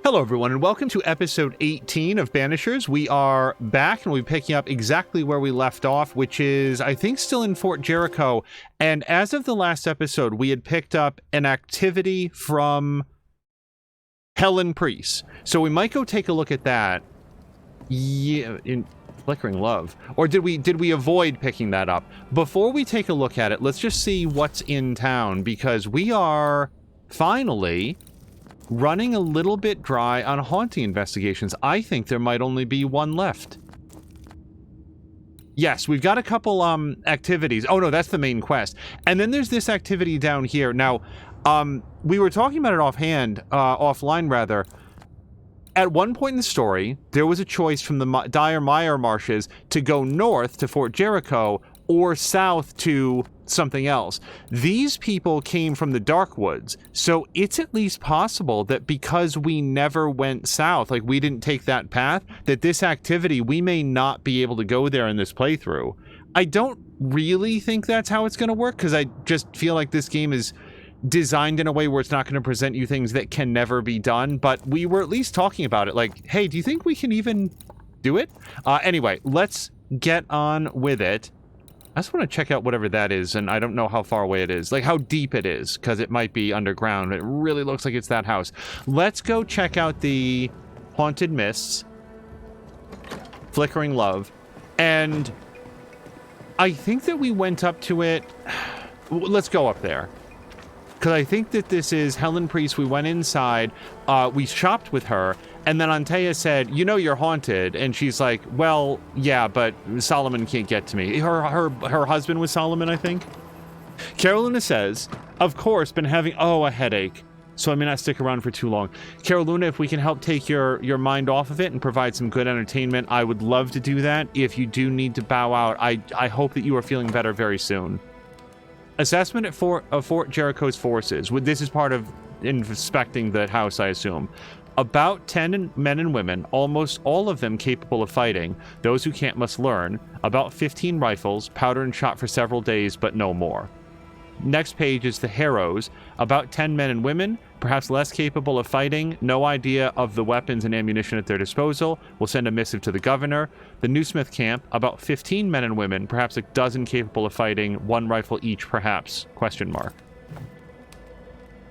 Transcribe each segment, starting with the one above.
Hello, everyone, and welcome to episode 18 of Banishers. We are back, and we're picking up exactly where we left off, which is, I think, still in Fort Jericho. And as of the last episode, we had picked up an activity from Helen Priest. So we might go take a look at that. Yeah, in Flickering Love. Or did we avoid picking that up? Before we take a look at it, let's just see what's in town, because we are finally running a little bit dry on haunting investigations. I think there might only be one left. Yes, we've got a couple activities. Oh no, that's the main quest. And then there's this activity down here. Now, we were talking about it offline rather. At one point in the story, there was a choice from the Dire Mire Marshes to go north to Fort Jericho or south to something else. These people came from the Dark Woods, so it's at least possible that because we never went south, like we didn't take that path, that this activity, we may not be able to go there in this playthrough. I don't really think that's how it's going to work, because I just feel like this game is designed in a way where it's not going to present you things that can never be done, but we were at least talking about it, like, hey, do you think we can even do it? Anyway, let's get on with it. I just want to check out whatever that is, and I don't know how far away it is, like how deep it is, because it might be underground. It really looks like it's that house. Let's go check out the Haunted Mists, Flickering Love, and I think that we went up to it. Let's go up there, because I think that this is Helen Priest. We went inside, we shopped with her, and then Antea said, you know you're haunted, and she's like, well, yeah, but Solomon can't get to me. Her husband was Solomon, I think. Carolina says, of course, been having, a headache, so I may not stick around for too long. Carolina, if we can help take your mind off of it and provide some good entertainment, I would love to do that. If you do need to bow out, I hope that you are feeling better very soon. Assessment at Fort Jericho's forces. This is part of inspecting the house, I assume. About 10 men and women, almost all of them capable of fighting. Those who can't must learn. About 15 rifles, powder and shot for several days, but no more. Next page is the Harrows. About 10 men and women, perhaps less capable of fighting. No idea of the weapons and ammunition at their disposal. Will send a missive to the governor. The Newsmith camp, about 15 men and women, perhaps a dozen capable of fighting. One rifle each, perhaps, ?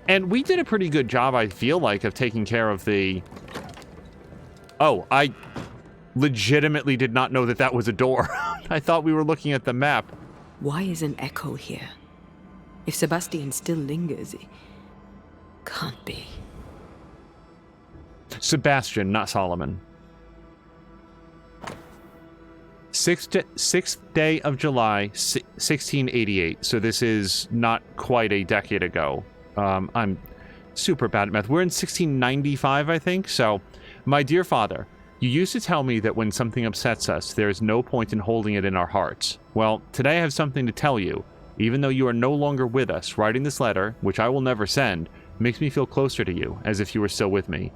And we did a pretty good job, I feel like, of taking care of the... Oh, I legitimately did not know that that was a door. I thought we were looking at the map. Why is an echo here? If Sebastian still lingers, it can't be. Sebastian, not Solomon. 6th day of July, 1688. So this is not quite a decade ago. I'm super bad at math. We're in 1695, I think. So, my dear father, you used to tell me that when something upsets us, there is no point in holding it in our hearts. Well, today I have something to tell you. Even though you are no longer with us, writing this letter, which I will never send, makes me feel closer to you, as if you were still with me.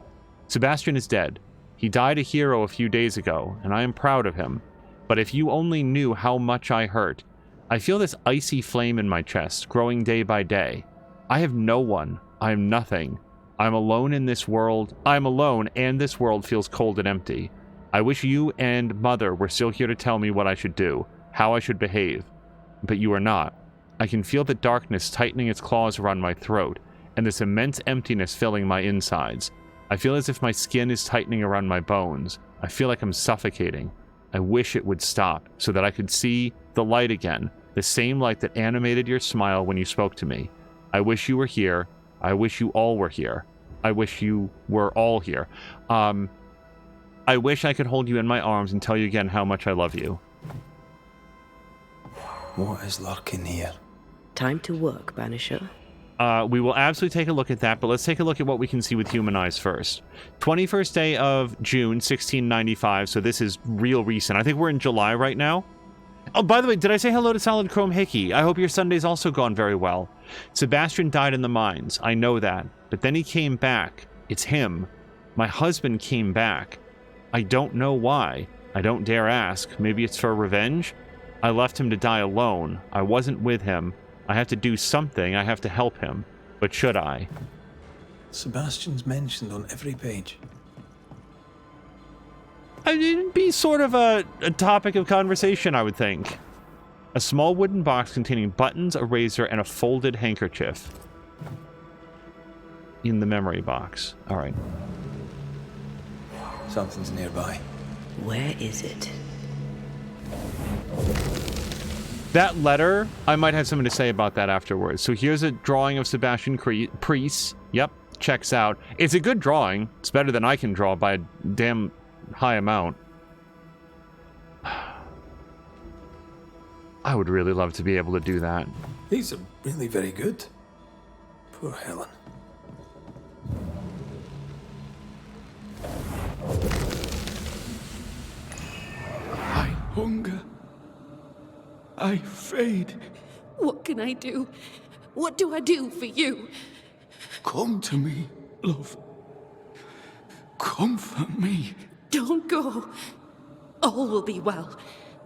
Sebastian is dead. He died a hero a few days ago, and I am proud of him. But if you only knew how much I hurt. I feel this icy flame in my chest, growing day by day. I have no one. I am nothing. I'm alone in this world. I'm alone, and this world feels cold and empty. I wish you and Mother were still here to tell me what I should do, how I should behave. But you are not. I can feel the darkness tightening its claws around my throat, and this immense emptiness filling my insides. I feel as if my skin is tightening around my bones. I feel like I'm suffocating. I wish it would stop, so that I could see the light again, the same light that animated your smile when you spoke to me. I wish you were here. I wish you all were here. I wish you were all here. I wish I could hold you in my arms and tell you again how much I love you. What is lurking here? Time to work, Banisher. We will absolutely take a look at that, but let's take a look at what we can see with human eyes first. 21st day of June, 1695, so this is real recent. I think we're in July right now. Oh, by the way, did I say hello to Solid Chrome Hickey? I hope your Sunday's also gone very well. Sebastian died in the mines. I know that. But then he came back. It's him. My husband came back. I don't know why. I don't dare ask. Maybe it's for revenge? I left him to die alone. I wasn't with him. I have to do something. I have to help him. But should I? Sebastian's mentioned on every page. It'd be sort of a topic of conversation, I would think. A small wooden box containing buttons, a razor, and a folded handkerchief. In the memory box. All right. Something's nearby. Where is it? That letter, I might have something to say about that afterwards. So here's a drawing of Sebastian Priest. Yep, checks out. It's a good drawing. It's better than I can draw by a damn high amount. I would really love to be able to do that. These are really very good. Poor Helen. I hunger. I fade. What can I do? What do I do for you? Come to me, love. Comfort me. Don't go. All will be well.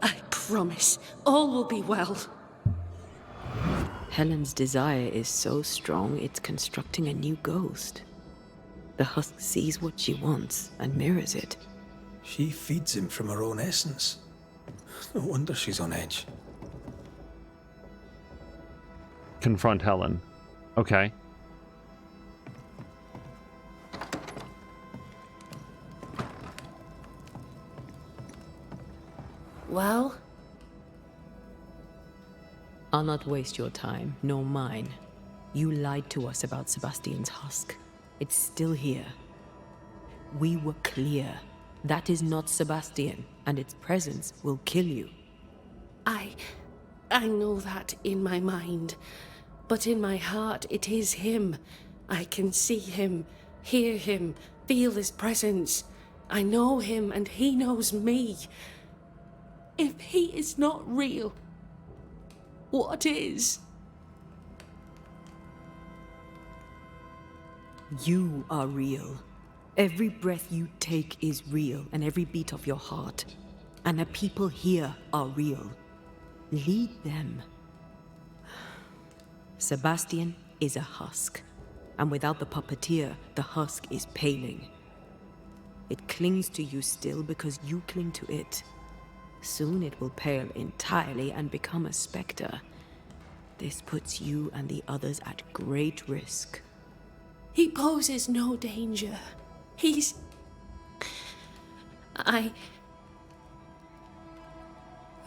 I promise. All will be well. Helen's desire is so strong, it's constructing a new ghost. The husk sees what she wants and mirrors it. She feeds him from her own essence. No wonder she's on edge. Confront Helen. Okay. Well? I'll not waste your time, nor mine. You lied to us about Sebastian's husk. It's still here. We were clear. That is not Sebastian, and its presence will kill you. I know that in my mind. But in my heart, it is him. I can see him, hear him, feel his presence. I know him, and he knows me. If he is not real, what is? You are real. Every breath you take is real, and every beat of your heart. And the people here are real. Lead them. Sebastian is a husk, and without the puppeteer, the husk is paling. It clings to you still because you cling to it. Soon it will pale entirely and become a specter. This puts you and the others at great risk. He poses no danger. He's...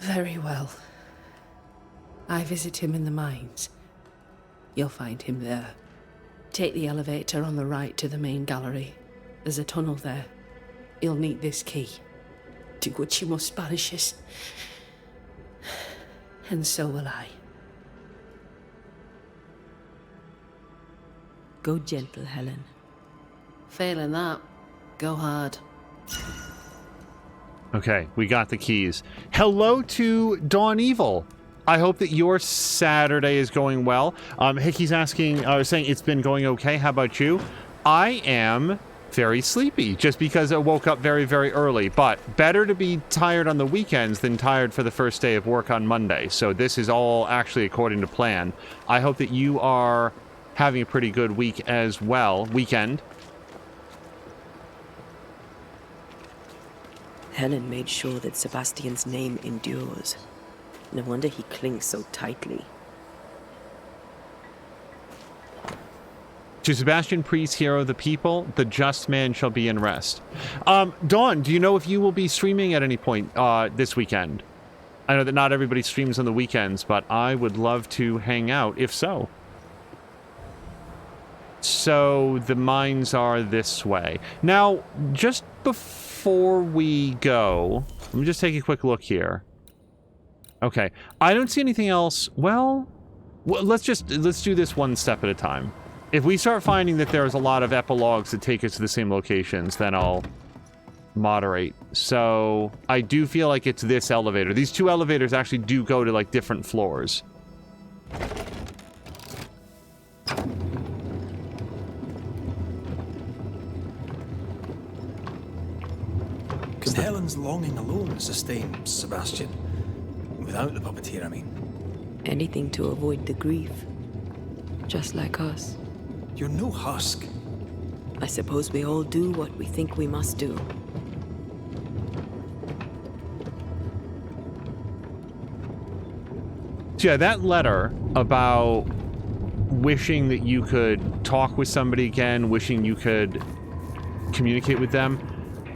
Very well. I visit him in the mines. You'll find him there. Take the elevator on the right to the main gallery. There's a tunnel there. You'll need this key. Do what you must, Banishers. And so will I. Go gentle, Helen. Failing that, go hard. Okay, we got the keys. Hello to Dawn Evil. I hope that your Saturday is going well. Hickey's asking, saying it's been going okay. How about you? I am very sleepy just because I woke up very, very early. But better to be tired on the weekends than tired for the first day of work on Monday. So this is all actually according to plan. I hope that you are having a pretty good week as well. Weekend. Helen made sure that Sebastian's name endures. No wonder he clings so tightly. To Sebastian Priest, hero of the people, the just man shall be in rest. Dawn, do you know if you will be streaming at any point this weekend? I know that not everybody streams on the weekends, but I would love to hang out, if so. So the mines are this way. Now, just before we go, let me just take a quick look here. Okay, I don't see anything else. Well, let's do this one step at a time. If we start finding that there's a lot of epilogues that take us to the same locations, then I'll moderate. So I do feel like it's this elevator. These two elevators actually do go to like different floors. Can Helen's longing alone sustain Sebastian? Without the puppeteer, I mean. Anything to avoid the grief. Just like us. You're no husk. I suppose we all do what we think we must do. So yeah, that letter about wishing that you could talk with somebody again, wishing you could communicate with them.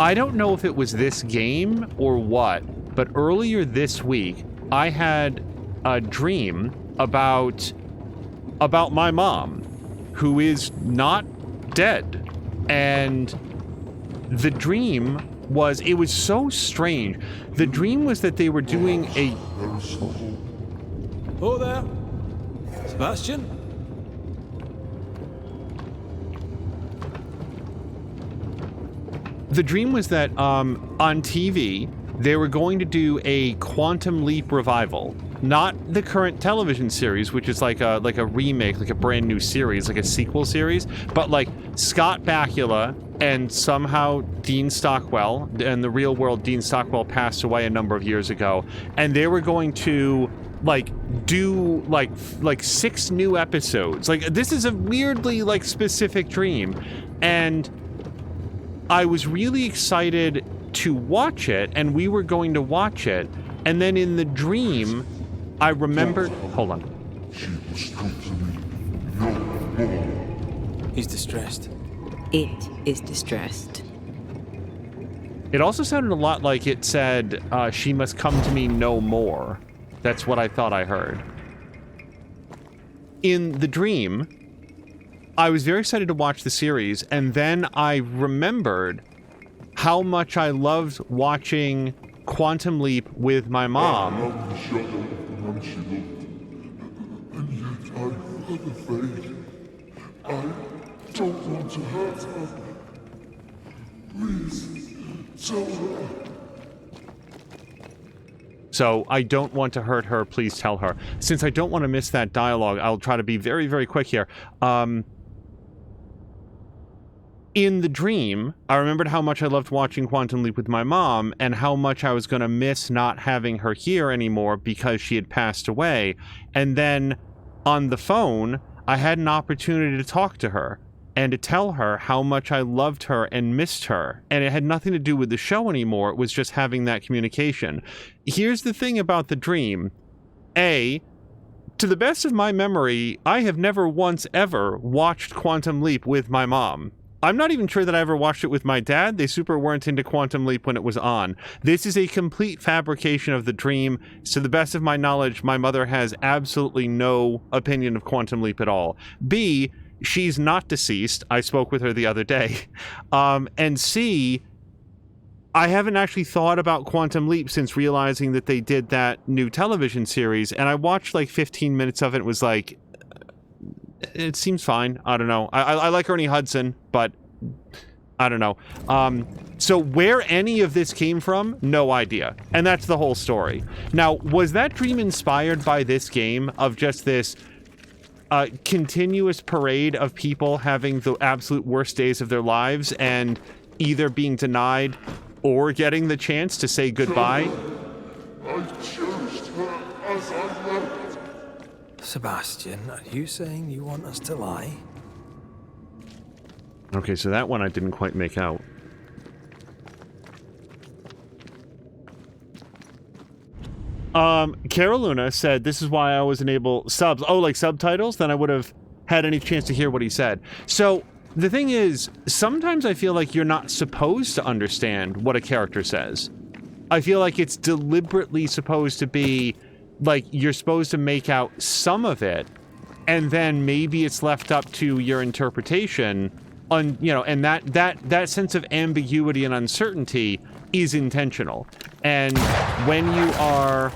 I don't know if it was this game or what, but earlier this week, I had a dream about my mom, who is not dead. And the dream was, it was so strange. The dream was that they were doing a... Oh there, Sebastian. The dream was that on TV, they were going to do a Quantum Leap revival. Not the current television series, which is like a remake, like a brand new series, like a sequel series, but like Scott Bakula and somehow Dean Stockwell, and the real world Dean Stockwell passed away a number of years ago, and they were going to like do like 6 new episodes. Like, this is a weirdly like specific dream, and I was really excited to watch it, and we were going to watch it, and then in the dream, I remembered... Hold on. He's distressed. It is distressed. It also sounded a lot like it said, she must come to me no more. That's what I thought I heard. In the dream, I was very excited to watch the series, and then I remembered how much I loved watching Quantum Leap with my mom. And yet I'm afraid. I don't want to hurt her. Please, tell her. So I don't want to hurt her, please tell her. Since I don't want to miss that dialogue, I'll try to be very, very quick here. In the dream, I remembered how much I loved watching Quantum Leap with my mom, and how much I was going to miss not having her here anymore because she had passed away. And then on the phone, I had an opportunity to talk to her and to tell her how much I loved her and missed her. And it had nothing to do with the show anymore. It was just having that communication. Here's the thing about the dream. A, to the best of my memory, I have never once ever watched Quantum Leap with my mom. I'm not even sure that I ever watched it with my dad. They super weren't into Quantum Leap when it was on. This is a complete fabrication of the dream. To the best of my knowledge, my mother has absolutely no opinion of Quantum Leap at all. B, she's not deceased. I spoke with her the other day. And C, I haven't actually thought about Quantum Leap since realizing that they did that new television series. And I watched like 15 minutes of it and was like, it seems fine. I don't know. I like Ernie Hudson, but I don't know. So where any of this came from, no idea. And that's the whole story. Now, was that dream inspired by this game of just this continuous parade of people having the absolute worst days of their lives and either being denied or getting the chance to say goodbye? I cherished her as I left. Sebastian, are you saying you want us to lie? Okay, so that one I didn't quite make out. Caroluna said, this is why I was enable subs. Oh, like subtitles? Then I would have had any chance to hear what he said. So, the thing is, sometimes I feel like you're not supposed to understand what a character says. I feel like it's deliberately supposed to be, like, you're supposed to make out some of it, and then maybe it's left up to your interpretation, on, you know, and that sense of ambiguity and uncertainty is intentional. And when you are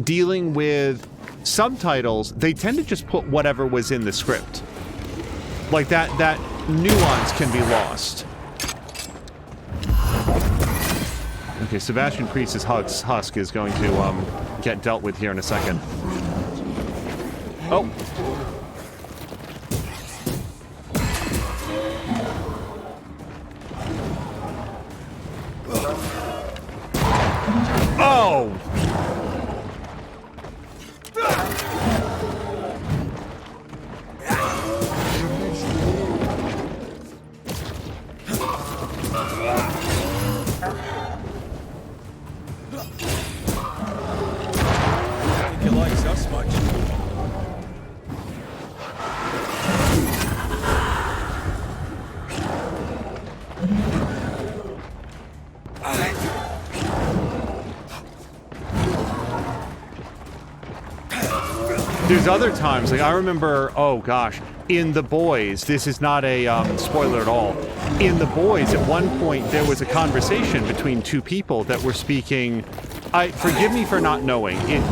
dealing with subtitles, they tend to just put whatever was in the script. Like, that nuance can be lost. Okay, Sebastian Priest's husk is going to get dealt with here in a second. Oh. Oh! there's other times, like I remember, oh gosh, in The Boys, this is not a spoiler at all. In The Boys, at one point, there was a conversation between two people that were speaking, forgive me for not knowing, in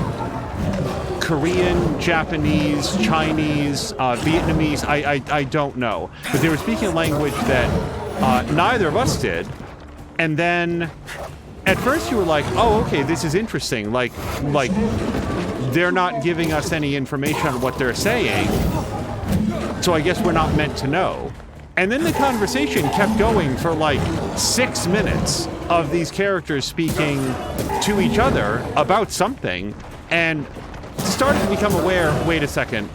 Korean, Japanese, Chinese, Vietnamese, I don't know. But they were speaking a language that neither of us did. And then, at first you were like, oh, okay, this is interesting. Like, they're not giving us any information on what they're saying, so I guess we're not meant to know. And then the conversation kept going for like 6 minutes of these characters speaking to each other about something, and started to become aware, wait a second,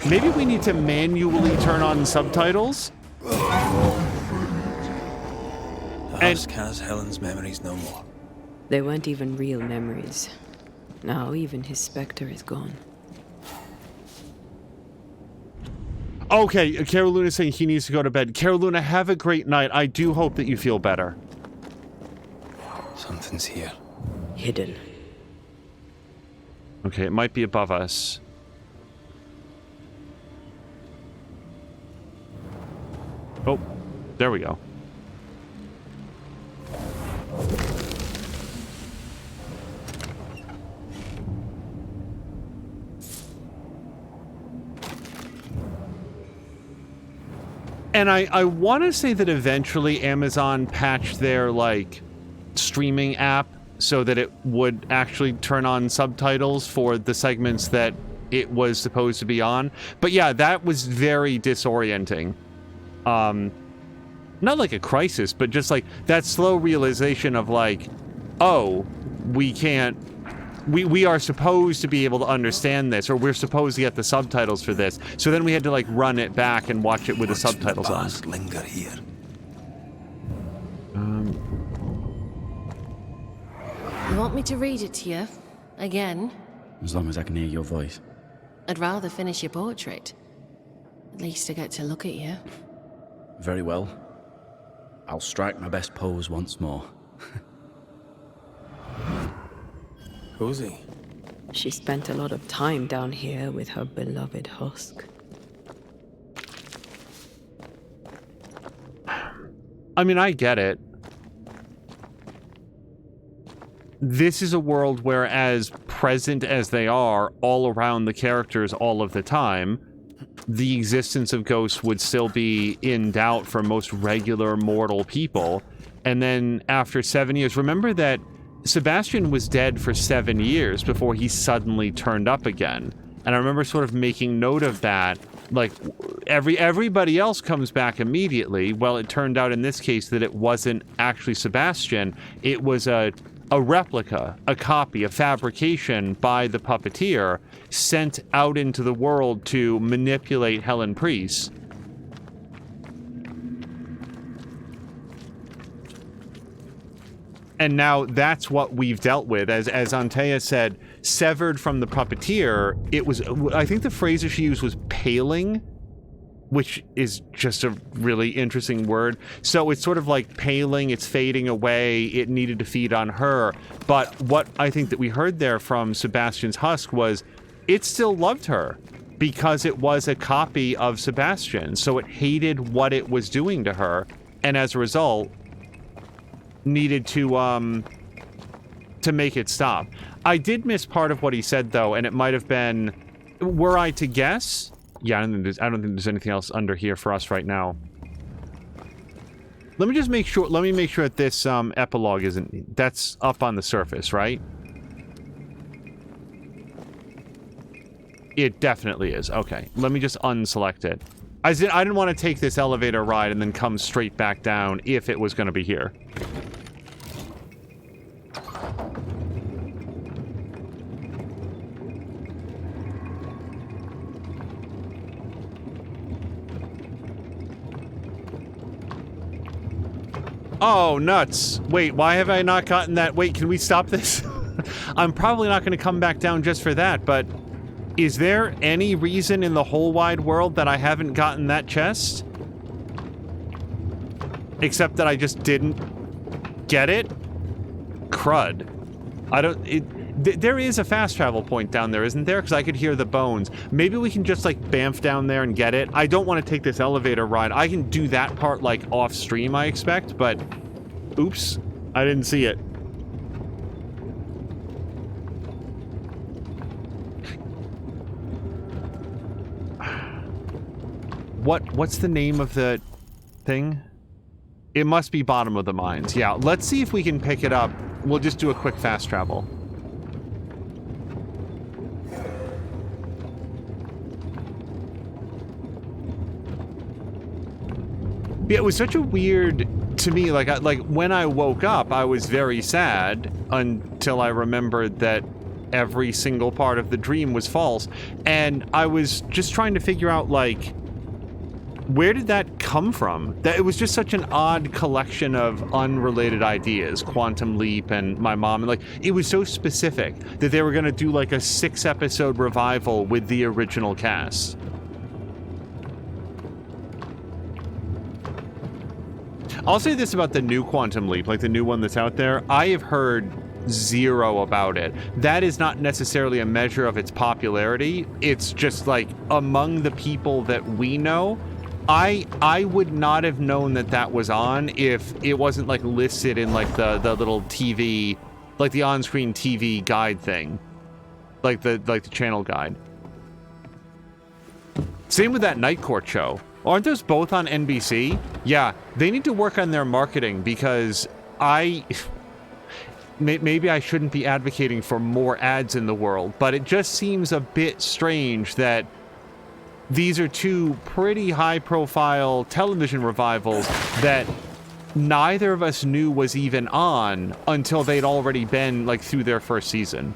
maybe we need to manually turn on subtitles? The husk has Helen's memories no more. They weren't even real memories. Now even his specter is gone. Okay, Caroluna saying he needs to go to bed. Caroluna, have a great night. I do hope that you feel better. Something's here. Hidden. Okay, it might be above us. Oh, there we go. And I want to say that eventually Amazon patched their, like, streaming app so that it would actually turn on subtitles for the segments that it was supposed to be on. But yeah, that was very disorienting. Not like a crisis, but just like that slow realization of like, oh, we can't... We are supposed to be able to understand this, or we're supposed to get the subtitles for this. So then we had to like run it back and watch it with the subtitles on. Linger here. You want me to read it to you? Again? As long as I can hear your voice. I'd rather finish your portrait. At least I get to look at you. Very well. I'll strike my best pose once more. Who's he? She spent a lot of time down here with her beloved husk. I mean, I get it. This is a world where, as present as they are all around the characters all of the time, the existence of ghosts would still be in doubt for most regular mortal people. And then after 7 years, remember that Sebastian was dead for 7 years before he suddenly turned up again. And I remember sort of making note of that. Like, everybody else comes back immediately. Well, it turned out in this case that it wasn't actually Sebastian. It was a replica, a copy, a fabrication by the puppeteer sent out into the world to manipulate Helen Priest. And now that's what we've dealt with. As Antea said, severed from the puppeteer, it was, I think the phrase that she used was paling, which is just a really interesting word. So it's sort of like paling, it's fading away, it needed to feed on her. But what I think that we heard there from Sebastian's husk was it still loved her because it was a copy of Sebastian. So it hated what it was doing to her. And as a result, needed to make it stop. I did miss part of what he said though, and it might have been, were I to guess? Yeah, I don't think there's anything else under here for us right now. Let me just make sure, that this epilogue isn't, that's up on the surface, right? It definitely is. Okay, let me just unselect it. I didn't want to take this elevator ride and then come straight back down if it was going to be here. Oh, nuts. Wait, why have I not gotten that? Wait, can we stop this? I'm probably not going to come back down just for that, but is there any reason in the whole wide world that I haven't gotten that chest? Except that I just didn't get it? Crud. There is a fast travel point down there, isn't there? Because I could hear the bones. Maybe we can just, like, bamf down there and get it. I don't want to take this elevator ride. I can do that part, like, off stream, I expect, but... Oops. I didn't see it. What's the name of the thing? It must be bottom of the mines. Yeah, let's see if we can pick it up. We'll just do a quick fast travel. Yeah, it was such a weird... To me, like when I woke up, I was very sad until I remembered that every single part of the dream was false. And I was just trying to figure out, like... Where did that come from? That it was just such an odd collection of unrelated ideas. Quantum Leap and my mom, and like it was so specific that they were gonna do like a 6-episode revival with the original cast. I'll say this about the new Quantum Leap, like the new one that's out there. I have heard zero about it. That is not necessarily a measure of its popularity. It's just like among the people that we know, I would not have known that that was on if it wasn't like listed in like the little TV, like the on-screen TV guide thing, like the channel guide. Same with that Night Court show. Aren't those both on NBC? Yeah, they need to work on their marketing because maybe I shouldn't be advocating for more ads in the world, but it just seems a bit strange that these are two pretty high-profile television revivals that neither of us knew was even on until they'd already been, like, through their first season.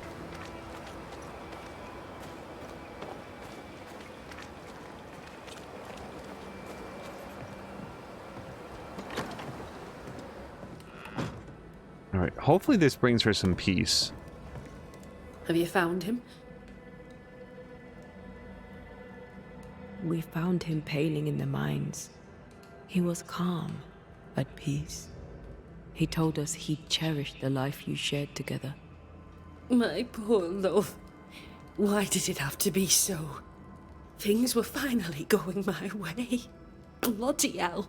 Alright, hopefully this brings her some peace. Have you found him? We found him paling in the mines. He was calm, at peace. He told us he'd cherished the life you shared together. My poor love. Why did it have to be so? Things were finally going my way. Bloody hell.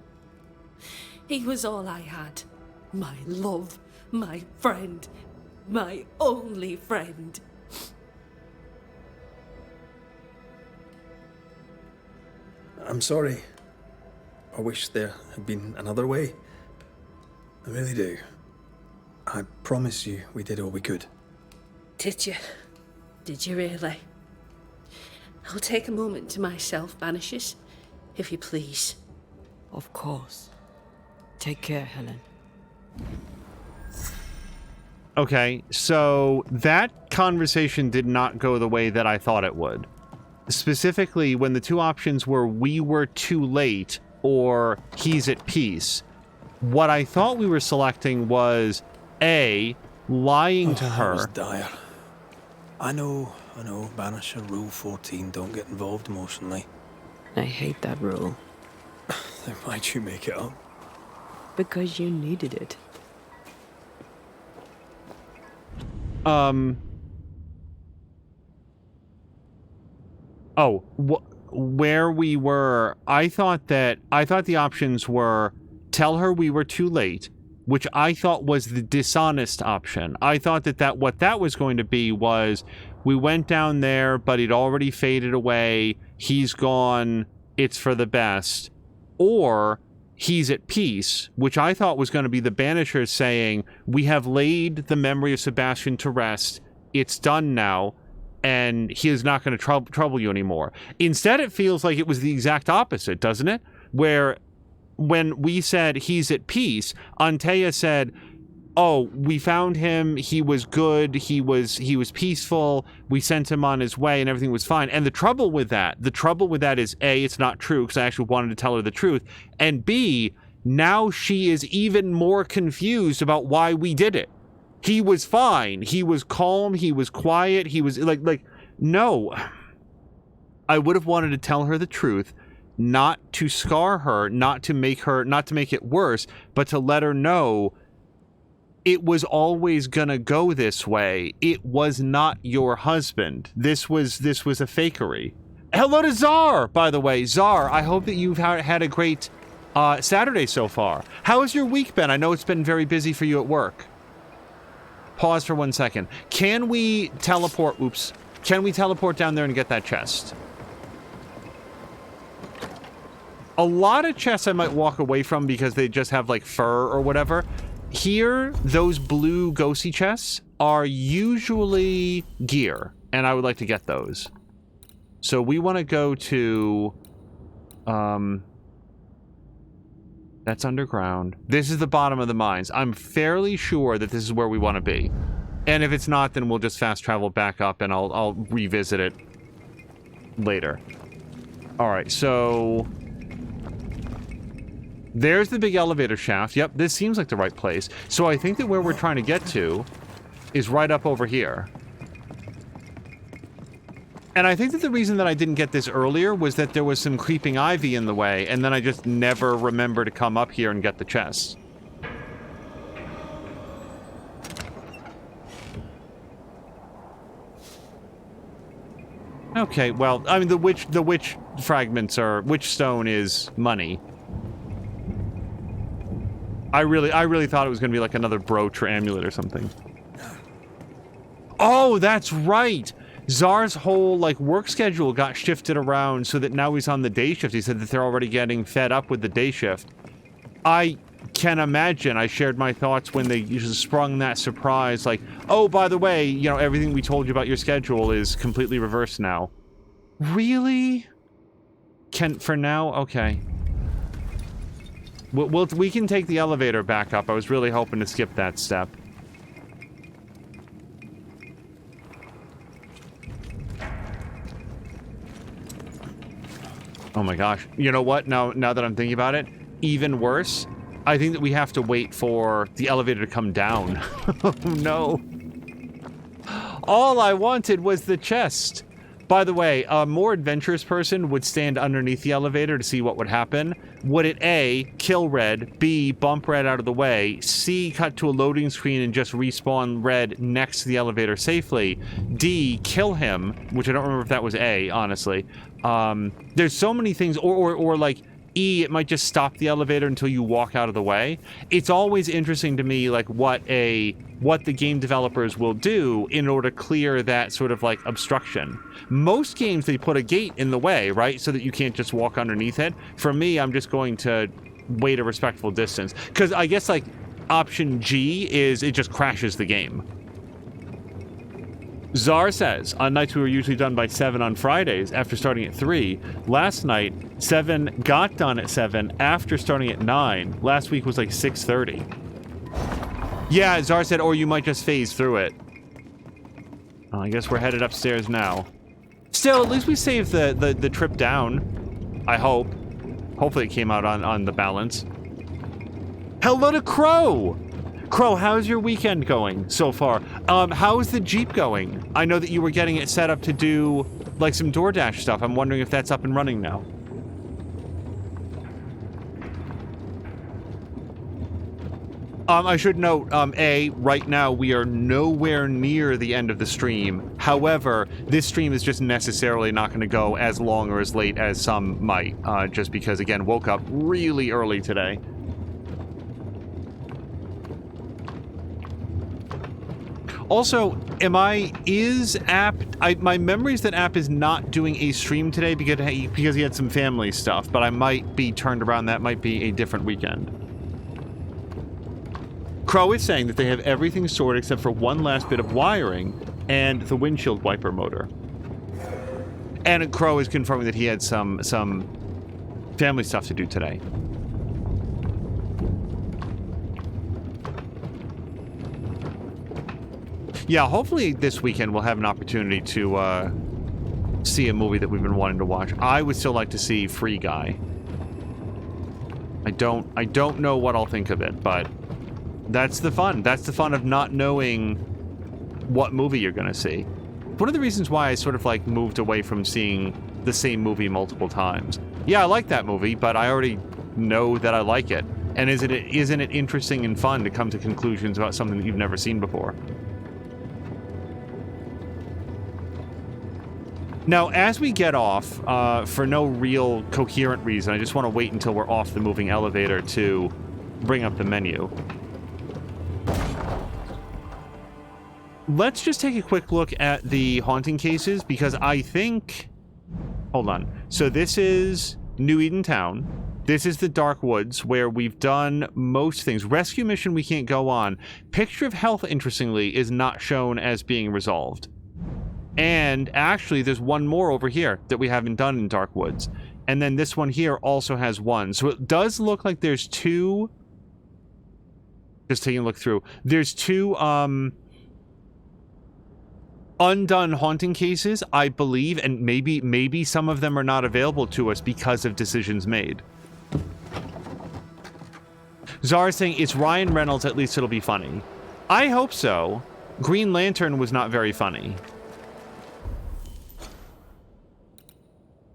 He was all I had. My love, my friend, my only friend. I'm sorry. I wish there had been another way. I really do. I promise you we did all we could. Did you? Did you really? I'll take a moment to myself, Banishers, if you please. Of course. Take care, Helen. Okay, so that conversation did not go the way that I thought it would. Specifically, when the two options were we were too late or he's at peace, what I thought we were selecting was A, lying to her. That was dire. I know, Banisher Rule 14, don't get involved emotionally. I hate that rule. Then why'd you make it up? Because you needed it. Oh, where we were, I thought the options were tell her we were too late, which I thought was the dishonest option. I thought that what that was going to be was we went down there, but he'd already faded away. He's gone. It's for the best. Or he's at peace, which I thought was going to be the Banishers saying, we have laid the memory of Sebastian to rest. It's done now. And he is not going to trouble you anymore. Instead, it feels like it was the exact opposite, doesn't it? Where when we said he's at peace, Antea said, oh, we found him, he was good, he was peaceful, we sent him on his way and everything was fine. And the trouble with that is A, it's not true because I actually wanted to tell her the truth, and B, now she is even more confused about why we did it. He was fine. He was calm. He was quiet. He was like, no. I would have wanted to tell her the truth, not to scar her, not to make it worse, but to let her know it was always gonna go this way. It was not your husband. This was a fakery. Hello to Czar, by the way. Czar, I hope that you've had a great Saturday so far. How has your week been? I know it's been very busy for you at work. Pause for 1 second. Can we teleport? Oops. Can we teleport down there and get that chest? A lot of chests I might walk away from because they just have like fur or whatever. Here, those blue ghosty chests are usually gear, and I would like to get those. So we want to go to, that's underground. This is the bottom of the mines. I'm fairly sure that this is where we want to be. And if it's not, then we'll just fast travel back up and I'll revisit it later. All right, so there's the big elevator shaft. Yep, this seems like the right place. So I think that where we're trying to get to is right up over here. And I think that the reason that I didn't get this earlier was that there was some creeping ivy in the way, and then I just never remember to come up here and get the chest. Okay, well, I mean, the witch fragments are, witch stone is money. I really thought it was going to be like another brooch or amulet or something. Oh, that's right! Czar's whole, like, work schedule got shifted around so that now he's on the day shift. He said that they're already getting fed up with the day shift. I can imagine. I shared my thoughts when they just sprung that surprise, like, oh, by the way, you know, everything we told you about your schedule is completely reversed now. Really? For now? Okay. We can take the elevator back up. I was really hoping to skip that step. Oh my gosh. You know what? Now that I'm thinking about it, even worse, I think that we have to wait for the elevator to come down. Oh no. All I wanted was the chest. By the way, a more adventurous person would stand underneath the elevator to see what would happen. Would it A, kill Red, B, bump Red out of the way, C, cut to a loading screen and just respawn Red next to the elevator safely, D, kill him, which I don't remember if that was A, honestly. There's so many things, or like, E, it might just stop the elevator until you walk out of the way. It's always interesting to me, like, what the game developers will do in order to clear that sort of, like, obstruction. Most games, they put a gate in the way, right? So that you can't just walk underneath it. For me, I'm just going to wait a respectful distance. Because I guess, like, option G is it just crashes the game. Czar says, on nights we were usually done by 7 on Fridays after starting at 3. Last night, 7 got done at 7 after starting at 9. Last week was like 6:30. Yeah, Czar said, or you might just phase through it. I guess we're headed upstairs now. Still, at least we saved the trip down. I hope. Hopefully it came out on the balance. Hello to Crow! Crow, how's your weekend going so far? How's the Jeep going? I know that you were getting it set up to do, like, some DoorDash stuff. I'm wondering if that's up and running now. I should note, A, right now we are nowhere near the end of the stream. However, this stream is just necessarily not going to go as long or as late as some might, just because, again, woke up really early today. Also, my memory is that App is not doing a stream today because he had some family stuff, but I might be turned around. That might be a different weekend. Crow is saying that they have everything sorted except for one last bit of wiring and the windshield wiper motor. And Crow is confirming that he had some family stuff to do today. Yeah, hopefully this weekend we'll have an opportunity to see a movie that we've been wanting to watch. I would still like to see Free Guy. I don't know what I'll think of it, but that's the fun. That's the fun of not knowing what movie you're going to see. One of the reasons why I sort of like moved away from seeing the same movie multiple times. Yeah, I like that movie, but I already know that I like it. And isn't it interesting and fun to come to conclusions about something that you've never seen before? Now, as we get off, for no real coherent reason, I just want to wait until we're off the moving elevator to bring up the menu. Let's just take a quick look at the haunting cases, because I think... Hold on. So this is New Eden Town. This is the Dark Woods, where we've done most things. Rescue mission we can't go on. Picture of Health, interestingly, is not shown as being resolved. And actually, there's one more over here that we haven't done in Dark Woods. And then this one here also has one. So it does look like there's two... Just taking a look through. There's two, undone haunting cases, I believe, and maybe some of them are not available to us because of decisions made. Zara's saying, it's Ryan Reynolds, at least it'll be funny. I hope so. Green Lantern was not very funny.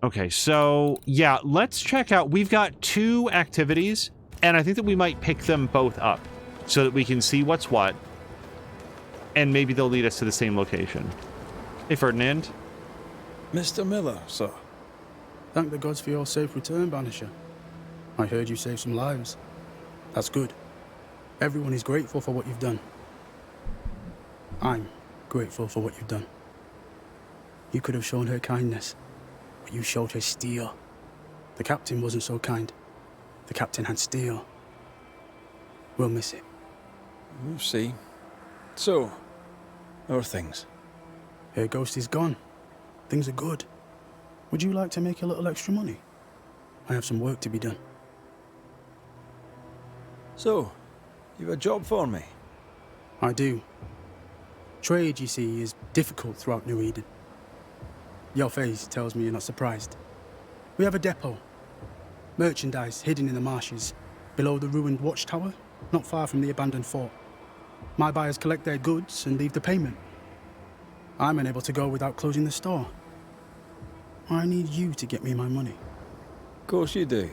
Okay, so, yeah, let's check out. We've got 2 activities, and I think that we might pick them both up so that we can see what's what, and maybe they'll lead us to the same location. Hey, Ferdinand. Mr. Miller, sir. Thank the gods for your safe return, Banisher. I heard you saved some lives. That's good. Everyone is grateful for what you've done. I'm grateful for what you've done. You could have shown her kindness, but you showed her steel. The captain wasn't so kind. The captain had steel. We'll miss it. We'll see. So, how are things? Her ghost is gone. Things are good. Would you like to make a little extra money? I have some work to be done. So, you have a job for me? I do. Trade, you see, is difficult throughout New Eden. Your face tells me you're not surprised. We have a depot. Merchandise hidden in the marshes, below the ruined watchtower, not far from the abandoned fort. My buyers collect their goods and leave the payment. I'm unable to go without closing the store. I need you to get me my money. Of course you do.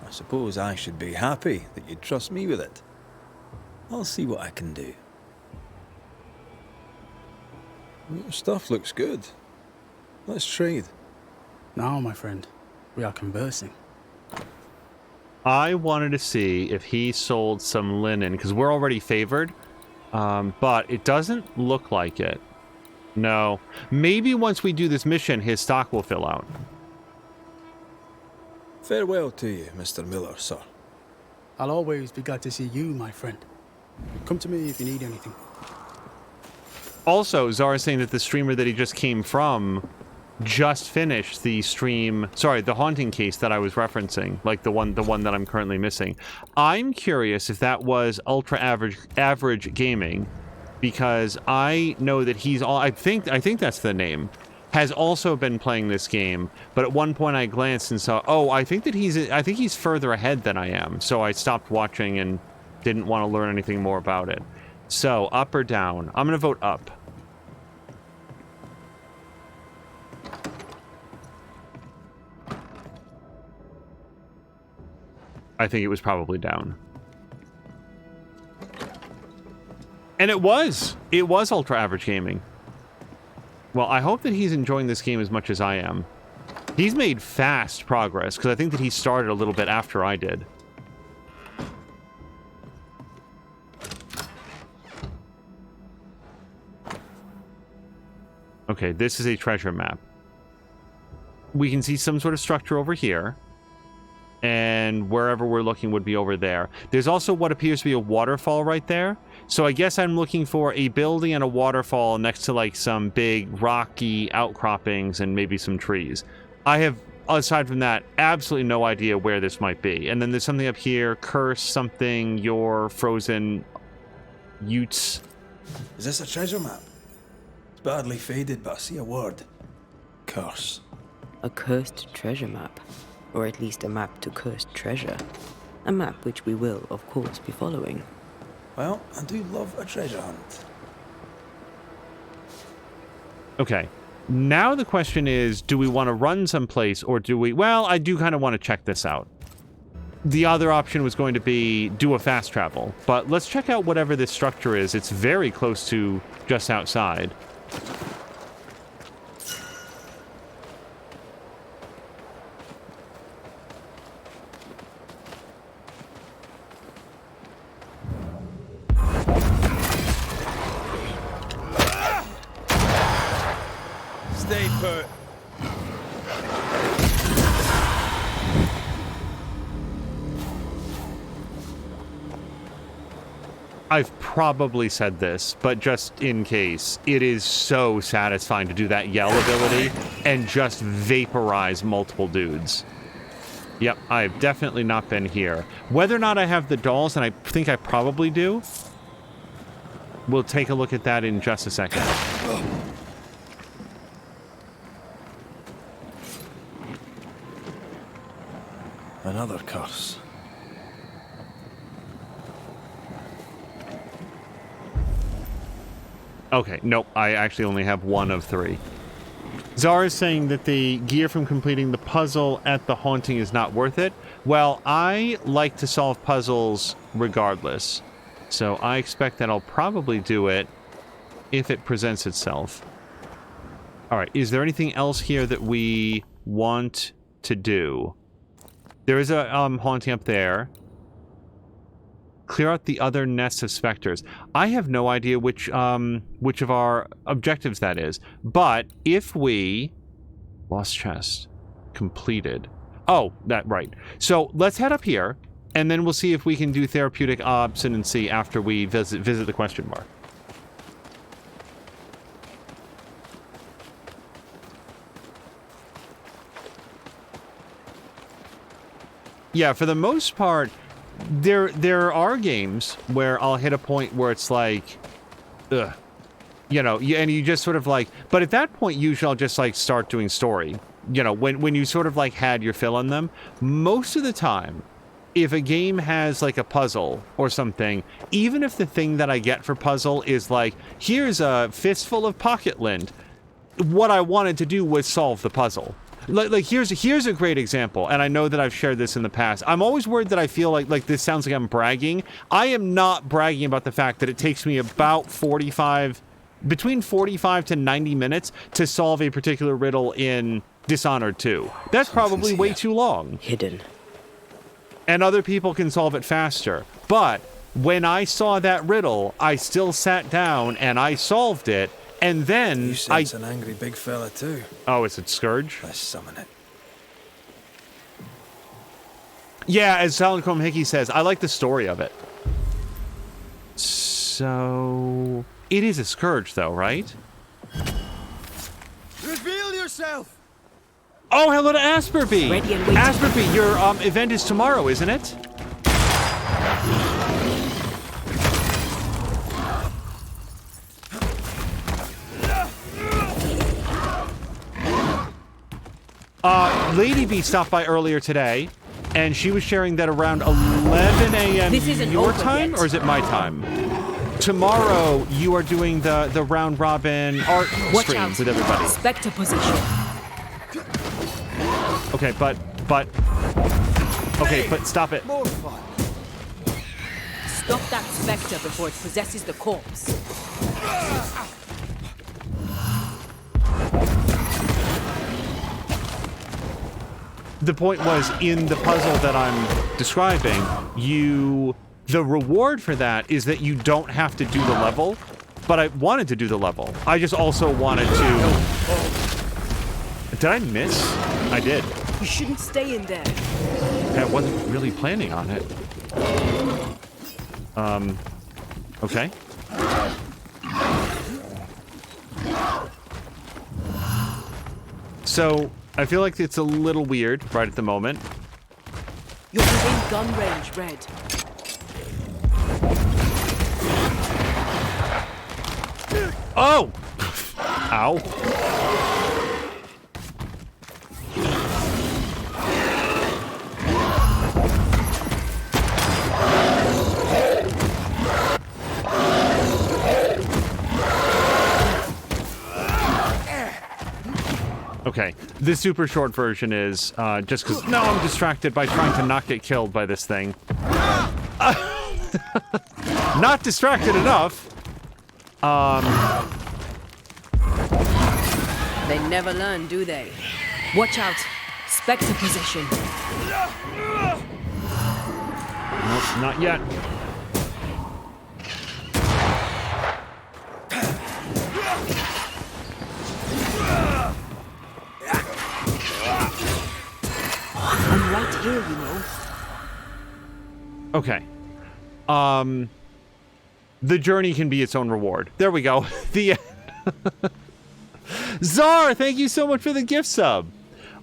I suppose I should be happy that you'd trust me with it. I'll see what I can do. Your stuff looks good. Let's trade. Now, my friend, we are conversing. I wanted to see if he sold some linen, because we're already favored, but it doesn't look like it. No. Maybe once we do this mission, his stock will fill out. Farewell to you, Mr. Miller, sir. I'll always be glad to see you, my friend. Come to me if you need anything. Also, Zara's saying that the streamer that he just came from just finished the stream, sorry, the haunting case that I was referencing, like the one that I'm currently missing. I'm curious if that was ultra average gaming, because I know that he's all, I think that's the name, has also been playing this game, but at one point I glanced and saw, oh, I think he's further ahead than I am, so I stopped watching and didn't want to learn anything more about it. So, up or down? I'm gonna vote up. I think it was probably down. And it was ultra average gaming. Well, I hope that he's enjoying this game as much as I am. He's made fast progress, because I think that he started a little bit after I did. Okay, this is a treasure map. We can see some sort of structure over here. And wherever we're looking would be over there. There's also what appears to be a waterfall right there. So I guess I'm looking for a building and a waterfall next to like some big rocky outcroppings and maybe some trees. I have, aside from that, absolutely no idea where this might be. And then there's something up here, curse something, your frozen Utes. Is this a treasure map? It's badly faded, but I see a word. Curse. A cursed treasure map. Or at least a map to cursed treasure. A map which we will, of course, be following. Well, I do love a treasure hunt. Okay. Now the question is, do we want to run someplace or do we... Well, I do kind of want to check this out. the other option was going to be do a fast travel. But let's check out whatever this structure is. It's very close to just outside. Stay put. I've probably said this, but just in case, it is so satisfying to do that yell ability and just vaporize multiple dudes. Yep, I've definitely not been here. Whether or not I have the dolls, and I think I probably do, we'll take a look at that in just a second. Another curse. Okay, nope, I actually only have 1 of 3. Zara is saying that the gear from completing the puzzle at the haunting is not worth it. Well, I like to solve puzzles regardless, so I expect that I'll probably do it if it presents itself. Alright, is there anything else here that we want to do? There is a haunting up there. Clear out the other nests of specters. I have no idea which of our objectives that is. But if we... Lost chest. Completed. Oh, that right. So let's head up here, and then we'll see if we can do therapeutic obstinacy after we visit the question mark. Yeah, for the most part... There are games where I'll hit a point where it's like, ugh, you know, and you just sort of like, but at that point, usually I'll just like start doing story. You know, when you sort of like had your fill in them, most of the time, if a game has like a puzzle or something, even if the thing that I get for puzzle is like, here's a fistful of pocket lint, what I wanted to do was solve the puzzle. Like here's a great example, and I know that I've shared this in the past. I'm always worried that I feel like this sounds like I'm bragging. I am not bragging about the fact that it takes me about between 45 to 90 minutes to solve a particular riddle in Dishonored 2. That's probably way too long. Hidden. And other people can solve it faster. But when I saw that riddle, I still sat down and I solved it. And then You sense an angry big fella too. Oh, is it Scourge? Let's summon it. Yeah, as Silent Chrome Hickey says, I like the story of it. So... It is a Scourge, though, right? Reveal yourself! Oh, hello to Asperby! Ready and waiting. Asperby, your event is tomorrow, isn't it? Lady B stopped by earlier today, and she was sharing that around 11 a.m. your time, or is it my time? Tomorrow, you are doing the round-robin art stream with everybody. Spectre position. Okay, but stop it. More fun. Stop that spectre before it possesses the corpse. The point was, in the puzzle that I'm describing, the reward for that is that you don't have to do the level, but I wanted to do the level. I just also wanted to... Did I miss? I did. You shouldn't stay in there. I wasn't really planning on it. Okay. So, I feel like it's a little weird right at the moment. You're within gun range, Red. Oh! Ow. Okay. The super short version is just because now I'm distracted by trying to not get killed by this thing. Not distracted enough. They never learn, do they? Watch out. Spectre possession. Nope, not yet. I'm right here, you know. Okay. The journey can be its own reward. There we go. The Czar, thank you so much for the gift sub.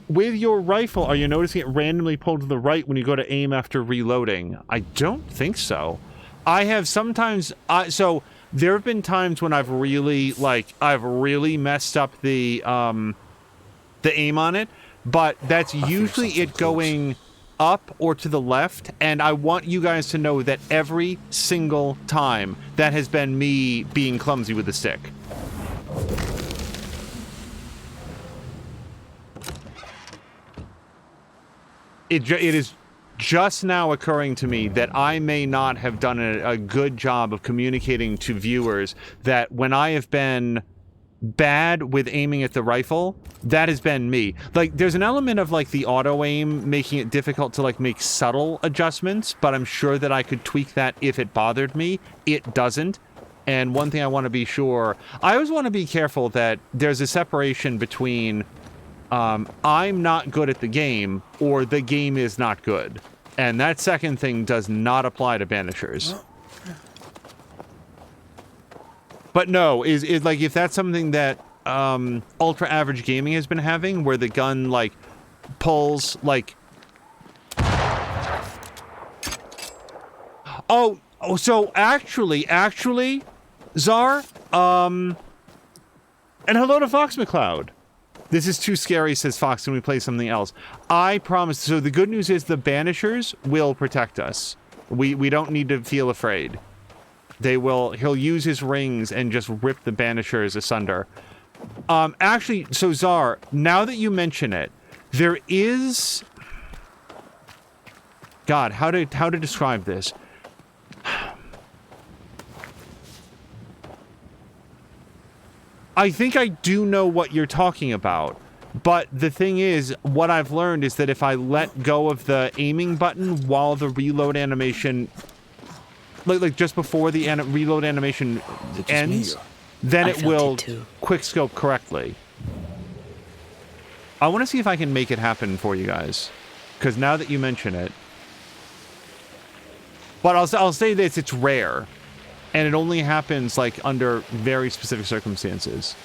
With your rifle, are you noticing it randomly pulled to the right when you go to aim after reloading? I don't think so. I have sometimes, so there have been times when I've really messed up the aim on it, but that's usually it going up or to the left, and I want you guys to know that every single time that has been me being clumsy with the stick. It is just now occurring to me that I may not have done a good job of communicating to viewers that when I have been bad with aiming at the rifle, that has been me. Like, there's an element of, like, the auto-aim making it difficult to, like, make subtle adjustments, but I'm sure that I could tweak that if it bothered me. It doesn't. And one thing I want to be sure... I always want to be careful that there's a separation between... I'm not good at the game, or the game is not good. And that second thing does not apply to Banishers. But no, is like, if that's something that ultra average gaming has been having, where the gun, like, pulls, like... Oh, so actually, Czar, and hello to Fox McCloud. This is too scary, says Fox. Can we play something else? I promise. So the good news is the Banishers will protect us. We don't need to feel afraid. They will. He'll use his rings and just rip the Banishers asunder. Actually, so Czar, now that you mention it, there is... God, how to describe this? I think I do know what you're talking about, but the thing is, what I've learned is that if I let go of the aiming button while the reload animation, like just before the reload animation ends, then it will quickscope correctly. I want to see if I can make it happen for you guys, because now that you mention it, but I'll say this: it's rare. And it only happens, like, under very specific circumstances.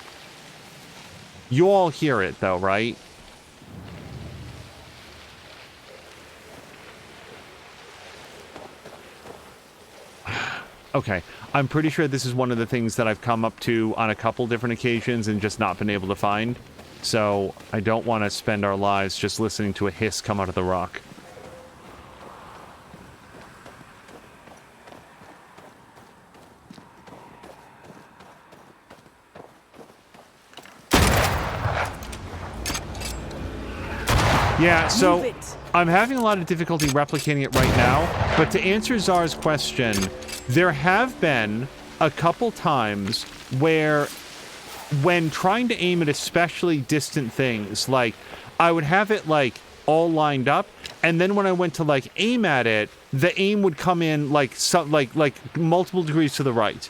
You all hear it, though, right? Okay. I'm pretty sure this is one of the things that I've come up to on a couple different occasions and just not been able to find. So I don't want to spend our lives just listening to a hiss come out of the rock. Yeah, so I'm having a lot of difficulty replicating it right now, but to answer Czar's question, there have been a couple times where, when trying to aim at especially distant things, like, I would have it, like, all lined up, and then when I went to, like, aim at it, the aim would come in, like, multiple degrees to the right.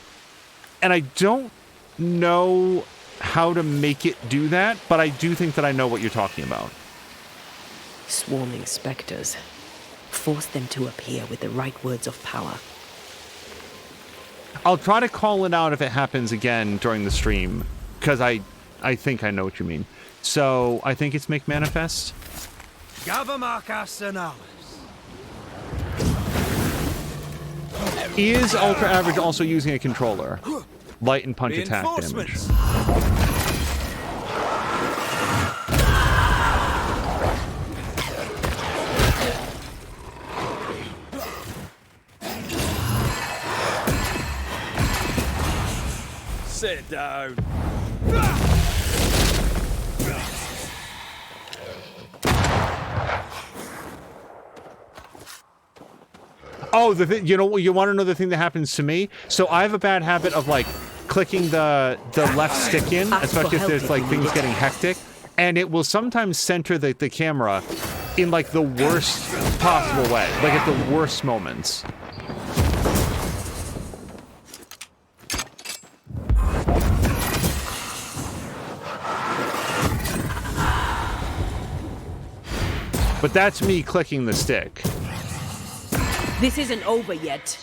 And I don't know how to make it do that, but I do think that I know what you're talking about. Swarming specters. Force them to appear with the right words of power. I'll try to call it out if it happens again during the stream, because I think I know what you mean. So, I think it's Make Manifest. Is Ultra Average also using a controller? Light and punch attack damage. Sit down. Oh, you know, you want to know the thing that happens to me? So I have a bad habit of like clicking the left stick in, especially if there's like things getting hectic, and it will sometimes center the camera in like the worst possible way, like at the worst moments. But that's me clicking the stick. This isn't over yet.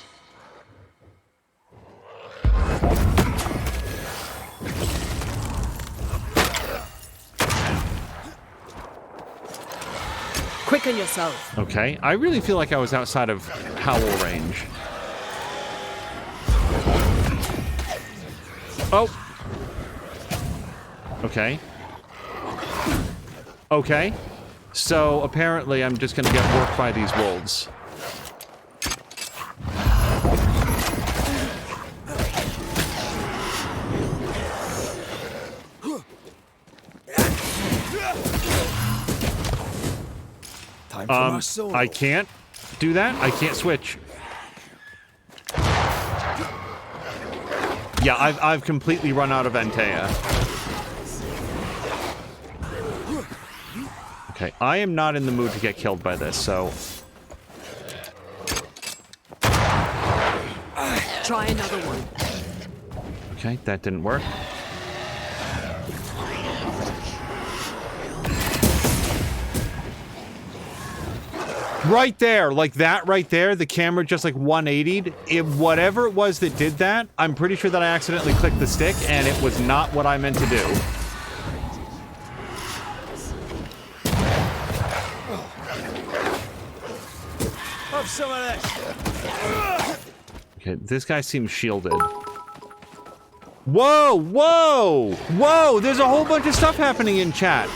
Quicken yourself. Okay, I really feel like I was outside of howl range. Oh. Okay. Okay. So apparently I'm just gonna get worked by these wolves. I can't do that. I can't switch. Yeah, I've completely run out of Antea. Okay, I am not in the mood to get killed by this, so... Try another one. Okay, that didn't work. Right there, like that right there, the camera just like 180'd. Whatever it was that did that, I'm pretty sure that I accidentally clicked the stick, and it was not what I meant to do. Have some of this. Okay, this guy seems shielded. Whoa, whoa, whoa! There's a whole bunch of stuff happening in chat.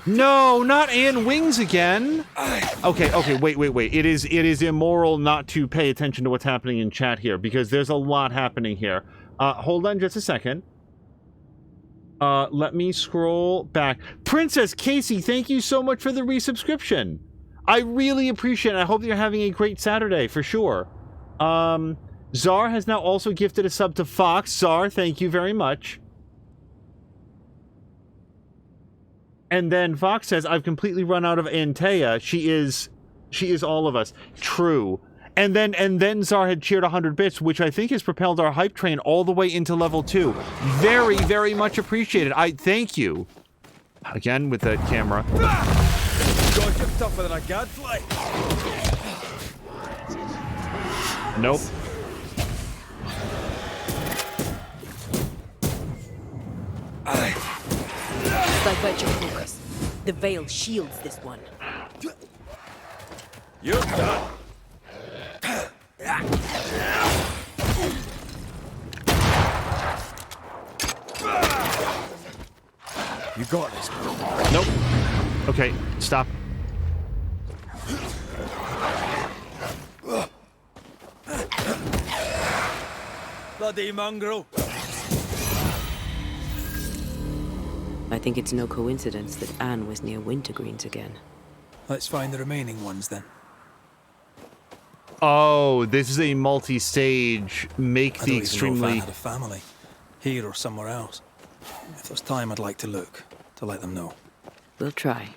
No, not Anne Wings again. Okay, wait. It is immoral not to pay attention to what's happening in chat here, because there's a lot happening here. Hold on just a second. Let me scroll back. Princess Casey, thank you so much for the resubscription. I really appreciate it. I hope you're having a great Saturday, for sure. Czar has now also gifted a sub to Fox. Czar, thank you very much. And then Fox says, I've completely run out of Antea. She is all of us. True. And then Czar had cheered 100 bits, which I think has propelled our hype train all the way into level 2. Very, very much appreciated. I thank you. Again, with the camera. God, you're tougher than a gadfly. Nope. Divert your focus. The veil shields this one. You're done. You got this. Nope. Okay, stop. Bloody mongrel. I think it's no coincidence that Anne was near Wintergreens again. Let's find the remaining ones then. Oh, this is a multi-stage. Make the extremely. I had a family, here or somewhere else. If there's time, I'd like to look to let them know. We'll try.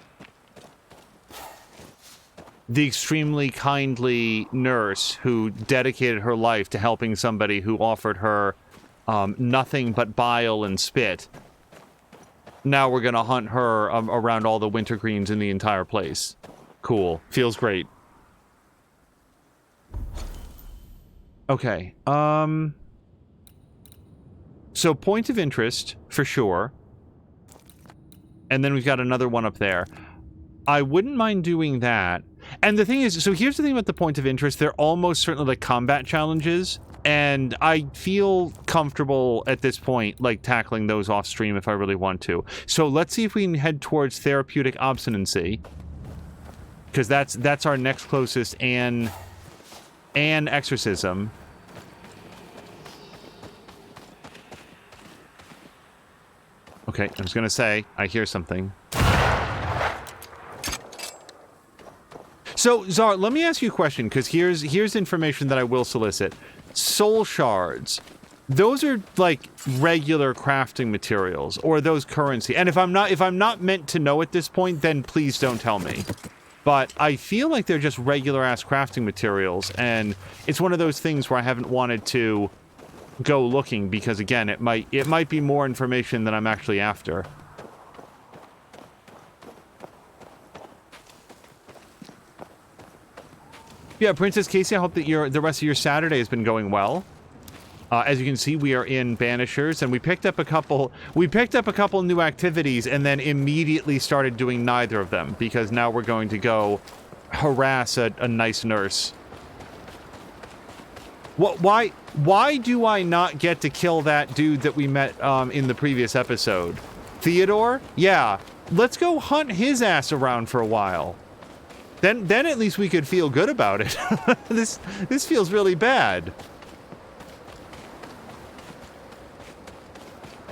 The extremely kindly nurse who dedicated her life to helping somebody who offered her nothing but bile and spit. Now we're gonna hunt her around all the wintergreens in the entire place. Cool. Feels great. Okay. So point of interest, for sure. And then we've got another one up there. I wouldn't mind doing that. And the thing is, so here's the thing about the point of interest. They're almost certainly like combat challenges. And I feel comfortable at this point, like, tackling those off stream if I really want to. So let's see if we can head towards therapeutic obstinacy. Because that's our next closest Anne exorcism. Okay, I was gonna say, I hear something. So, Zar, let me ask you a question, because here's information that I will solicit. Soul shards. Those are like regular crafting materials, or are those currency? And if I'm not meant to know at this point, then please don't tell me. But I feel like they're just regular ass crafting materials, and it's one of those things where I haven't wanted to go looking because, again, it might be more information than I'm actually after. Yeah, Princess Casey, I hope that the rest of your Saturday has been going well. As you can see, we are in Banishers, and we picked up a couple new activities, and then immediately started doing neither of them because now we're going to go harass a nice nurse. What? Why do I not get to kill that dude that we met in the previous episode? Theodore? Yeah, let's go hunt his ass around for a while. Then at least we could feel good about it. This feels really bad.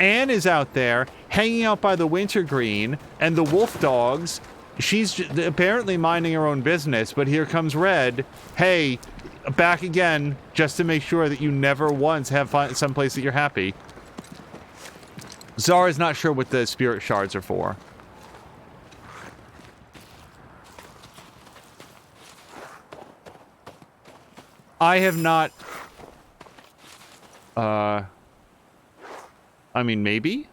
Anne is out there hanging out by the wintergreen, and the wolf dogs. She's apparently minding her own business, but here comes Red. Hey, back again, just to make sure that you never once have someplace that you're happy. Zara's not sure what the spirit shards are for. I have not... I mean, maybe?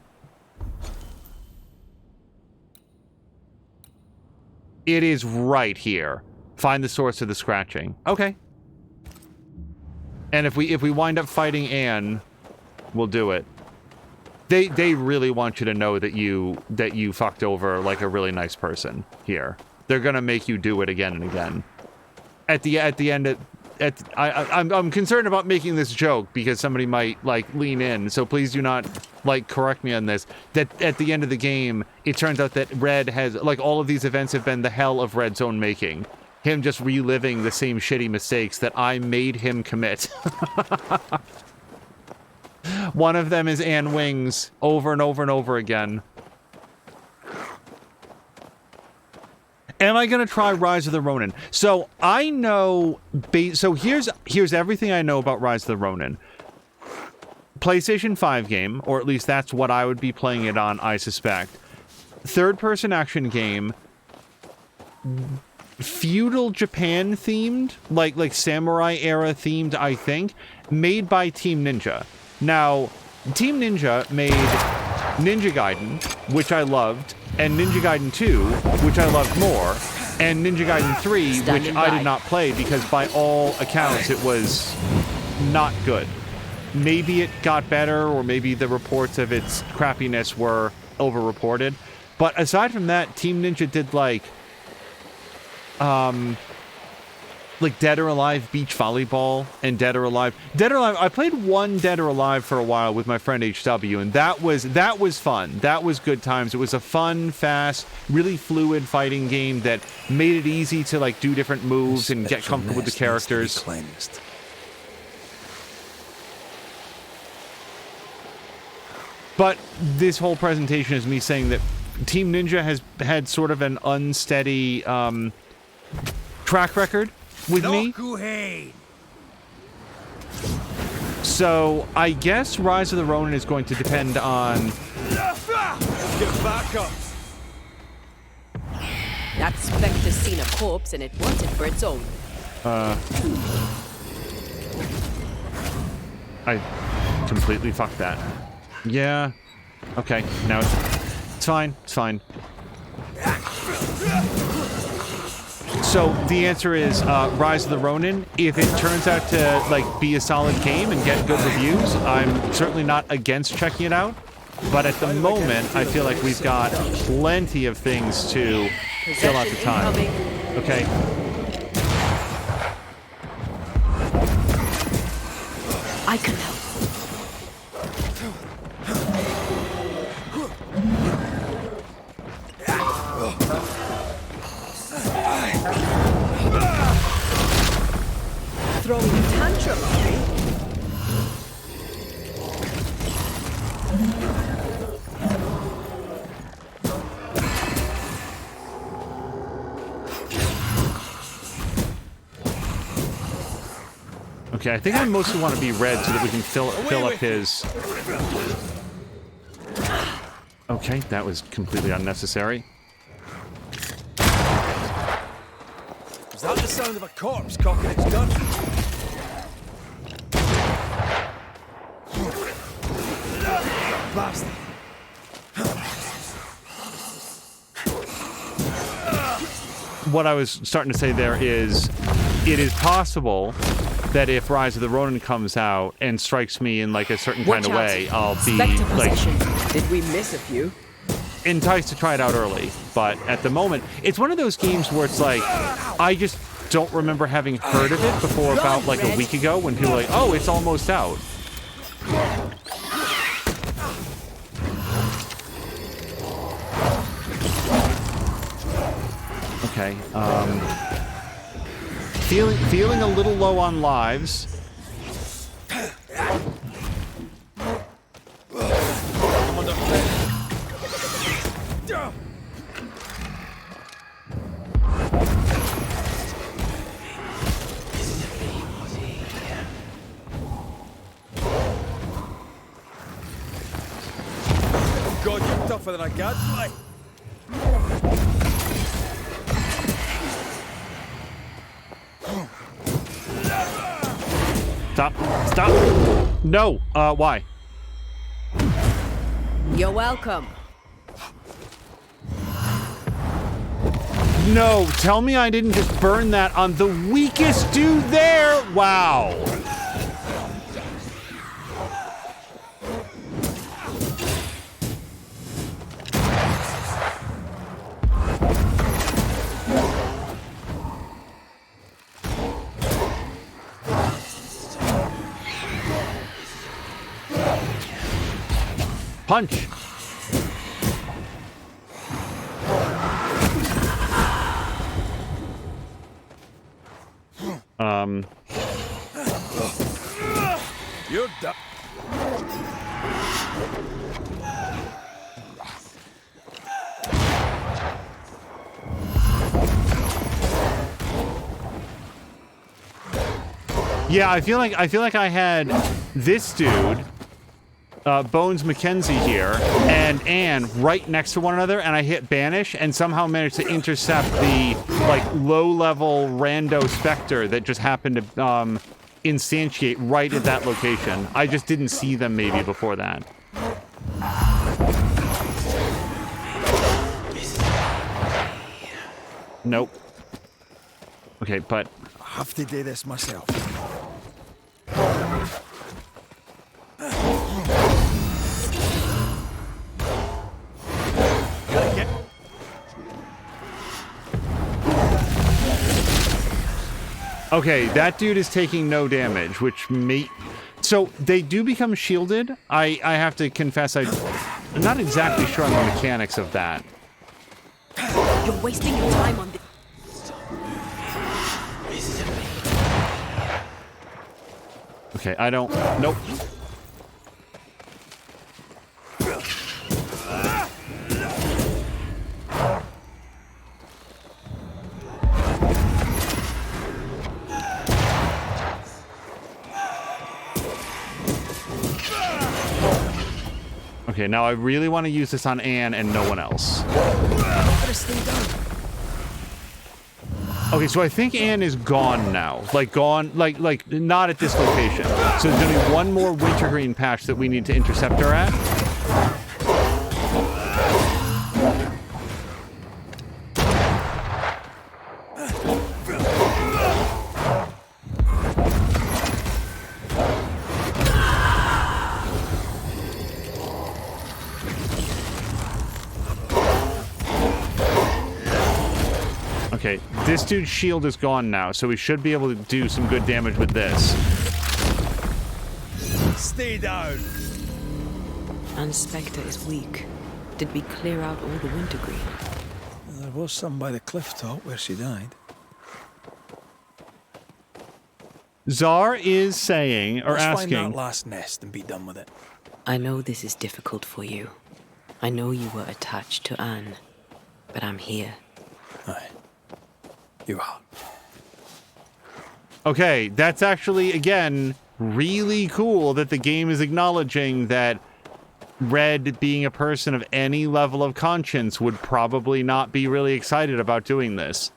It is right here. Find the source of the scratching. Okay. And if we wind up fighting Anne, we'll do it. They really want you to know that you fucked over like a really nice person here. They're gonna make you do it again and again. At the end, I'm concerned about making this joke because somebody might like lean in, so please do not like correct me on this. That at the end of the game, it turns out that Red has like all of these events have been the hell of Red's own making. Him just reliving the same shitty mistakes that I made him commit. One of them is Anne Wings over and over and over again. Am I gonna try Rise of the Ronin? So I know, so here's everything I know about Rise of the Ronin. PlayStation 5 game, or at least that's what I would be playing it on, I suspect. Third-person action game, feudal Japan themed, like samurai era themed, I think, made by Team Ninja. Now, Team Ninja made Ninja Gaiden, which I loved, and Ninja Gaiden 2, which I loved more, and Ninja Gaiden 3, which I did not play because by all accounts it was not good. Maybe it got better, or maybe the reports of its crappiness were over-reported. But aside from that, Team Ninja did like Dead or Alive Beach Volleyball and Dead or Alive. I played one Dead or Alive for a while with my friend HW, and that was fun. That was good times. It was a fun, fast, really fluid fighting game that made it easy to like do different moves and get comfortable with the characters. But this whole presentation is me saying that Team Ninja has had sort of an unsteady track record with me. So I guess Rise of the Ronin is going to depend on... Get back up! That specter's seen a corpse and it wants it for its own. I completely fucked that. Yeah. Okay. Now it's fine. It's fine. So the answer is Rise of the Ronin. If it turns out to like be a solid game and get good reviews, I'm certainly not against checking it out. But at the moment, I feel like we've got plenty of things to fill out the time. Okay. I can help. Throwing a tantrum, eh? Okay, I think I mostly want to be red so that we can fill up his... Okay, that was completely unnecessary. Is that the sound of a corpse cocking its gun? Bastard. What I was starting to say there is, it is possible that if Rise of the Ronin comes out and strikes me in like a certain kind of way, I'll be like Did we miss a few? enticed to try it out early. But at the moment, it's one of those games where it's like, I just don't remember having heard of it before about like a week ago when people were like, oh, it's almost out. Okay, feeling a little low on lives. God, you're tougher than a gadfly. Stop. Stop. No. Why? You're welcome. No. Tell me I didn't just burn that on the weakest dude there. Wow. Punch. You're done. Yeah, I feel like I had this dude, Bones Mackenzie here, and Anne right next to one another, and I hit Banish and somehow managed to intercept the like low-level rando specter that just happened to instantiate right at that location. I just didn't see them maybe before that. Nope. Okay, but I have to do this myself. okay, that dude is taking no damage, which may... So, they do become shielded. I have to confess, I'm not exactly sure on the mechanics of that. You're wasting your time on this. Okay, I don't... Nope. Okay, now I really want to use this on Anne and no one else. Okay, so I think Anne is gone now. Like, gone, like not at this location. So there's gonna be one more wintergreen patch that we need to intercept her at. Okay, this dude's shield is gone now, so we should be able to do some good damage with this. Stay down. And Spectre is weak. Did we clear out all the wintergreen? There was some by the cliff top where she died. Czar is saying, or Let's asking... find that last nest and be done with it. I know this is difficult for you. I know you were attached to Anne. But I'm here. Aye. You are. Okay, that's actually, again, really cool that the game is acknowledging that Red, being a person of any level of conscience, would probably not be really excited about doing this.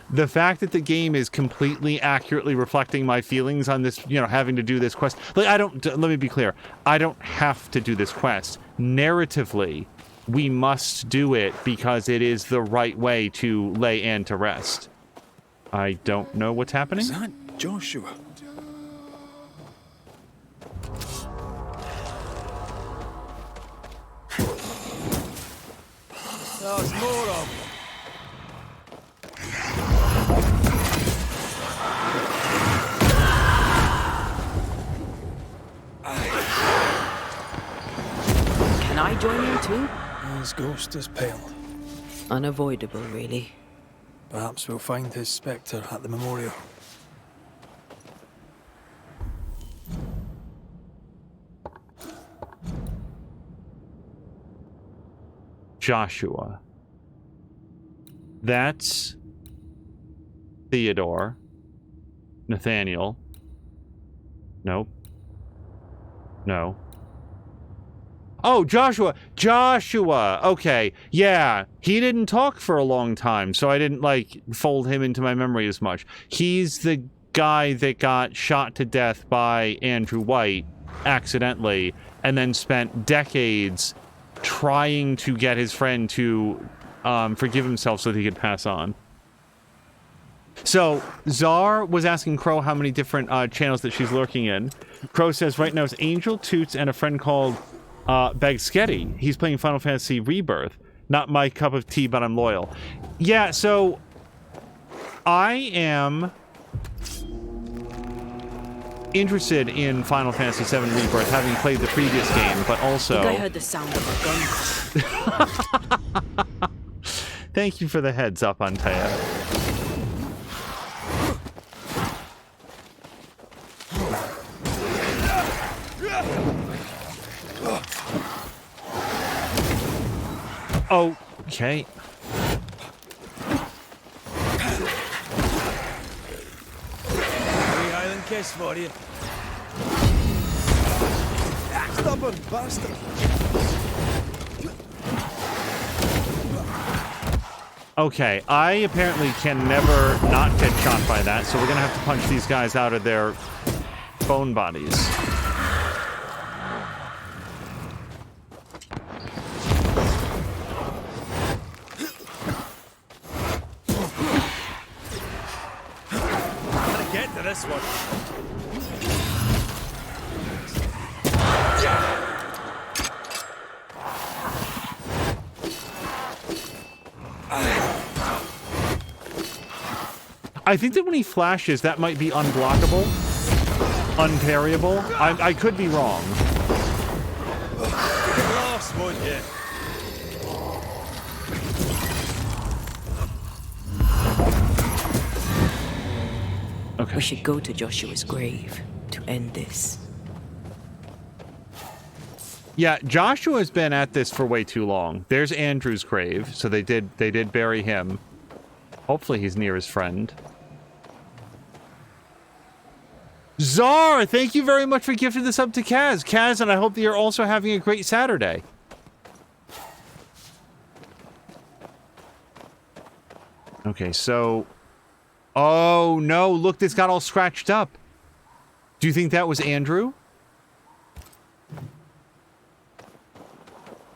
The fact that the game is completely accurately reflecting my feelings on this, you know, having to do this quest. Like, let me be clear. I don't have to do this quest. Narratively, we must do it because it is the right way to lay Anne to rest. I don't know what's happening. Is that Joshua? There's more of them. Can I join you too? His ghost is pale. Unavoidable, really. Perhaps we'll find his spectre at the memorial. Joshua. That's Theodore. Nathaniel. Nope. No. Oh, Joshua! Joshua! Okay, yeah. He didn't talk for a long time, so I didn't, like, fold him into my memory as much. He's the guy that got shot to death by Andrew White, accidentally, and then spent decades trying to get his friend to forgive himself so that he could pass on. So, Czar was asking Crow how many different channels that she's lurking in. Crow says right now it's Angel, Toots, and a friend called Bagsketty. He's playing Final Fantasy Rebirth. Not my cup of tea, but I'm loyal. Yeah, so I am interested in Final Fantasy VII Rebirth, having played the previous game, but also... I think I heard the sound of a gun. Thank you for the heads up, Antea. Okay. Island kiss for you. Stubborn bastard. Okay, I apparently can never not get shot by that, so we're gonna have to punch these guys out of their bone bodies. Get to this one. I think that when he flashes, that might be unblockable, unparryable. I could be wrong. Lost, won't you? Okay. We should go to Joshua's grave to end this. Yeah, Joshua's been at this for way too long. There's Andrew's grave, so they did bury him. Hopefully he's near his friend. Czar, thank you very much for gifting this up to Kaz. Kaz, and I hope that you're also having a great Saturday. Okay, so... Oh, no, look, this got all scratched up. Do you think that was Andrew?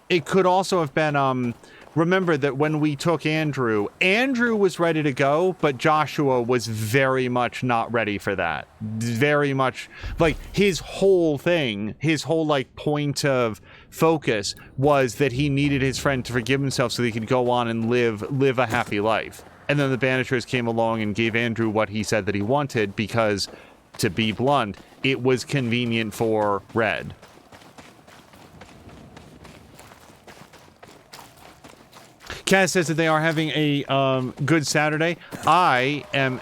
It could also have been, remember that when we took Andrew, Andrew was ready to go, but Joshua was very much not ready for that. Very much, like, his whole thing, his whole, like, point of focus was that he needed his friend to forgive himself so that he could go on and live a happy life. And then the Banishers came along and gave Andrew what he said that he wanted because, to be blunt, it was convenient for Red. Kaz says that they are having a good Saturday. I am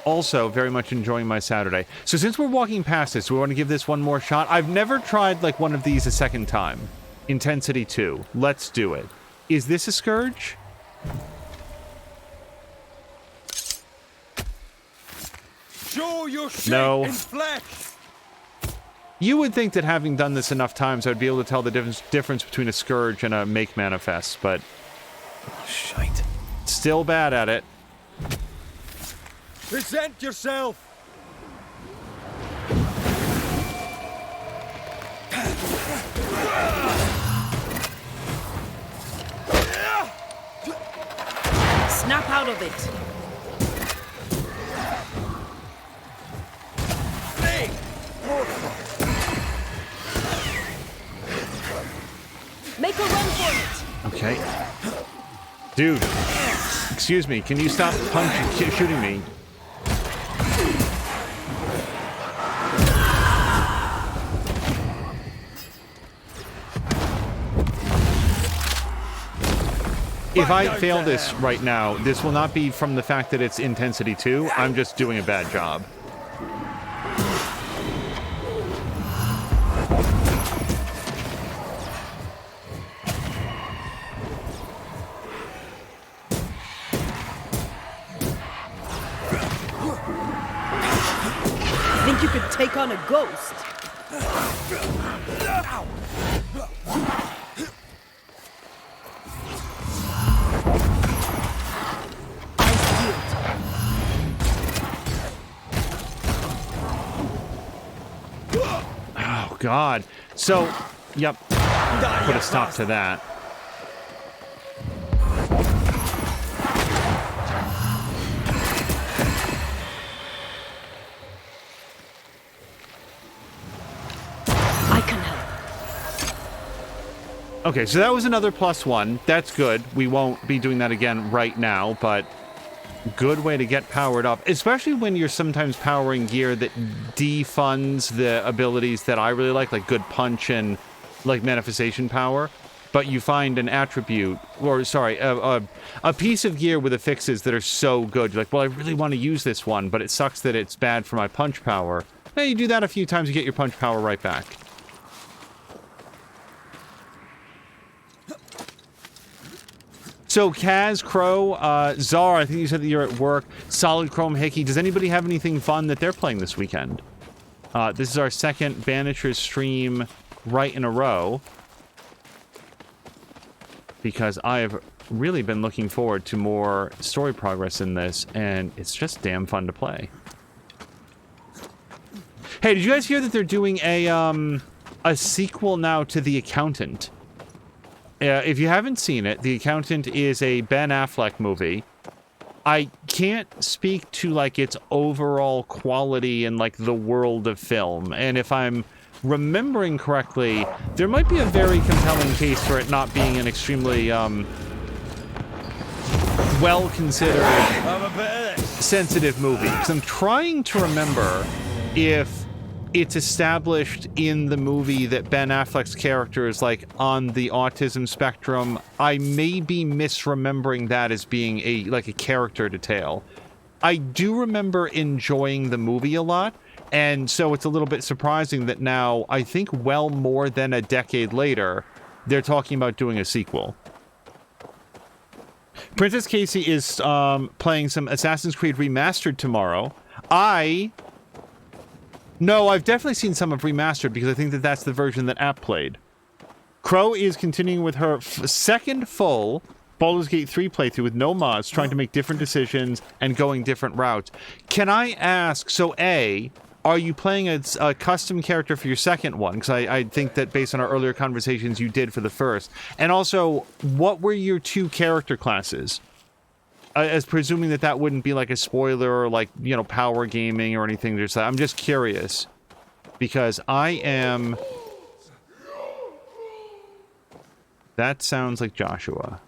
also very much enjoying my Saturday. So since we're walking past this, we want to give this one more shot. I've never tried like one of these a second time. Intensity 2. Let's do it. Is this a Scourge? Show your shape No. in flesh. You would think that having done this enough times, I'd be able to tell the difference between a Scourge and a Make Manifest, but Shite. still bad at it. Present yourself. Snap out of it. Make a run for it. Okay. Dude. Excuse me, can you stop shooting me? If I fail this right now, this will not be from the fact that it's intensity 2. I'm just doing a bad job. Think you could take on a ghost? Oh, God. So, yep. Put a stop to that. I can help. Okay, so that was another +1. That's good. We won't be doing that again right now, but good way to get powered up, especially when you're sometimes powering gear that defunds the abilities that I really like good punch and like manifestation power, but you find an attribute, or sorry, a piece of gear with affixes that are so good. You're like, well, I really want to use this one, but it sucks that it's bad for my punch power. Hey, you do that a few times, you get your punch power right back. So, Kaz, Crow, Czar, I think you said that you're at work. Solid Chrome, Hickey. Does anybody have anything fun that they're playing this weekend? This is our second Banishers stream right in a row. Because I have really been looking forward to more story progress in this, and it's just damn fun to play. Hey, did you guys hear that they're doing a sequel now to The Accountant? If you haven't seen it, The Accountant is a Ben Affleck movie. I can't speak to, like, its overall quality and, like, the world of film. And if I'm remembering correctly, there might be a very compelling case for it not being an extremely, well-considered, sensitive movie. Because I'm trying to remember if it's established in the movie that Ben Affleck's character is, like, on the autism spectrum. I may be misremembering that as being a character detail. I do remember enjoying the movie a lot, and so it's a little bit surprising that now, I think well more than a decade later, they're talking about doing a sequel. Princess Casey is playing some Assassin's Creed Remastered tomorrow. No, I've definitely seen some of Remastered because I think that that's the version that App played. Crow is continuing with her second full Baldur's Gate 3 playthrough with no mods, trying to make different decisions and going different routes. Can I ask, so A, are you playing a custom character for your second one? Because I think that based on our earlier conversations, you did for the first. And also, what were your two character classes? As presuming that that wouldn't be like a spoiler or like, you know, power gaming or anything. I'm just curious. Because I am... That sounds like Joshua.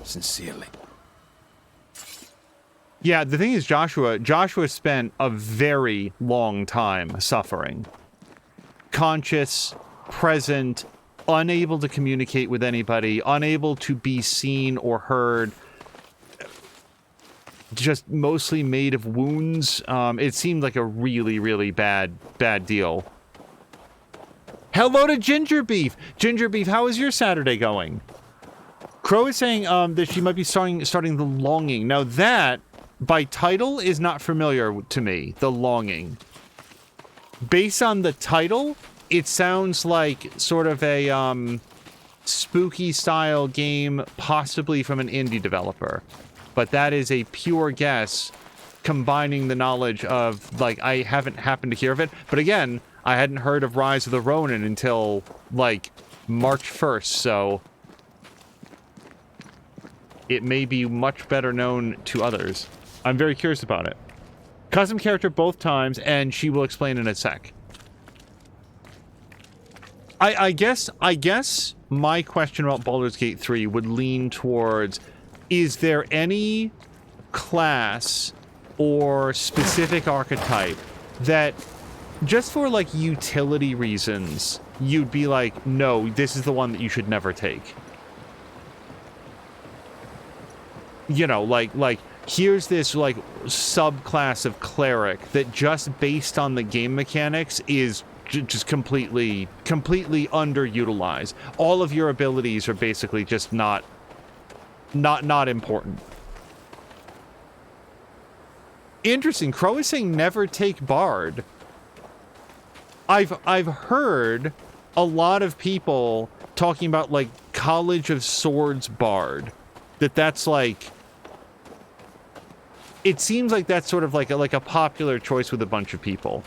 Sincerely. Yeah, the thing is, Joshua spent a very long time suffering. Conscious, present, unable to communicate with anybody, unable to be seen or heard. just mostly made of wounds. It seemed like a really, really bad deal. Hello to Ginger Beef! Ginger Beef, how is your Saturday going? Crow is saying that she might be starting The Longing. Now that, by title, is not familiar to me, The Longing. Based on the title, it sounds like sort of a spooky style game, possibly from an indie developer. But that is a pure guess, combining the knowledge of, like, I haven't happened to hear of it. But again, I hadn't heard of Rise of the Ronin until, like, March 1st, so it may be much better known to others. I'm very curious about it. Custom character both times, and she will explain in a sec. I guess my question about Baldur's Gate 3 would lean towards, is there any class or specific archetype that, just for, like, utility reasons, you'd be like, no, this is the one that you should never take? You know, like, here's this, like, subclass of cleric that just based on the game mechanics is just completely underutilized. All of your abilities are basically just not important. Interesting. Crow is saying never take Bard. I've heard a lot of people talking about, like, College of Swords Bard. That's like, it seems like that's sort of like a popular choice with a bunch of people.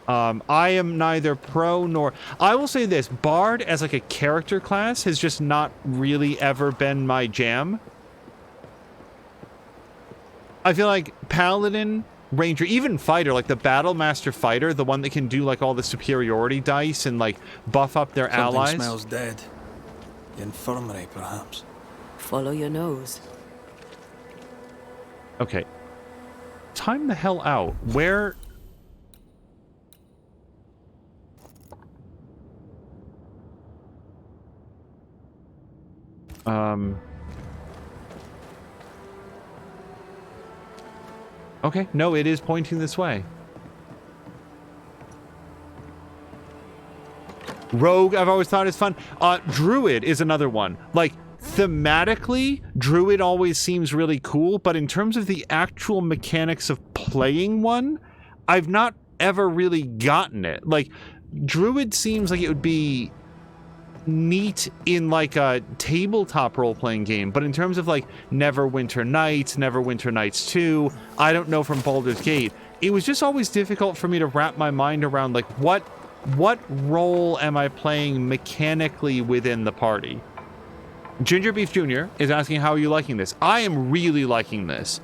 I am neither pro nor... I will say this, Bard as like a character class has just not really ever been my jam. I feel like Paladin, Ranger, even Fighter, like the Battle Master Fighter, the one that can do like all the superiority dice and like buff up their allies. Something smells dead. The infirmary, perhaps. Follow your nose. Okay. Time the hell out. Where... Okay, no, it is pointing this way. Rogue, I've always thought is fun. Druid is another one. Like, thematically, Druid always seems really cool, but in terms of the actual mechanics of playing one, I've not ever really gotten it. Like, Druid seems like it would be neat in like a tabletop role-playing game, but in terms of like Neverwinter Nights 2, I don't know from Baldur's Gate, it was just always difficult for me to wrap my mind around like what role am I playing mechanically within the party. Ginger Beef Jr. is asking, how are you liking this? I am really liking this.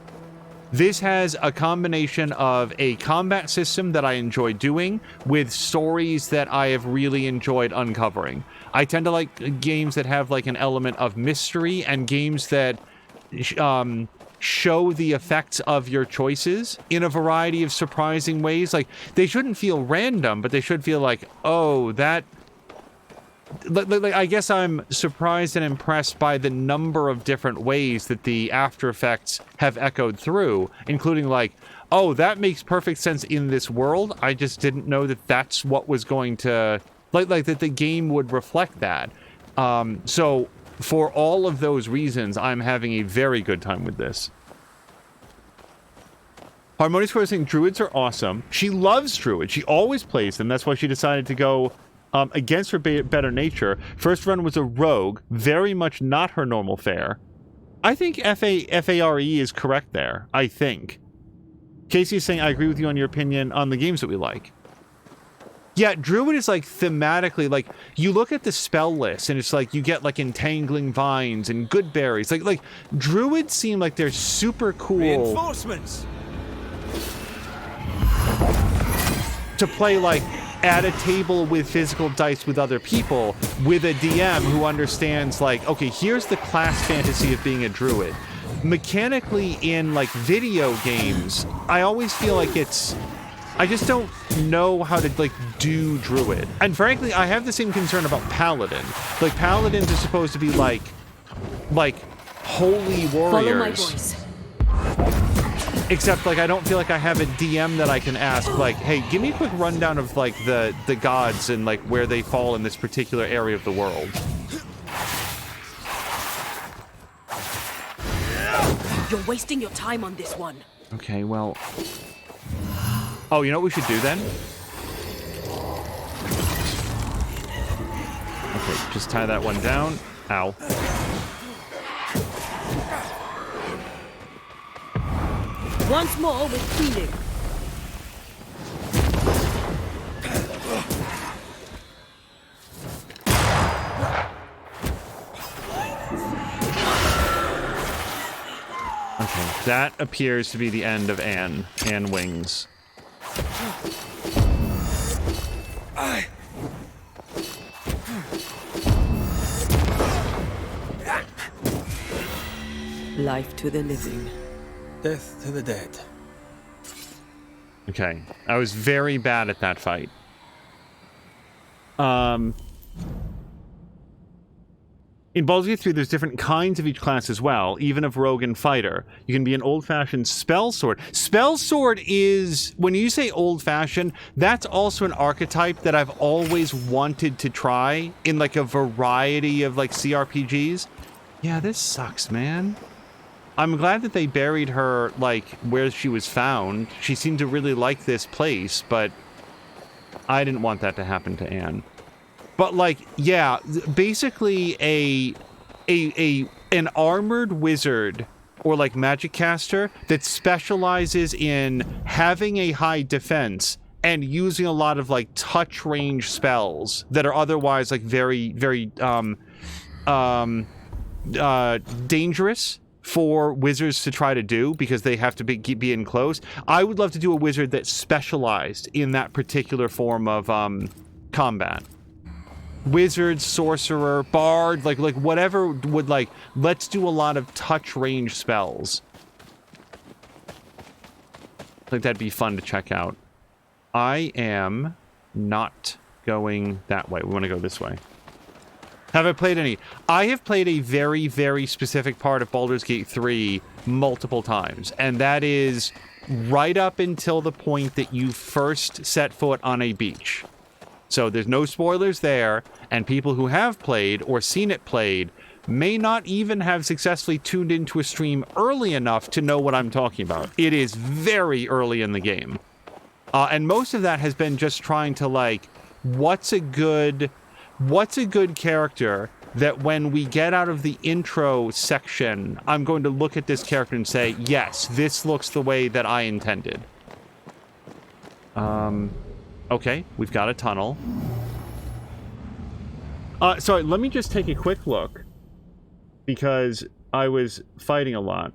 This has a combination of a combat system that I enjoy doing with stories that I have really enjoyed uncovering. I tend to like games that have like an element of mystery and games that show the effects of your choices in a variety of surprising ways. Like, they shouldn't feel random, but they should feel like, oh, that... Like, I guess I'm surprised and impressed by the number of different ways that the after effects have echoed through, including like, oh, that makes perfect sense in this world. I just didn't know that that's what was going to... Like that the game would reflect that. So, for all of those reasons, I'm having a very good time with this. Harmonious Square is saying Druids are awesome. She loves Druids. She always plays them. That's why she decided to go against her better nature. First run was a rogue. Very much not her normal fare. I think FARE is correct there. I think. Casey is saying, I agree with you on your opinion on the games that we like. Yeah, Druid is like thematically, like you look at the spell list and it's like you get like Entangling Vines and Good Berries. Like Druids seem like they're super cool. Reinforcements to play like at a table with physical dice with other people with a DM who understands like, okay, here's the class fantasy of being a druid. Mechanically in like video games, I always feel like I just don't know how to like do druid. And frankly, I have the same concern about paladin. Like paladins are supposed to be like holy warriors. Follow my voice. Except, like, I don't feel like I have a DM that I can ask, like, hey, give me a quick rundown of, like, the gods and, like, where they fall in this particular area of the world. You're wasting your time on this one. Okay, well... Oh, you know what we should do then? Okay, just tie that one down. Ow. Once more with healing. Okay, that appears to be the end of Anne. Anne Wings. Life to the living. Death to the dead. Okay, I was very bad at that fight. In Baldur's Gate 3, there's different kinds of each class as well, even of rogue and fighter. You can be an old-fashioned spell sword. Spell sword is, when you say old-fashioned, that's also an archetype that I've always wanted to try in, like, a variety of, like, CRPGs. Yeah, this sucks, man. I'm glad that they buried her, like, where she was found. She seemed to really like this place, but I didn't want that to happen to Anne. But, like, yeah, basically an armored wizard or, like, magic caster that specializes in having a high defense and using a lot of, like, touch range spells that are otherwise, like, very, very, dangerous for wizards to try to do because they have to be in close. I would love to do a wizard that specialized in that particular form of, combat. Wizard, sorcerer, bard, like whatever would, like, let's do a lot of touch range spells. I think that'd be fun to check out. I am not going that way. We want to go this way. Have I played any? I have played a very, very specific part of Baldur's Gate 3 multiple times, and that is right up until the point that you first set foot on a beach. So there's no spoilers there, and people who have played or seen it played may not even have successfully tuned into a stream early enough to know what I'm talking about. It is very early in the game. And most of that has been just trying to, like, what's a good character that when we get out of the intro section, I'm going to look at this character and say, yes, this looks the way that I intended. Okay, we've got a tunnel. Sorry, let me just take a quick look, because I was fighting a lot.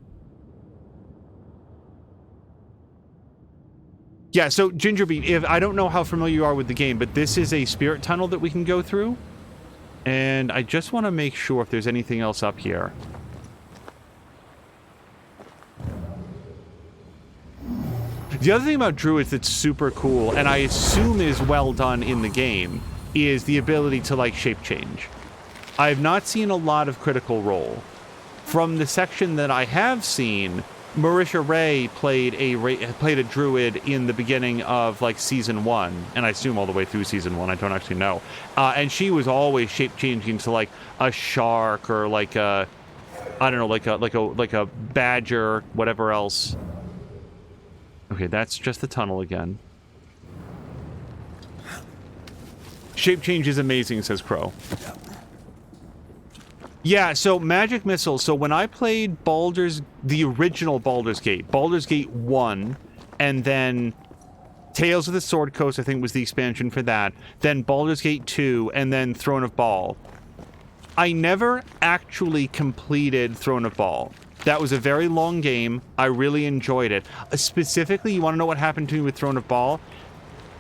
Yeah, so Gingerbeat, I don't know how familiar you are with the game, but this is a spirit tunnel that we can go through. And I just want to make sure if there's anything else up here. The other thing about druids that's super cool, and I assume is well done in the game, is the ability to, like, shape change. I have not seen a lot of Critical Role. From the section that I have seen, Marisha Ray played a druid in the beginning of, like, season 1, and I assume all the way through season 1. I don't actually know. And she was always shape changing to, like, a shark or, like, a, I don't know, like a badger, whatever else. Okay, that's just the tunnel again. Shape change is amazing, says Crow. Yeah, so Magic Missile. So when I played the original Baldur's Gate 1, and then Tales of the Sword Coast, I think was the expansion for that, then Baldur's Gate 2, and then Throne of Ball. I never actually completed Throne of Ball. That was a very long game. I really enjoyed it. Specifically, you want to know what happened to me with Throne of Ball?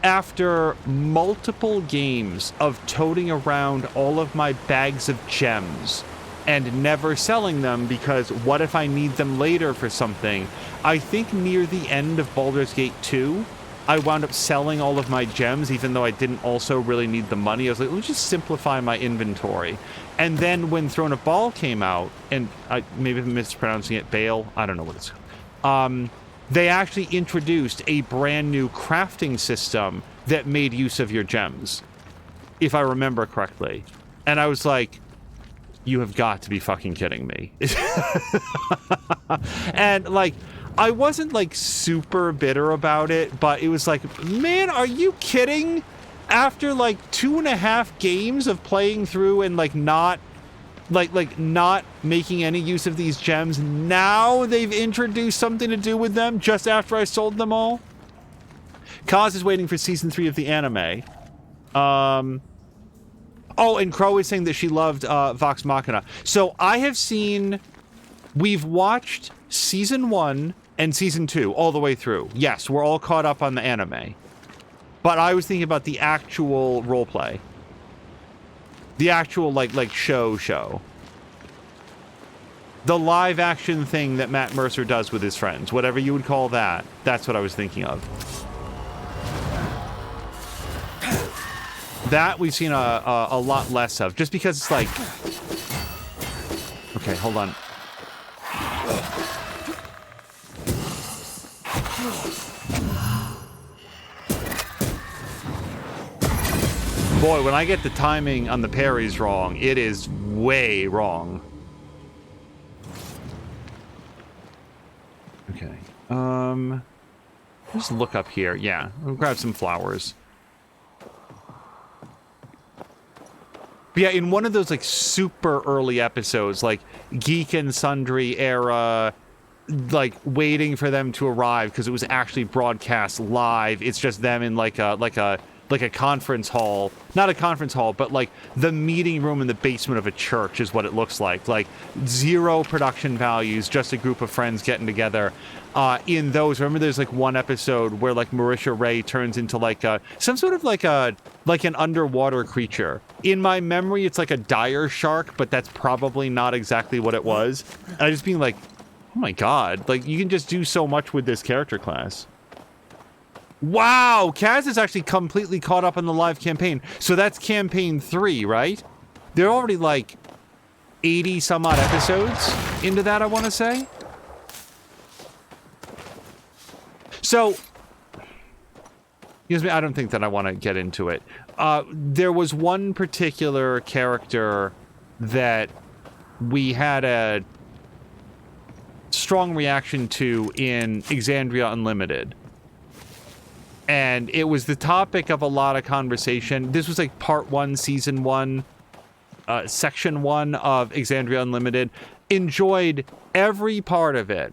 After multiple games of toting around all of my bags of gems and never selling them because what if I need them later for something, I think near the end of Baldur's Gate 2, I wound up selling all of my gems even though I didn't also really need the money. I was like, let's just simplify my inventory. And then when Throne of Ball came out, and I maybe I'm mispronouncing it, Bale, I don't know what it's called. they actually introduced a brand new crafting system that made use of your gems, if I remember correctly. And I was like, you have got to be fucking kidding me. And, like, I wasn't, like, super bitter about it, but it was like, man, are you kidding? After, like, 2.5 games of playing through and, like, not making any use of these gems, now they've introduced something to do with them just after I sold them all? Kaz is waiting for season 3 of the anime. Oh, and Crow is saying that she loved Vox Machina. So I have seen... We've watched season 1 and season 2 all the way through. Yes, we're all caught up on the anime. But I was thinking about the actual roleplay. The actual, like show. The live action thing that Matt Mercer does with his friends. Whatever you would call that. That's what I was thinking of. That we've seen a lot less of. Just because it's like... Okay, hold on. Boy, when I get the timing on the parries wrong, it is way wrong. Okay. Just look up here. Yeah, we'll grab some flowers. But yeah, in one of those, like, super early episodes, like, Geek and Sundry era, like, waiting for them to arrive because it was actually broadcast live. It's just them in, like a conference hall. Not a conference hall, but, like, the meeting room in the basement of a church is what it looks like. Like, zero production values, just a group of friends getting together. In those, remember there's, like, one episode where, like, Marisha Ray turns into, like, some sort of, like an underwater creature. In my memory, it's like a dire shark, but that's probably not exactly what it was. And I just being like, oh my god, like, you can just do so much with this character class. Wow, Kaz is actually completely caught up on the live campaign. So that's campaign 3, right? They're already, like, 80 some odd episodes into that, I want to say. So, excuse me, I don't think that I want to get into it. There was one particular character that we had a strong reaction to in Exandria Unlimited. And it was the topic of a lot of conversation. This was like part 1, season 1, section 1 of Exandria Unlimited. Enjoyed every part of it.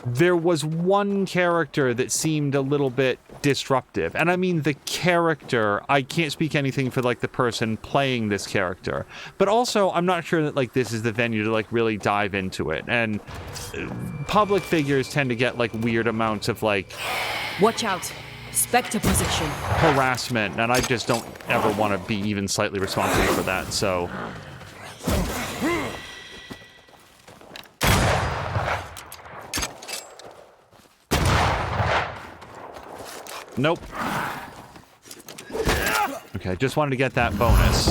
There was one character that seemed a little bit disruptive. And I mean the character, I can't speak anything for like the person playing this character. But also, I'm not sure that like this is the venue to like really dive into it. And public figures tend to get like weird amounts of like... Watch out! Spectre position. Harassment, and I just don't ever want to be even slightly responsible for that, so... Nope. Okay, just wanted to get that bonus.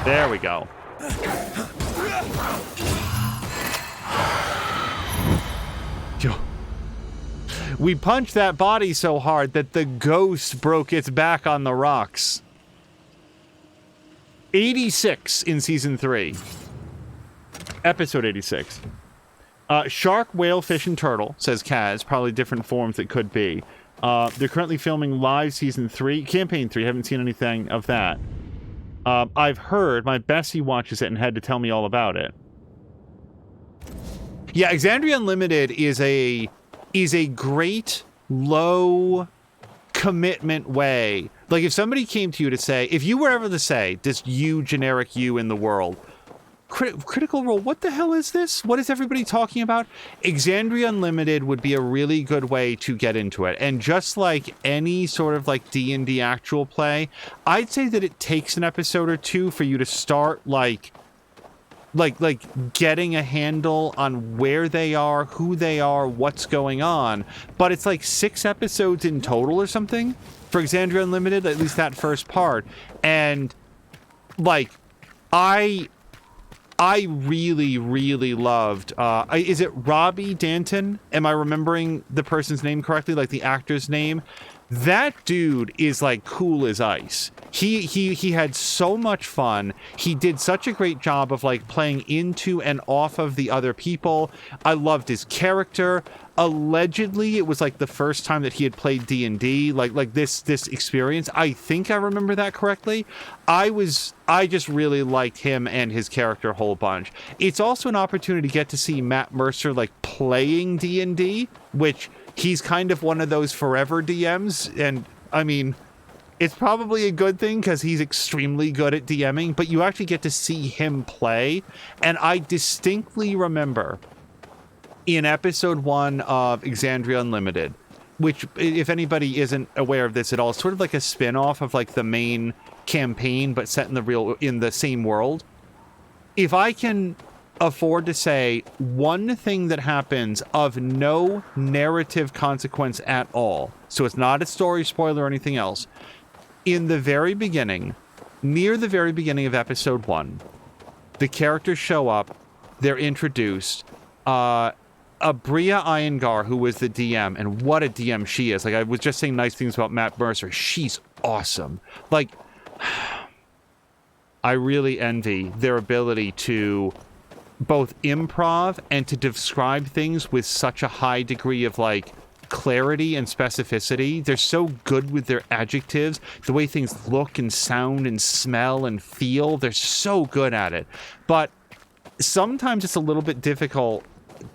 There we go. Yo. We punched that body so hard that the ghost broke its back on the rocks. 86 in season 3. Episode 86. Shark, whale, fish, and turtle, says Kaz. Probably different forms it could be. They're currently filming live season 3. Campaign 3. Haven't seen anything of that. I've heard my bestie watches it and had to tell me all about it. Yeah, Exandria Unlimited is a great low commitment way. Like if somebody came to you to say, if you were ever to say, just you, generic you in the world, Critical Role, what the hell is this? What is everybody talking about? Exandria Unlimited would be a really good way to get into it. And just like any sort of like D&D actual play, I'd say that it takes an episode or two for you to start like getting a handle on where they are, who they are, what's going on. But it's like 6 episodes in total or something for Exandria Unlimited, at least that first part. And like, I I really, really loved, is it Robbie Danton? Am I remembering the person's name correctly? Like the actor's name? That dude is like cool as ice. He had so much fun. He did such a great job of like playing into and off of the other people. I loved his character. Allegedly, it was like the first time that he had played D&D, like this experience. I think I remember that correctly. I just really liked him and his character a whole bunch. It's also an opportunity to get to see Matt Mercer like playing D&D, which he's kind of one of those forever DMs, and I mean, it's probably a good thing because he's extremely good at DMing, but you actually get to see him play. And I distinctly remember in episode 1 of Exandria Unlimited, which, if anybody isn't aware of this at all, it's sort of like a spin-off of like the main campaign, but set in the same world. If I can afford to say one thing that happens of no narrative consequence at all, so it's not a story spoiler or anything else, in the very beginning, near the very beginning of episode 1, the characters show up, they're introduced, Bria Iyengar, who was the DM, and what a DM she is. Like, I was just saying nice things about Matt Mercer. She's awesome. Like, I really envy their ability to both improv and to describe things with such a high degree of, like, clarity and specificity. They're so good with their adjectives, the way things look and sound and smell and feel. They're so good at it. But sometimes it's a little bit difficult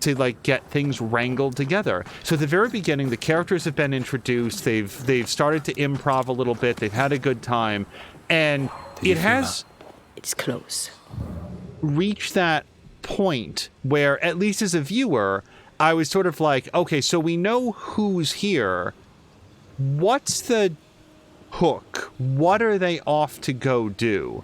to like get things wrangled together. So at the very beginning, the characters have been introduced. They've started to improv a little bit. They've had a good time, and it's close. Reached that point where, at least as a viewer, I was sort of like, okay, so we know who's here. What's the hook? What are they off to go do?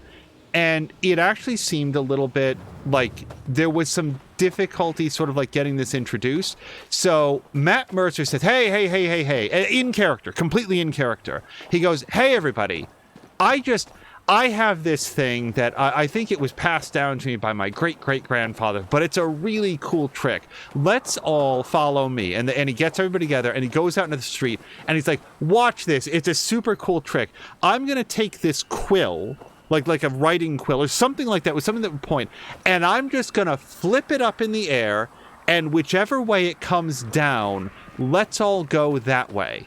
And it actually seemed a little bit like there was some difficulty sort of like getting this introduced. So Matt Mercer says, hey, in character, completely in character. He goes, hey, everybody, I have this thing that I think it was passed down to me by my great-great-grandfather, but it's a really cool trick. Let's all follow me. And he gets everybody together, and he goes out into the street, and he's like, watch this. It's a super cool trick. I'm going to take this quill, like a writing quill or something like that, with something that would point, and I'm just going to flip it up in the air, and whichever way it comes down, let's all go that way.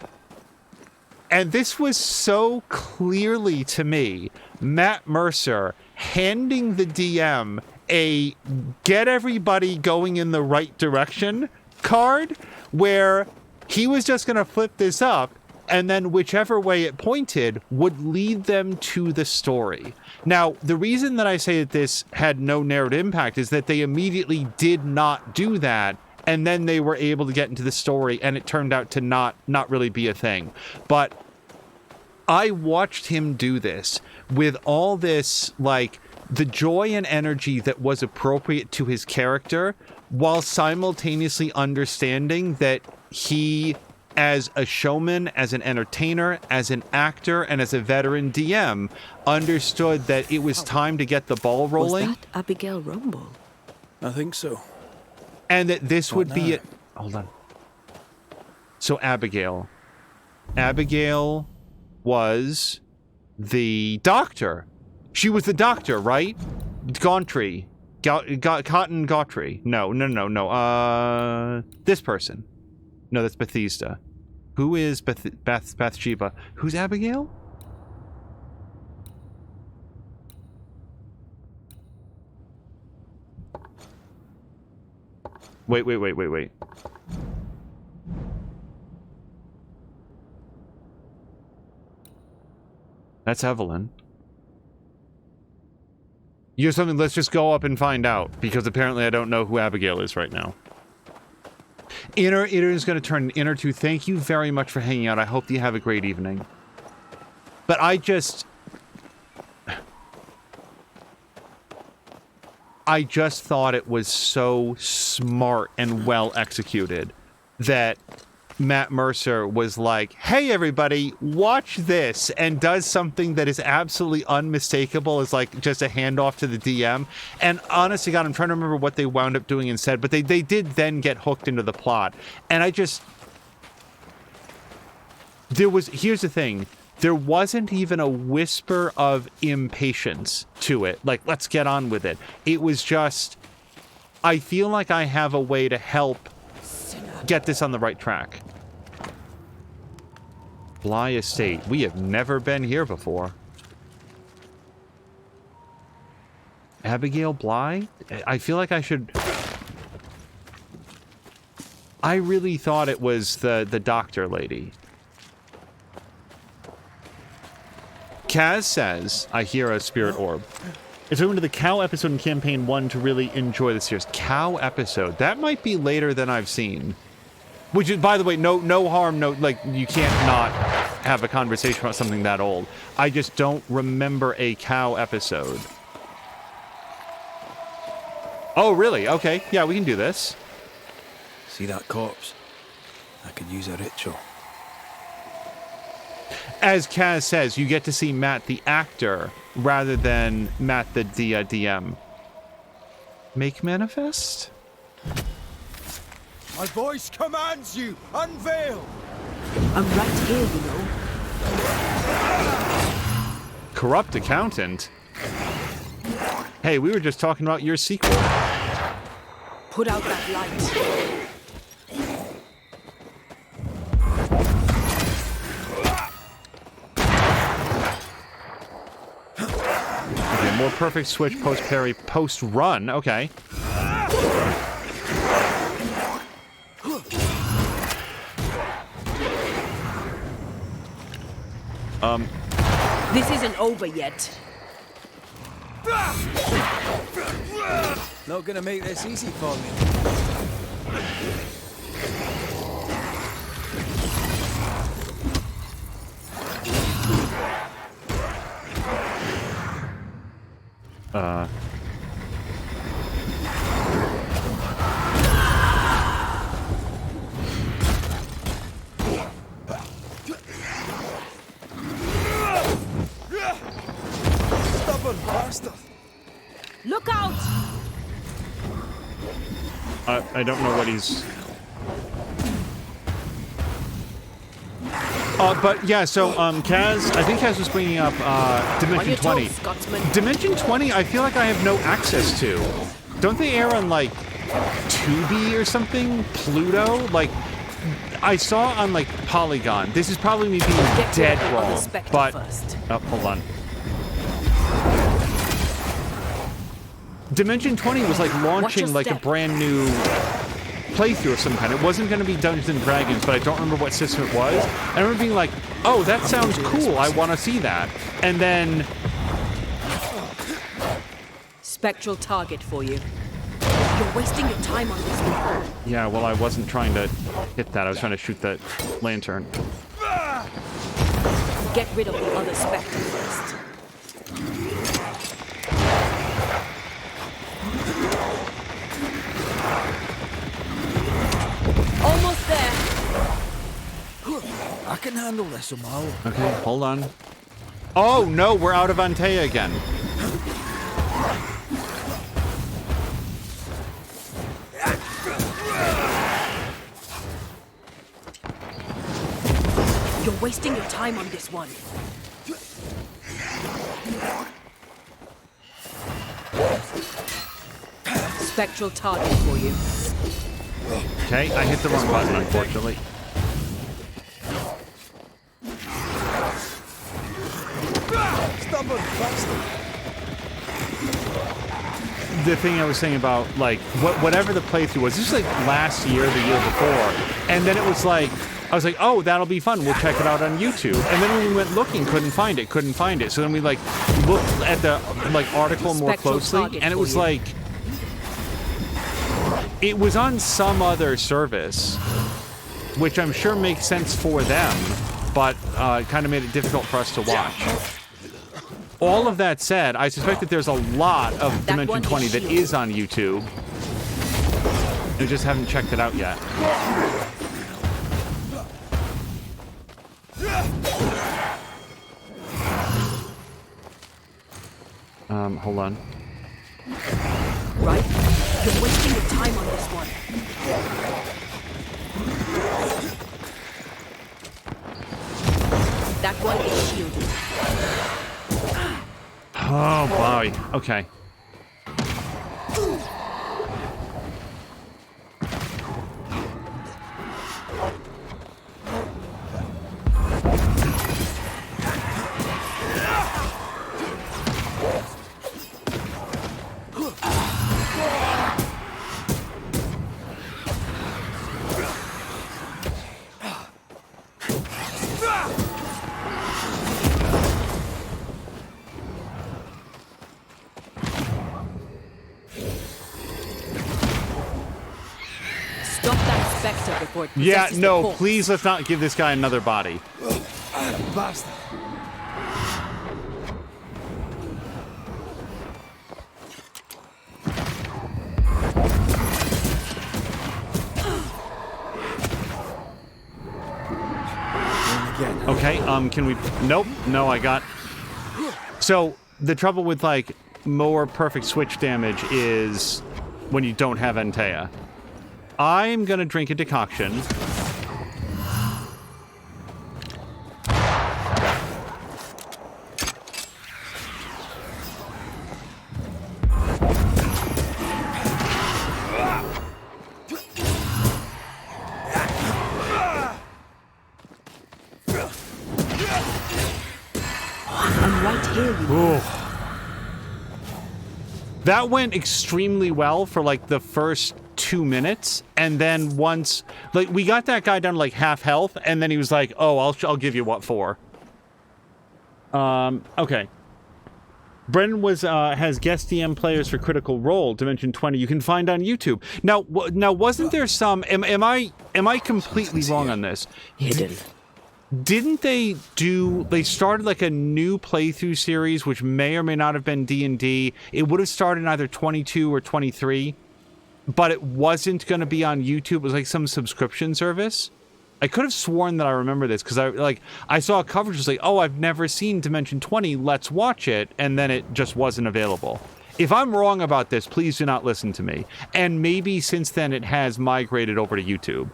And this was so clearly, to me, Matt Mercer handing the DM a get everybody going in the right direction card, where he was just going to flip this up, and then whichever way it pointed would lead them to the story. Now, the reason that I say that this had no narrative impact is that they immediately did not do that, and then they were able to get into the story, and it turned out to not really be a thing. But I watched him do this with all this, like, the joy and energy that was appropriate to his character, while simultaneously understanding that he, as a showman, as an entertainer, as an actor, and as a veteran DM, understood that it was time to get the ball rolling. Was that Abigail Rumble? I think so. And that this would be it. Hold on. So Abigail was the doctor. She was the doctor, right? Gauntry. Cotton Gautry. No. This person. No, that's Bethesda. Who is Bathsheba? Who's Abigail? Wait. That's Evelyn. You have something, let's just go up and find out, because apparently I don't know who Abigail is right now. Inner is going to turn Inner to thank you very much for hanging out. I hope you have a great evening. But I just thought it was so smart and well executed that Matt Mercer was like, hey, everybody, watch this, and does something that is absolutely unmistakable as, like, just a handoff to the DM. And honestly, God, I'm trying to remember what they wound up doing instead, but they did then get hooked into the plot. And I just... Here's the thing. There wasn't even a whisper of impatience to it. Like, let's get on with it. It was just, I feel like I have a way to help get this on the right track. Bly Estate. We have never been here before. Abigail Bly? I feel like I should... I really thought it was the doctor lady. Kaz says, I hear a spirit orb. It's open to the cow episode in campaign 1 to really enjoy the series. Cow episode. That might be later than I've seen. Which is, by the way, no harm, like, you can't not have a conversation about something that old. I just don't remember a cow episode. Oh, really? Okay. Yeah, we can do this. See that corpse? I could use a ritual. As Kaz says, you get to see Matt the actor rather than Matt the DM. Make manifest? My voice commands you! Unveil! I'm right here, you know. Corrupt accountant? Hey, we were just talking about your sequel. Put out that light. Okay, more perfect switch, post-parry, post-run. Okay. This isn't over yet. Not gonna make this easy for me. Stubborn bastard! Look out! I don't know what he's... but yeah, so, Kaz, I think Kaz was bringing up, Dimension 20. Dimension 20, I feel like I have no access to. Don't they air on, like, Tubi or something? Pluto? Like, I saw on, like, Polygon. This is probably me being dead wrong, but... Oh, hold on. Dimension 20 was, like, launching, like, a brand new playthrough of some kind. It wasn't going to be Dungeons & Dragons, but I don't remember what system it was. I remember being like, oh, that sounds cool. I want to see that. And then... Spectral target for you. You're wasting your time on this one. Yeah, well, I wasn't trying to hit that. I was trying to shoot that lantern. Get rid of the other spectre first. Almost there. I can handle this somehow. Okay, hold on. Oh, no, we're out of Antea again. You're wasting your time on this one. Spectral target for you. Okay, I hit the wrong button, unfortunately. Stubborn bastard! The thing I was saying about, like, whatever the playthrough was, this was like last year, the year before, and then it was like, I was like, oh, that'll be fun, we'll check it out on YouTube. And then when we went looking, couldn't find it. So then we, like, looked at the, like, article more closely, and it was like, it was on some other service, which I'm sure makes sense for them, but it kind of made it difficult for us to watch. All of that said, I suspect that there's a lot of Dimension 20 that is on YouTube. We just haven't checked it out yet. Hold on. Right? You're wasting your time on this one. That one is shielded. Oh, boy. Okay. Stop that specter before it Yeah, possesses the no, corpse. please let's not give this guy another body. Bastard. Okay, can we... Nope, no, I got... So, the trouble with, like, more perfect switch damage is when you don't have Antea. I'm gonna drink a decoction. I'm right here, you know. That went extremely well for, like, the first 2 minutes, and then once... Like, we got that guy down to, like, half health, and then he was like, oh, I'll give you what for. Okay. Brendan has guest DM players for Critical Role, Dimension 20, you can find on YouTube. Now, wasn't there some... Am I completely wrong on this? Hidden. Didn't they do... They started, like, a new playthrough series, which may or may not have been D&D. It would have started in either 22 or 23, but it wasn't going to be on YouTube. It was, like, some subscription service. I could have sworn that I remember this, because I saw a coverage was like, oh, I've never seen Dimension 20, let's watch it, and then it just wasn't available. If I'm wrong about this, please do not listen to me. And maybe since then it has migrated over to YouTube.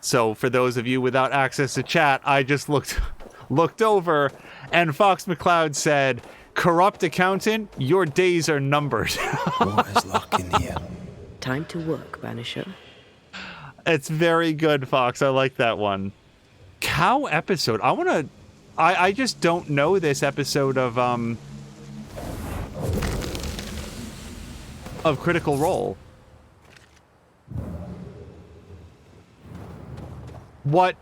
So, for those of you without access to chat, I just looked over, and Fox McCloud said, corrupt accountant, your days are numbered. What is lurking here? Time to work, Banisher. It's very good, Fox. I like that one. Cow episode. I just don't know this episode of Critical Role. What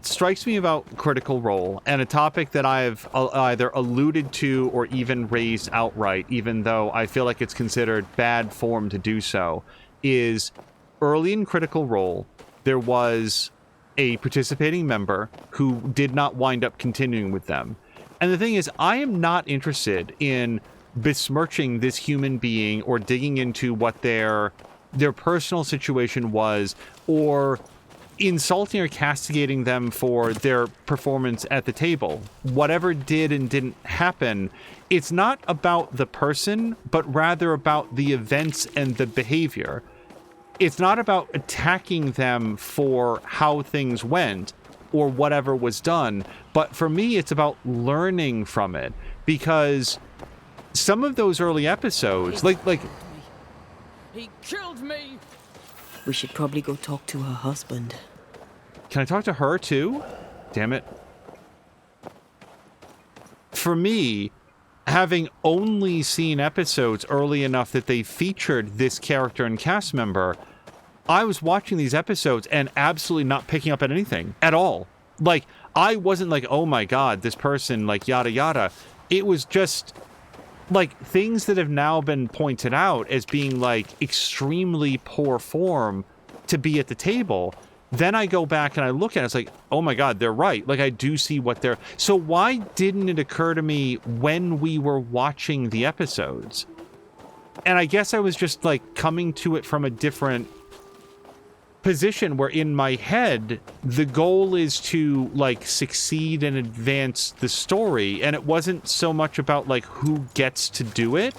strikes me about Critical Role, and a topic that I've either alluded to or even raised outright, even though I feel like it's considered bad form to do so, is early in Critical Role, there was a participating member who did not wind up continuing with them. And the thing is, I am not interested in besmirching this human being or digging into what their personal situation was, or insulting or castigating them for their performance at the table. Whatever did and didn't happen, it's not about the person, but rather about the events and the behavior. It's not about attacking them for how things went or whatever was done, but for me, it's about learning from it, because some of those early episodes, like He killed me! We should probably go talk to her husband. Can I talk to her too? Damn it. For me, having only seen episodes early enough that they featured this character and cast member, I was watching these episodes and absolutely not picking up at anything at all. Like, I wasn't like, oh my god, this person, like, yada yada. It was just... like, things that have now been pointed out as being, like, extremely poor form to be at the table. Then I go back and I look at it, it's like, oh my god, they're right. Like, I do see what they're... So why didn't it occur to me when we were watching the episodes? And I guess I was just, like, coming to it from a different position where in my head, the goal is to, like, succeed and advance the story. And it wasn't so much about, like, who gets to do it,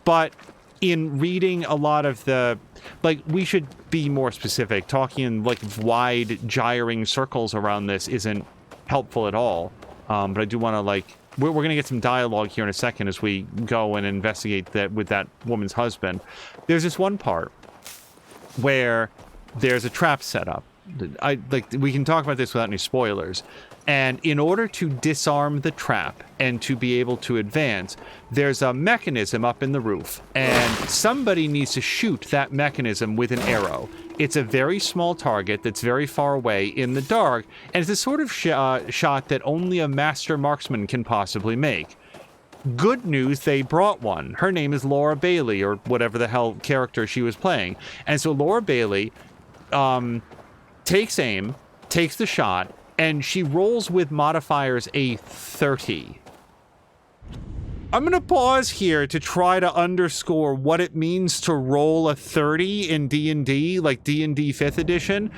but in reading a lot of the, like, we should be more specific. Talking in, like, wide, gyring circles around this isn't helpful at all. But I do want to, like, we're going to get some dialogue here in a second as we go and investigate that with that woman's husband. There's this one part where there's a trap set up. We can talk about this without any spoilers. And in order to disarm the trap and to be able to advance, there's a mechanism up in the roof, and somebody needs to shoot that mechanism with an arrow. It's a very small target that's very far away in the dark, and it's a sort of shot that only a master marksman can possibly make. Good news, they brought one. Her name is Laura Bailey, or whatever the hell character she was playing. And so Laura Bailey takes aim, takes the shot, and she rolls with modifiers a 30. I'm going to pause here to try to underscore what it means to roll a 30 in D&D, like D&D 5th edition.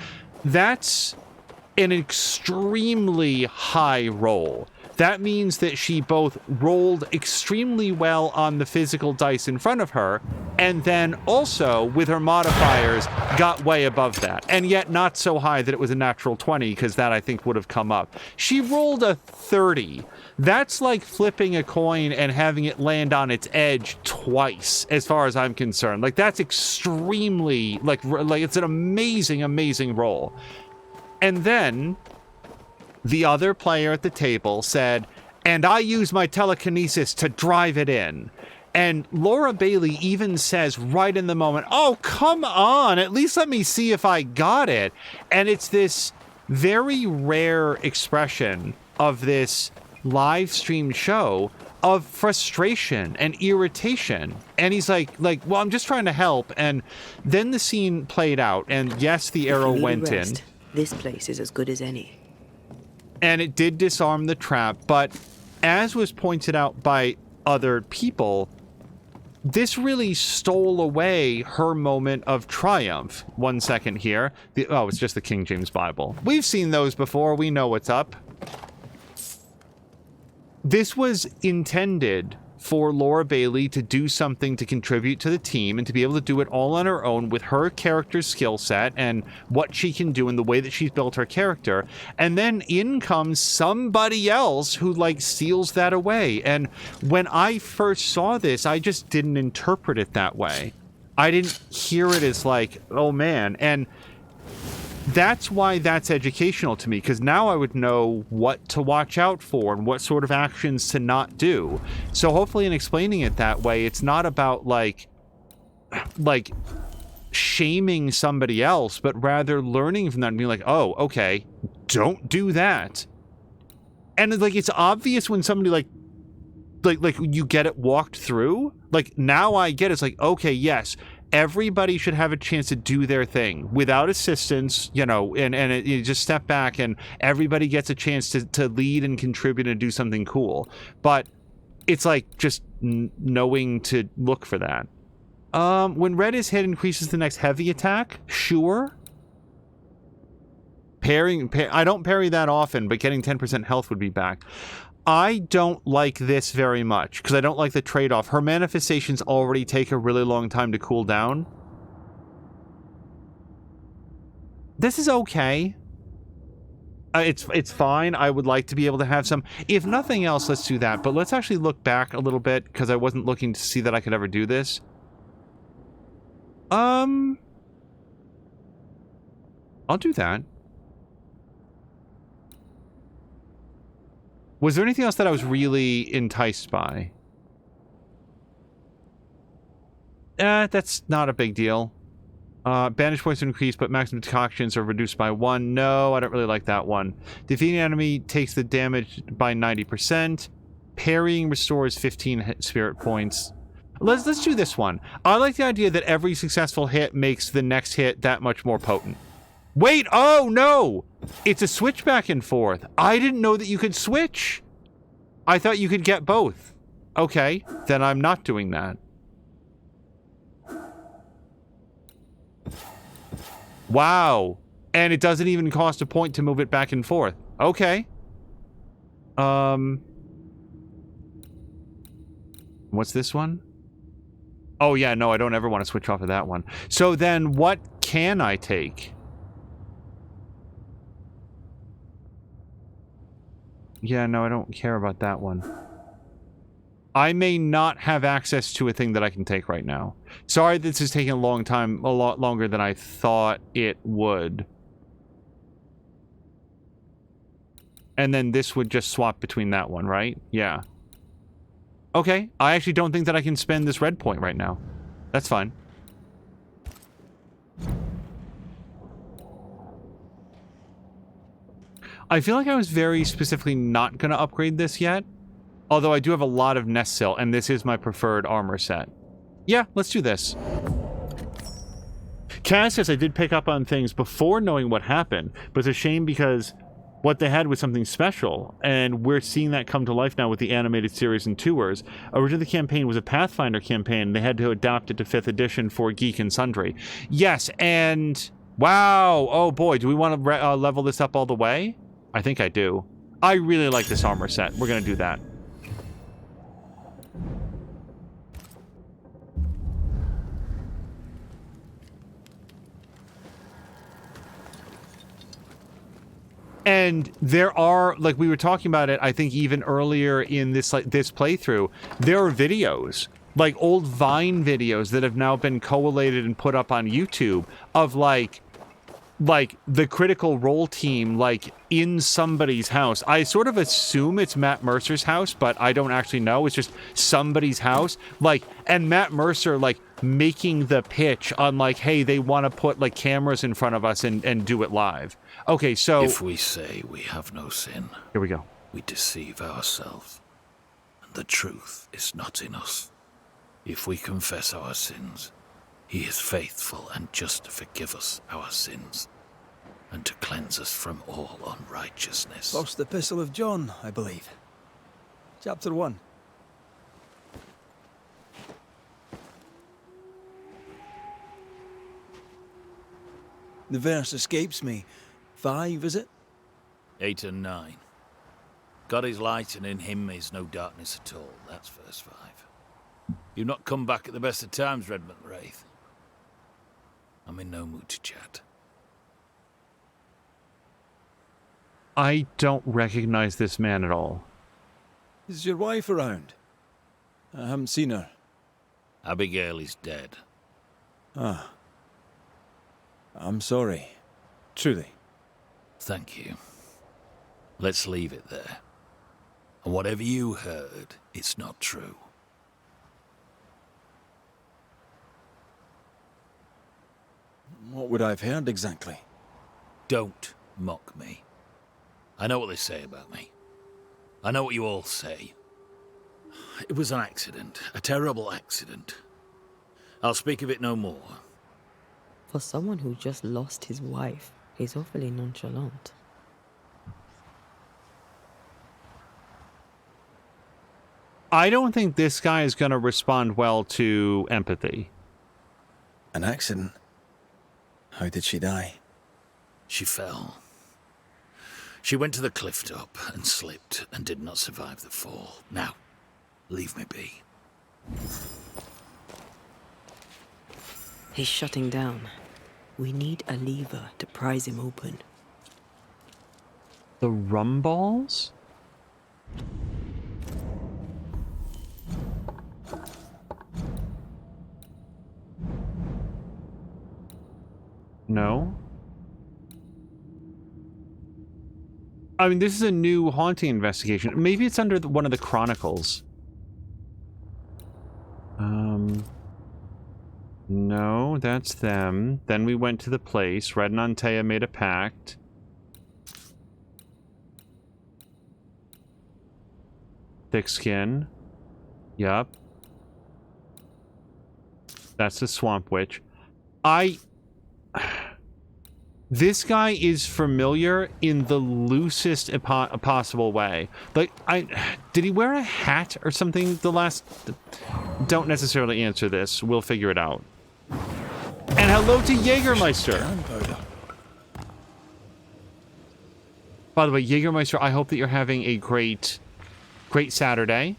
That's an extremely high roll. That means that she both rolled extremely well on the physical dice in front of her, and then also, with her modifiers, got way above that. And yet not so high that it was a natural 20, because that, I think, would have come up. She rolled a 30. That's like flipping a coin and having it land on its edge twice, as far as I'm concerned. Like, that's extremely, like it's an amazing, amazing roll. And then the other player at the table said, and I use my telekinesis to drive it in. And Laura Bailey even says right in the moment, oh, come on, at least let me see if I got it. And it's this very rare expression of this live stream show of frustration and irritation. And he's like, well, I'm just trying to help. And then the scene played out, and yes, the arrow went in. This place is as good as any. And it did disarm the trap, but as was pointed out by other people, this really stole away her moment of triumph. 1 second here. It's just the King James Bible. We've seen those before. We know what's up. This was intended for Laura Bailey to do something to contribute to the team and to be able to do it all on her own with her character's skill set and what she can do and the way that she's built her character. And then in comes somebody else who, like, steals that away. And when I first saw this, I just didn't interpret it that way. I didn't hear it as like, oh man. And that's why that's educational to me, because now I would know what to watch out for and what sort of actions to not do. So hopefully in explaining it that way, it's not about like shaming somebody else, but rather learning from that and being like, oh, okay, don't do that. And like, it's obvious when somebody like you get it walked through. Like, now I get it. It's like, okay, yes, everybody should have a chance to do their thing without assistance, you know, and you just step back and everybody gets a chance to lead and contribute and do something cool. But it's like just knowing to look for that. When red is hit, increases the next heavy attack. Sure. I don't parry that often, but getting 10% health would be back. I don't like this very much, because I don't like the trade-off. Her manifestations already take a really long time to cool down. This is okay. It's fine. I would like to be able to have some. If nothing else, let's do that. But let's actually look back a little bit, because I wasn't looking to see that I could ever do this. I'll do that. Was there anything else that I was really enticed by? That's not a big deal. Banish points are increased, but maximum decoctions are reduced by 1. No, I don't really like that one. Defeating enemy takes the damage by 90%. Parrying restores 15 spirit points. Let's do this one. I like the idea that every successful hit makes the next hit that much more potent. Wait, oh no! It's a switch back and forth. I didn't know that you could switch. I thought you could get both. Okay, then I'm not doing that. Wow. And it doesn't even cost a point to move it back and forth. Okay. What's this one? Oh, yeah, no, I don't ever want to switch off of that one. So then what can I take? Yeah, no, I don't care about that one. I may not have access to a thing that I can take right now. Sorry, this is taking a long time, a lot longer than I thought it would. And then this would just swap between that one, right? Yeah. Okay, I actually don't think that I can spend this red point right now. That's fine. I feel like I was very specifically not going to upgrade this yet. Although I do have a lot of nest sill, and this is my preferred armor set. Yeah, let's do this. Cass says I did pick up on things before knowing what happened, but it's a shame because what they had was something special, and we're seeing that come to life now with the animated series and tours. Originally, the campaign was a Pathfinder campaign, and they had to adapt it to 5th edition for Geek and Sundry. Yes, and... wow! Oh boy, do we want to level this up all the way? I think I do. I really like this armor set. We're going to do that. And there are, like we were talking about it, I think even earlier in this this playthrough, there are videos, like old Vine videos that have now been collated and put up on YouTube of like the Critical Role team, like in somebody's house. I sort of assume it's Matt Mercer's house, but I don't actually know. It's just somebody's house. Like, and Matt Mercer, like, making the pitch on like, hey, they want to put like cameras in front of us and do it live. Okay, so... if we say we have no sin, here we go. We deceive ourselves, and the truth is not in us. If we confess our sins, he is faithful and just to forgive us our sins, and to cleanse us from all unrighteousness. First Epistle of John, I believe. Chapter 1. The verse escapes me. 5, is it? 8 and 9. God is light, and in him is no darkness at all. That's verse 5. You've not come back at the best of times, Redmond Wraith. I'm in no mood to chat. I don't recognize this man at all. Is your wife around? I haven't seen her. Abigail is dead. Ah. I'm sorry. Truly. Thank you. Let's leave it there. And whatever you heard, it's not true. What would I have heard exactly? Don't mock me. I know what they say about me. I know what you all say. It was an accident, a terrible accident. I'll speak of it no more. For someone who just lost his wife, he's awfully nonchalant. I don't think this guy is going to respond well to empathy. An accident? How did she die? She fell. She went to the cliff top and slipped and did not survive the fall. Now, leave me be. He's shutting down. We need a lever to prise him open. The rum balls? No? I mean, this is a new haunting investigation. Maybe it's under one of the chronicles. No, that's them. Then we went to the place. Red and Antea made a pact. Thick skin. Yup. That's the Swamp Witch. This guy is familiar in the loosest possible way. Like, did he wear a hat or something the last... Don't necessarily answer this. We'll figure it out. And hello to Jägermeister. Gunpowder. By the way, Jägermeister, I hope that you're having a great Saturday.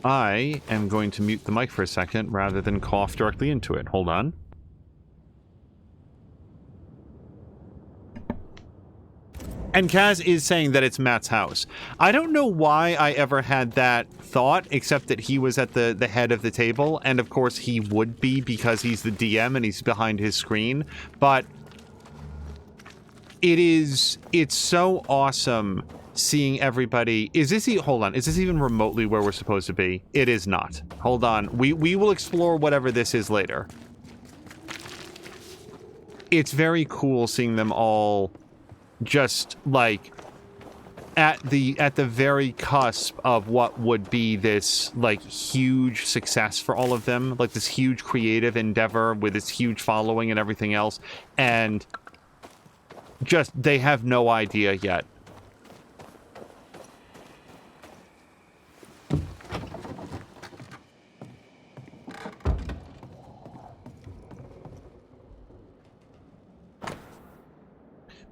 I am going to mute the mic for a second rather than cough directly into it. Hold on. And Kaz is saying that it's Matt's house. I don't know why I ever had that thought, except that he was at the head of the table, and of course he would be because he's the DM and he's behind his screen, but it's so awesome seeing everybody. Hold on, is this even remotely where we're supposed to be? It is not. Hold on, we will explore whatever this is later. It's very cool seeing them all just like at the very cusp of what would be this like huge success for all of them, like this huge creative endeavor with this huge following and everything else, and just they have no idea yet.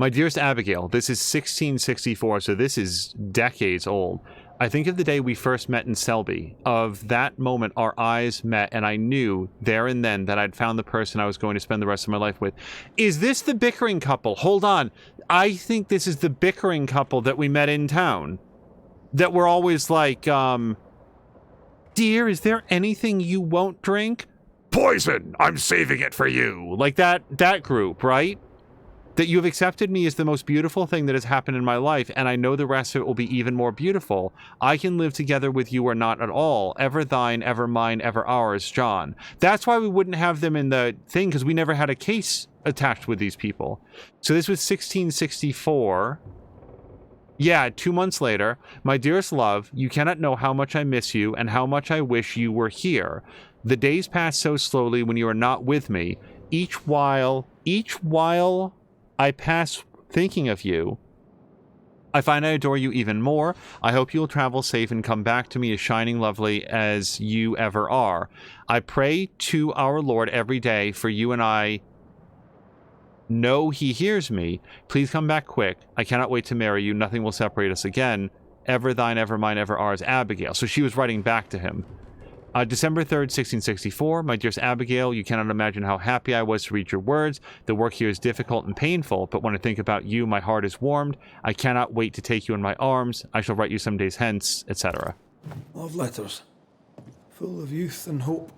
My dearest Abigail, this is 1664, so this is decades old. I think of the day we first met in Selby. Of that moment, our eyes met, and I knew there and then that I'd found the person I was going to spend the rest of my life with. Is this the bickering couple? Hold on. I think this is the bickering couple that we met in town. That were always like, dear, is there anything you won't drink? Poison! I'm saving it for you! Like that group, right? That you have accepted me as the most beautiful thing that has happened in my life, and I know the rest of it will be even more beautiful. I can live together with you or not at all. Ever thine, ever mine, ever ours, John. That's why we wouldn't have them in the thing, because we never had a case attached with these people. So this was 1664. Yeah, 2 months later. My dearest love, you cannot know how much I miss you and how much I wish you were here. The days pass so slowly when you are not with me. Each while I pass thinking of you, I find I adore you even more. I hope you'll travel safe and come back to me as shining lovely as you ever are. I pray to our Lord every day for you, and I know he hears me. Please come back quick. I cannot wait to marry you. Nothing will separate us again. Ever thine, ever mine, ever ours, Abigail. So she was writing back to him. December 3rd, 1664. My dearest Abigail, you cannot imagine how happy I was to read your words. The work here is difficult and painful, but when I think about you, my heart is warmed. I cannot wait to take you in my arms. I shall write you some days hence, etc. Love letters, full of youth and hope.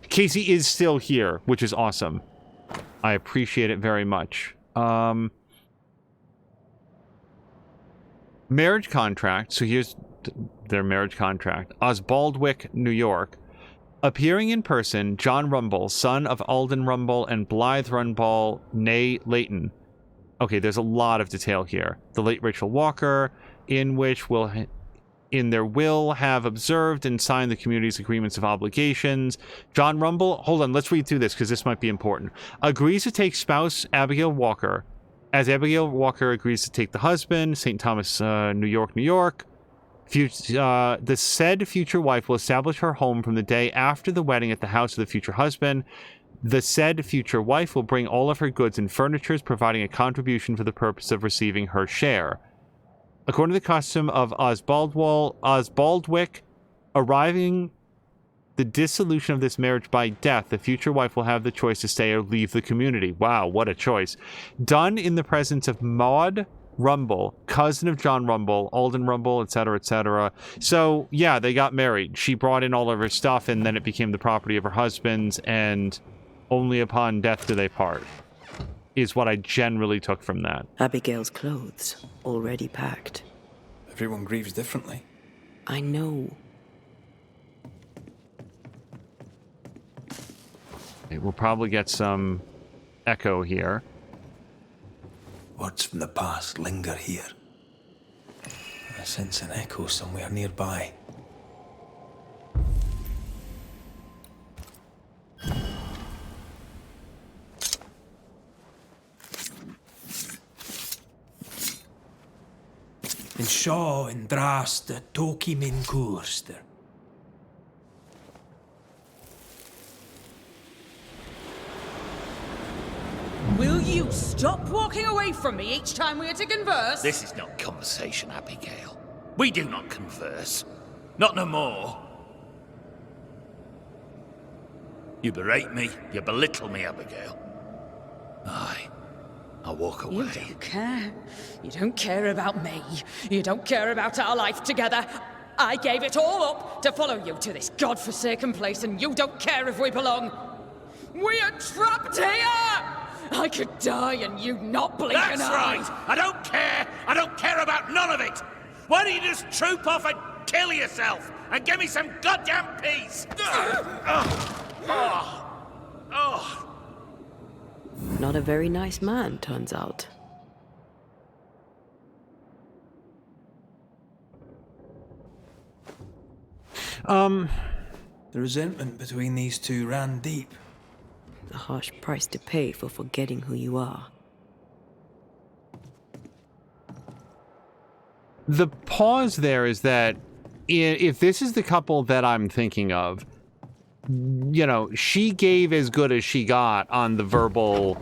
Casey is still here, which is awesome. I appreciate it very much. Marriage contract. So here's their marriage contract. Osbaldwick, New York. Appearing in person, John Rumble, son of Alden Rumble and Blythe Rumble, née Leighton. Okay, there's a lot of detail here. The late Rachel Walker, in their will have observed and signed the community's agreements of obligations. John Rumble, hold on, let's read through this because this might be important. Agrees to take spouse Abigail Walker, as Abigail Walker agrees to take the husband, St. Thomas, New York, New York. The said future wife will establish her home from the day after the wedding at the house of the future husband. The said future wife will bring all of her goods and furnitures, providing a contribution for the purpose of receiving her share. According to the custom of Osbaldwick, arriving the dissolution of this marriage by death, the future wife will have the choice to stay or leave the community. Wow, what a choice. Done in the presence of Maud Rumble, cousin of John Rumble, Alden Rumble, etc., etc. So, yeah, they got married. She brought in all of her stuff, and then it became the property of her husband's, and only upon death do they part, is what I generally took from that. Abigail's clothes, already packed. Everyone grieves differently. I know. We'll probably get some echo here. Words from the past linger here. I sense an echo somewhere nearby. In shaw and drast toki min koerster. Will you stop walking away from me each time we are to converse? This is not conversation, Abigail. We do not converse. Not no more. You berate me, you belittle me, Abigail. Aye. I'll walk away. You don't care. You don't care about me. You don't care about our life together. I gave it all up to follow you to this godforsaken place, and you don't care if we belong. We are trapped here! I could die and you not blink an eye. That's right! I don't care! I don't care about none of it! Why don't you just troop off and kill yourself and give me some goddamn peace? Not a very nice man, turns out. The resentment between these two ran deep. A harsh price to pay for forgetting who you are. The pause there is that if this is the couple that I'm thinking of, you know, she gave as good as she got on the verbal,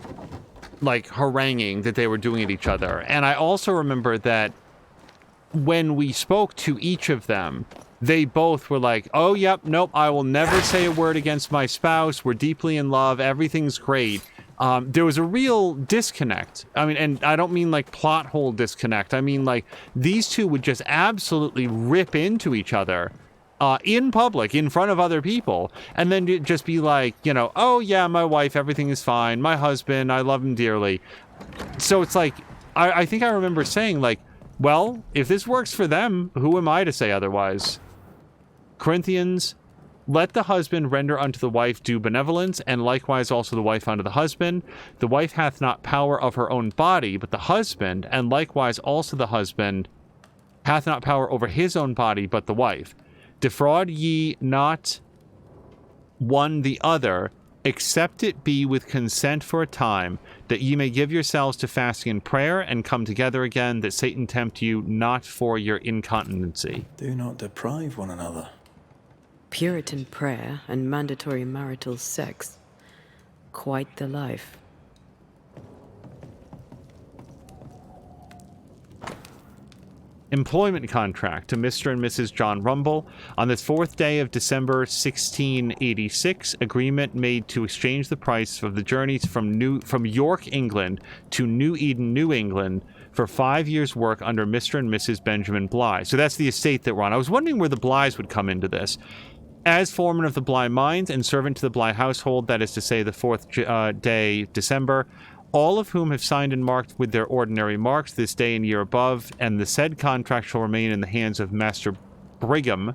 like, haranguing that they were doing at each other. And I also remember that when we spoke to each of them, they both were like, oh, yep, nope, I will never say a word against my spouse. We're deeply in love. Everything's great. There was a real disconnect. I mean, and I don't mean like plot hole disconnect. I mean like these two would just absolutely rip into each other in public, in front of other people, and then just be like, you know, oh yeah, my wife, everything is fine. My husband, I love him dearly. So it's like, I think I remember saying like, well, if this works for them, who am I to say otherwise? Corinthians, let the husband render unto the wife due benevolence, and likewise also the wife unto the husband. The wife hath not power of her own body, but the husband, and likewise also the husband hath not power over his own body, but the wife. Defraud ye not one the other, except it be with consent for a time, that ye may give yourselves to fasting and prayer, and come together again, that Satan tempt you not for your incontinency. Do not deprive one another. Puritan prayer and mandatory marital sex. Quite the life. Employment contract to Mr. and Mrs. John Rumble. On this 4th day of December 1686, agreement made to exchange the price of the journeys from York, England to New Eden, New England for 5 years' work under Mr. and Mrs. Benjamin Bligh. So that's the estate that we're on. I was wondering where the Blighs would come into this. As foreman of the Bligh mines and servant to the Bligh household, that is to say the 4th day December, all of whom have signed and marked with their ordinary marks this day and year above, and the said contract shall remain in the hands of Master Brigham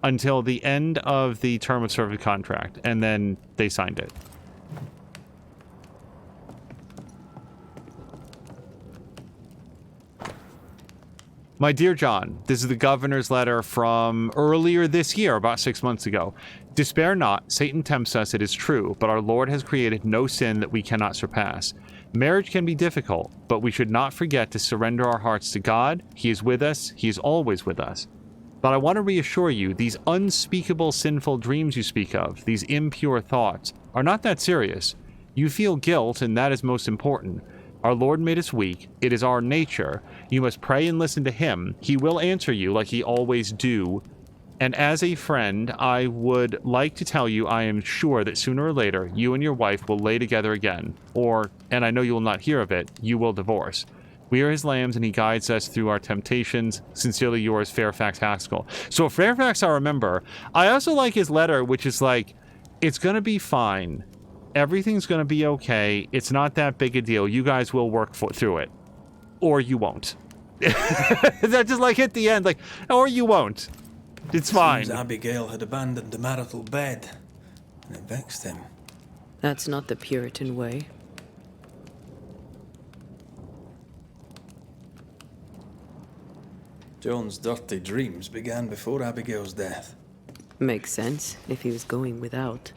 until the end of the term of service contract, and then they signed it. My dear John, this is the governor's letter from earlier this year, about 6 months ago. Despair not, Satan tempts us, it is true, but our Lord has created no sin that we cannot surpass. Marriage can be difficult, but we should not forget to surrender our hearts to God. He is with us, He is always with us. But I want to reassure you, these unspeakable sinful dreams you speak of, these impure thoughts, are not that serious. You feel guilt, and that is most important. Our Lord made us weak. It is our nature. You must pray and listen to Him. He will answer you like He always do. And as a friend, I would like to tell you I am sure that sooner or later, you and your wife will lay together again. Or, and I know you will not hear of it, you will divorce. We are His lambs, and He guides us through our temptations. Sincerely yours, Fairfax Haskell. So Fairfax, I remember. I also like his letter, which is like, it's going to be fine. Everything's going to be okay. It's not that big a deal. You guys will work through it. Or you won't. That just like hit the end, like, or you won't. It's fine. Seems Abigail had abandoned the marital bed, and it vexed him. That's not the Puritan way. John's dirty dreams began before Abigail's death. Makes sense if he was going without.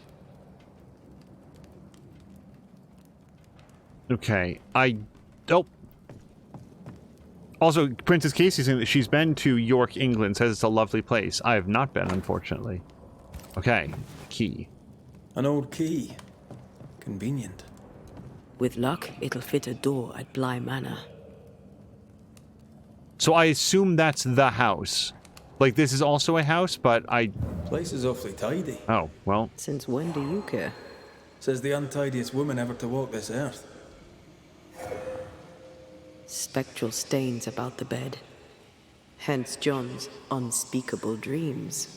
Okay, Also, Princess Casey saying that she's been to York, England, says it's a lovely place. I have not been, unfortunately. Okay, key. An old key. Convenient. With luck, it'll fit a door at Bly Manor. So I assume that's the house. Like, this is also a house, but Place is awfully tidy. Oh, well. Since when do you care? Says the untidiest woman ever to walk this earth. Spectral stains about the bed. Hence John's unspeakable dreams.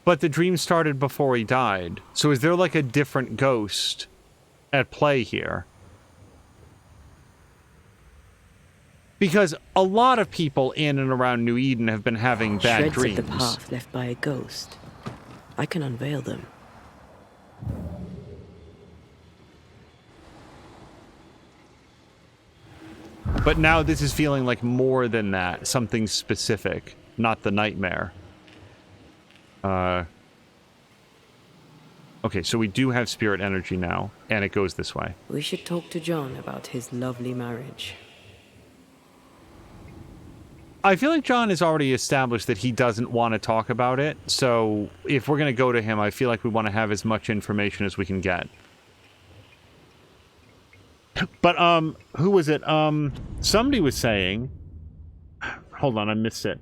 But the dream started before he died. So is there like a different ghost at play here? Because a lot of people in and around New Eden have been having bad Shreds dreams. of the path left by a ghost. I can unveil them. But now this is feeling like more than that. Something specific, not the nightmare. Okay, so we do have spirit energy now, and it goes this way. We should talk to John about his lovely marriage. I feel like John has already established that he doesn't want to talk about it, so if we're going to go to him, I feel like we want to have as much information as we can get. But, who was it? Somebody was saying... Hold on, I missed it.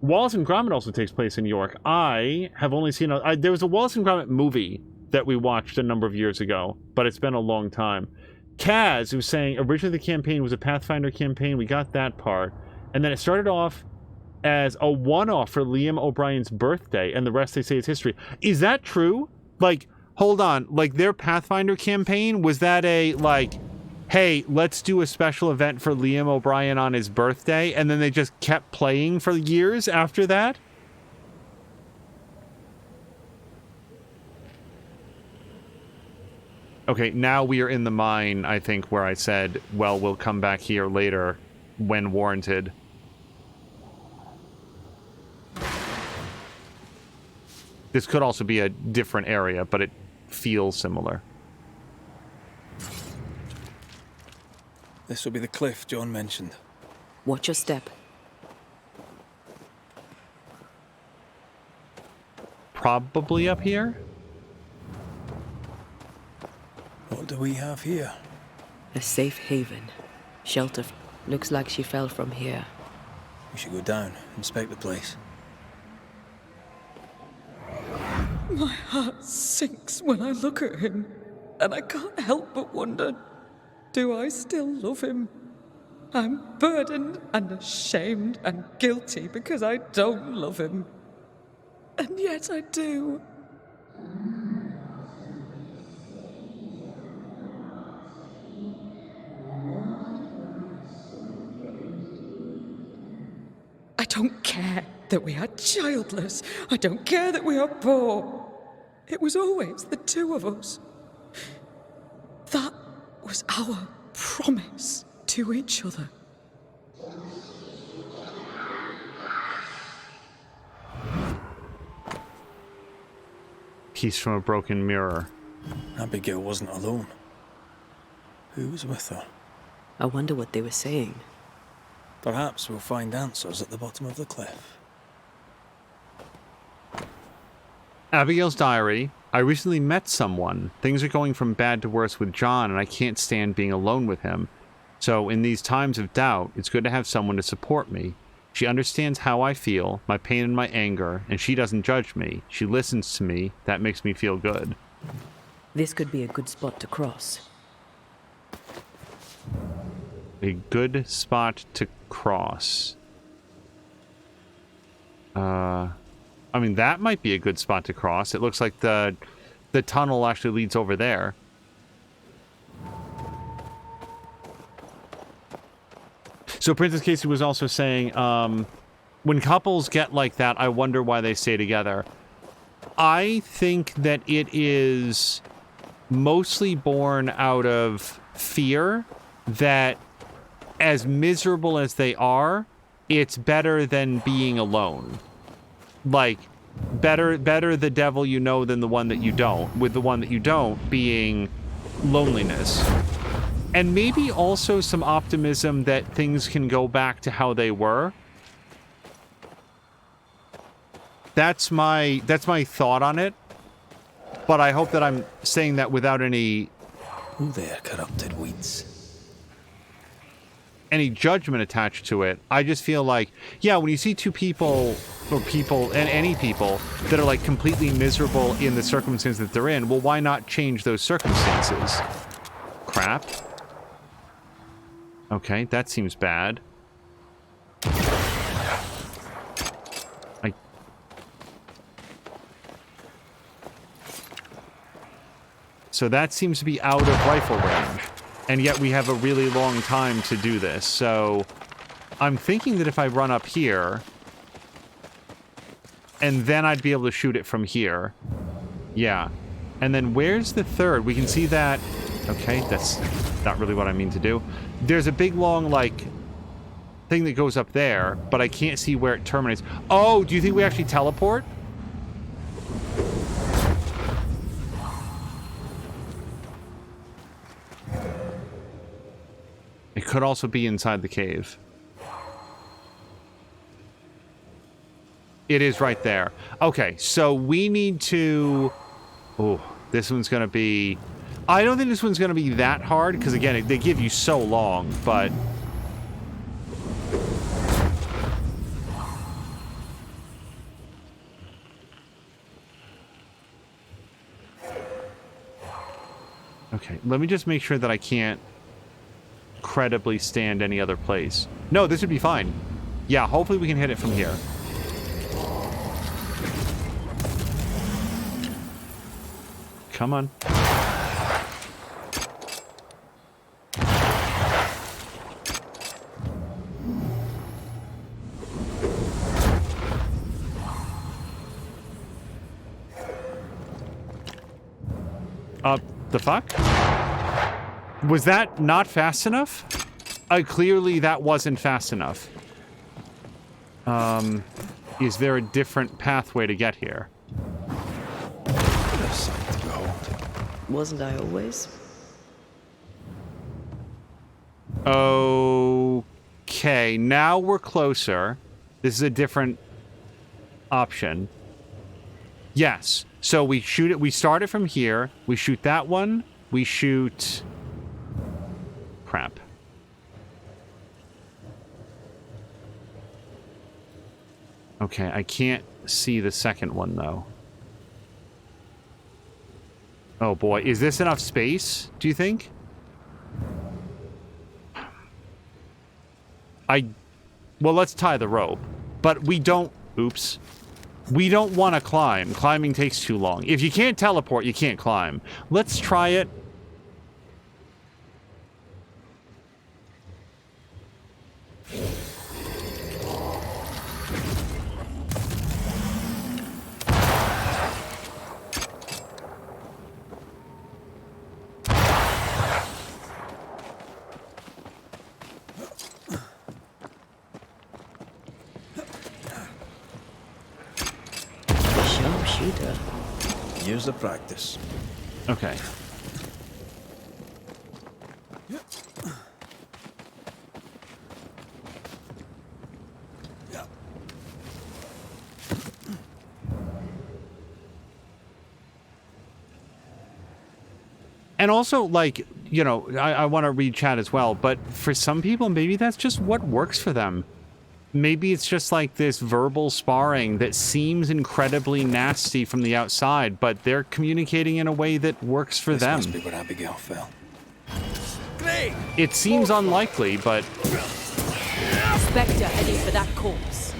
Wallace and Gromit also takes place in York. I have only seen... there was a Wallace and Gromit movie that we watched a number of years ago, but it's been a long time. Kaz, who's saying originally the campaign was a Pathfinder campaign, we got that part. And then it started off as a one-off for Liam O'Brien's birthday, and the rest they say is history. Is that true? Like, hold on. Like, their Pathfinder campaign, was that a, like, hey, let's do a special event for Liam O'Brien on his birthday, and then they just kept playing for years after that? Okay, now we are in the mine, I think, where I said, well, we'll come back here later when warranted. This could also be a different area, but it feels similar. This will be the cliff John mentioned. Watch your step. Probably up here? What do we have here? A safe haven. Shelter. Looks like she fell from here. We should go down, inspect the place. My heart sinks when I look at him, and I can't help but wonder, do I still love him? I'm burdened and ashamed and guilty because I don't love him. And yet I do. I don't care that we are childless. I don't care that we are poor. It was always the two of us. That was our promise to each other. Piece from a broken mirror. Abigail wasn't alone. Who was with her? I wonder what they were saying. Perhaps we'll find answers at the bottom of the cliff. Abigail's diary. I recently met someone. Things are going from bad to worse with John, and I can't stand being alone with him. So, in these times of doubt, it's good to have someone to support me. She understands how I feel, my pain and my anger, and she doesn't judge me. She listens to me. That makes me feel good. This could be a good spot to cross. A good spot to cross. I mean, that might be a good spot to cross. It looks like the tunnel actually leads over there. So Princess Casey was also saying, when couples get like that, I wonder why they stay together. I think that it is mostly born out of fear that as miserable as they are, it's better than being alone. Like, better the devil you know than the one that you don't. With the one that you don't being, loneliness. And maybe also some optimism that things can go back to how they were. That's my thought on it. But I hope that I'm saying that without any... Who there, corrupted weeds? Any judgment attached to it. I just feel like, yeah, when you see two people, or people, and any people, that are like completely miserable in the circumstances that they're in, well, why not change those circumstances? Crap. Okay, that seems bad. So that seems to be out of rifle range. And yet we have a really long time to do this. So I'm thinking that if I run up here, and then I'd be able to shoot it from here. Yeah. And then where's the third? We can see that... Okay, that's not really what I mean to do. There's a big, long, like, thing that goes up there, but I can't see where it terminates. Oh, do you think we actually teleport? It could also be inside the cave. It is right there. Okay, so we need to... Oh, this one's going to be... I don't think this one's going to be that hard, because again, they give you so long, but... Okay, let me just make sure that I can't credibly stand any other place. No, this would be fine. Yeah, hopefully we can hit it from here. Come on. The fuck? Was that not fast enough? Clearly that wasn't fast enough. Is there a different pathway to get here? Wasn't I always? Okay, now we're closer. This is a different option. Yes. So we shoot it, we start it from here, we shoot that one, we shoot... Crap. Okay, I can't see the second one, though. Oh boy, is this enough space, do you think? Well, let's tie the rope. But we don't... Oops. We don't want to climb. Climbing takes too long. If you can't teleport, you can't climb. Let's try it. Years of practice. Okay. And also, like, you know, I want to read chat as well, but for some people, maybe that's just what works for them. Maybe it's just like this verbal sparring that seems incredibly nasty from the outside, but they're communicating in a way that works for them. Must be where Abigail fell. It seems unlikely, but... Spectre heading for that corpse.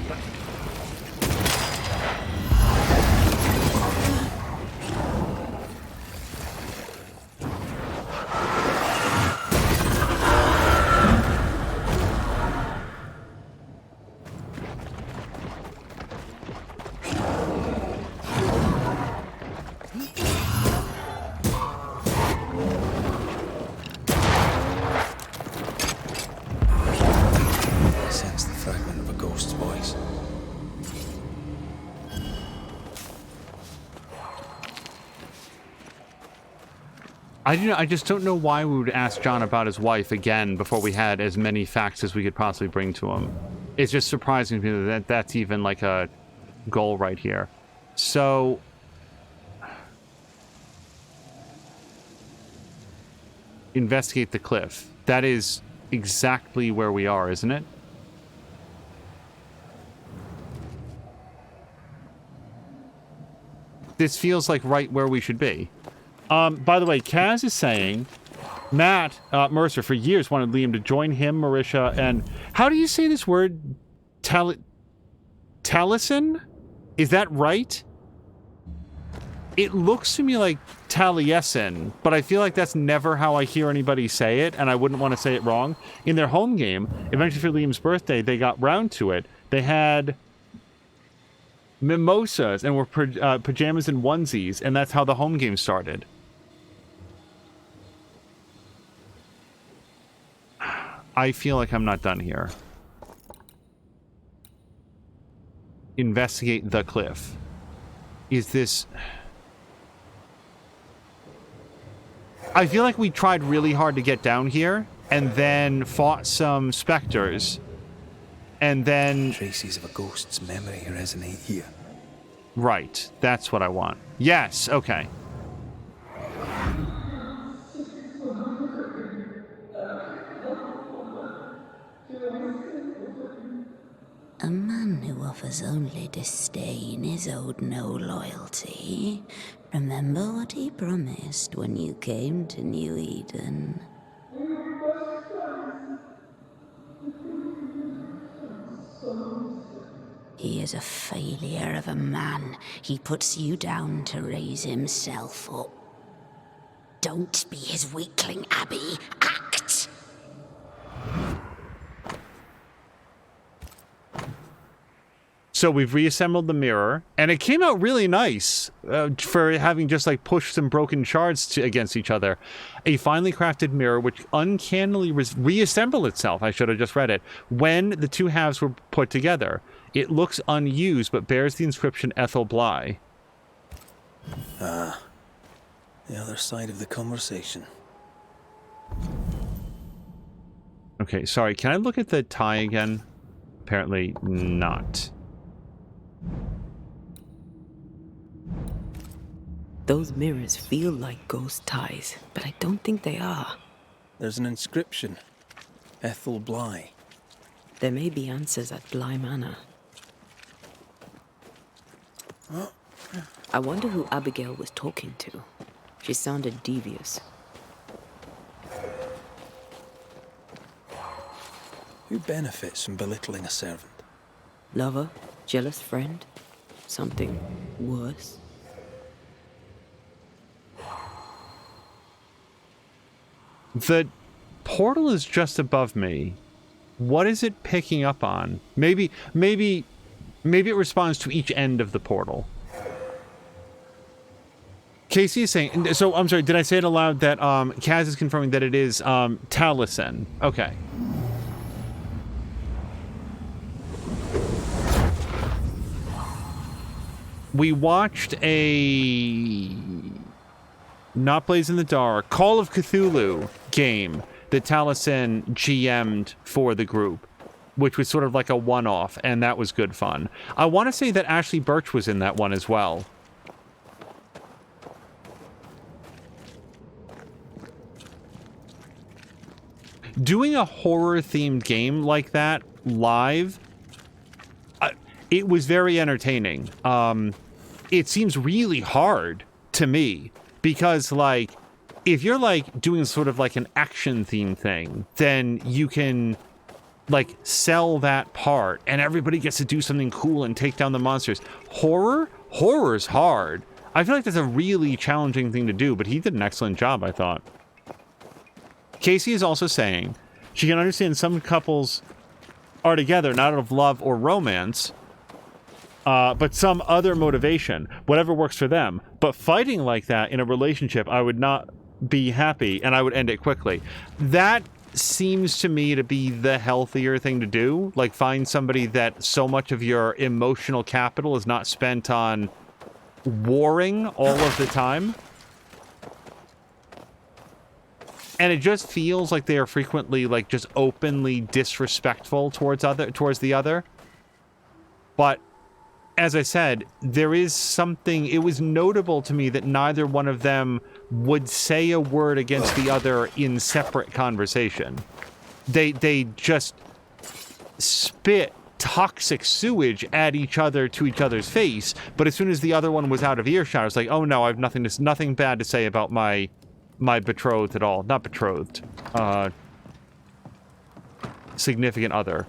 Sense the fragment of a ghost's voice. I just don't know why we would ask John about his wife again before we had as many facts as we could possibly bring to him. It's just surprising to me that that's even like a goal right here. So investigate the cliff. That is exactly where we are, isn't it? This feels like right where we should be. By the way, Kaz is saying Matt Mercer for years wanted Liam to join him, Marisha, and how do you say this word? Taliesin? Is that right? It looks to me like Taliesin, but I feel like that's never how I hear anybody say it, and I wouldn't want to say it wrong. In their home game, eventually for Liam's birthday, they got round to it. They had mimosas and were pajamas and onesies, and that's how the home game started. I feel like I'm not done here. Investigate the cliff. Is this... I feel like we tried really hard to get down here, and then fought some specters, and then... Traces of a ghost's memory resonate here. Right, that's what I want. Yes, okay. A man who offers only disdain is owed no loyalty. Remember what he promised when you came to New Eden. He is a failure of a man. He puts you down to raise himself up. Don't be his weakling, Abby. Act! So we've reassembled the mirror, and it came out really nice for having just like pushed some broken shards against each other. A finely crafted mirror which uncannily reassembled itself, I should have just read it, when the two halves were put together. It looks unused, but bears the inscription Ethel Bly. Ah, the other side of the conversation. Okay, sorry, can I look at the tie again? Apparently not. Those mirrors feel like ghost ties, but I don't think they are. There's an inscription. Ethel Bly. There may be answers at Bly Manor. I wonder who Abigail was talking to. She sounded devious. Who benefits from belittling a servant? Lover? Jealous friend? Something worse? The portal is just above me. What is it picking up on? Maybe it responds to each end of the portal. Casey is saying... So, I'm sorry, did I say it aloud that Kaz is confirming that it is Taliesin? Okay. We watched a... Not Blaze in the Dark, Call of Cthulhu game that Taliesin GM'd for the group, which was sort of like a one-off, and that was good fun. I want to say that Ashley Birch was in that one as well. Doing a horror-themed game like that live, it was very entertaining. It seems really hard to me. Because, like, if you're, like, doing sort of like an action-themed thing, then you can, like, sell that part, and everybody gets to do something cool and take down the monsters. Horror's hard. I feel like that's a really challenging thing to do, but he did an excellent job, I thought. Casey is also saying she can understand some couples are together not out of love or romance, but some other motivation, whatever works for them. But fighting like that in a relationship, I would not be happy, and I would end it quickly. That seems to me to be the healthier thing to do. Like, find somebody that so much of your emotional capital is not spent on warring all of the time. And it just feels like they are frequently, like, just openly disrespectful towards the other. But, as I said, there is something... It was notable to me that neither one of them would say a word against the other in separate conversation. They just spit toxic sewage at each other to each other's face, but as soon as the other one was out of earshot, I was like, oh no, I have nothing bad to say about my betrothed at all. Not betrothed. Significant other.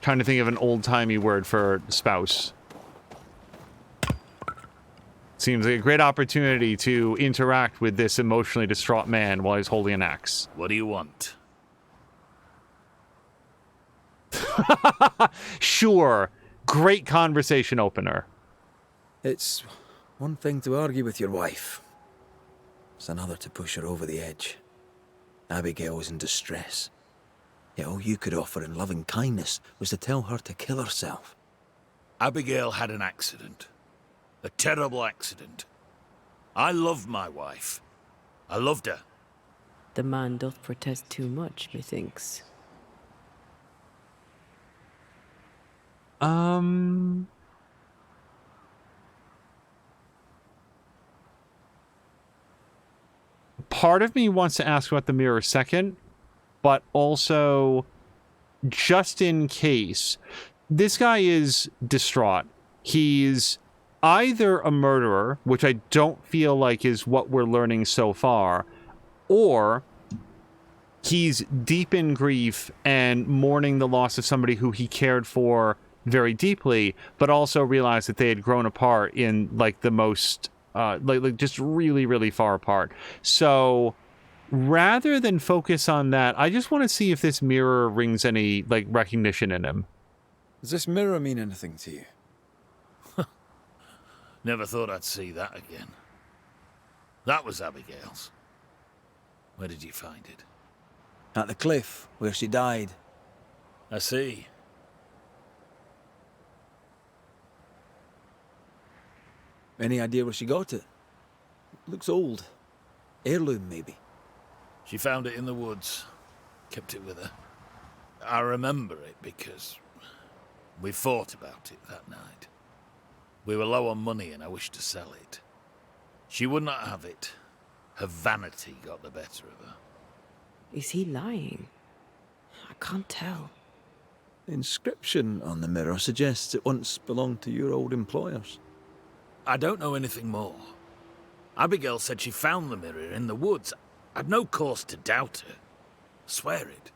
Trying to think of an old-timey word for spouse. Seems like a great opportunity to interact with this emotionally distraught man while he's holding an axe. What do you want? Sure. Great conversation opener. It's one thing to argue with your wife. It's another to push her over the edge. Abigail was in distress. Yet all you could offer in loving kindness was to tell her to kill herself. Abigail had an accident. A terrible accident. I love my wife. I loved her. The man doth protest too much, methinks. Part of me wants to ask about the mirror second, but also, just in case, this guy is distraught. He's either a murderer, which I don't feel like is what we're learning so far, or he's deep in grief and mourning the loss of somebody who he cared for very deeply, but also realized that they had grown apart in, like, the most, like just really, really far apart. So, rather than focus on that, I just want to see if this mirror rings any, like, recognition in him. Does this mirror mean anything to you? Never thought I'd see that again. That was Abigail's. Where did you find it? At the cliff, where she died. I see. Any idea where she got it? Looks old. Heirloom, maybe. She found it in the woods. Kept it with her. I remember it because we fought about it that night. We were low on money and I wished to sell it. She would not have it. Her vanity got the better of her. Is he lying? I can't tell. The inscription on the mirror suggests it once belonged to your old employers. I don't know anything more. Abigail said she found the mirror in the woods. I'd no cause to doubt her. Swear it.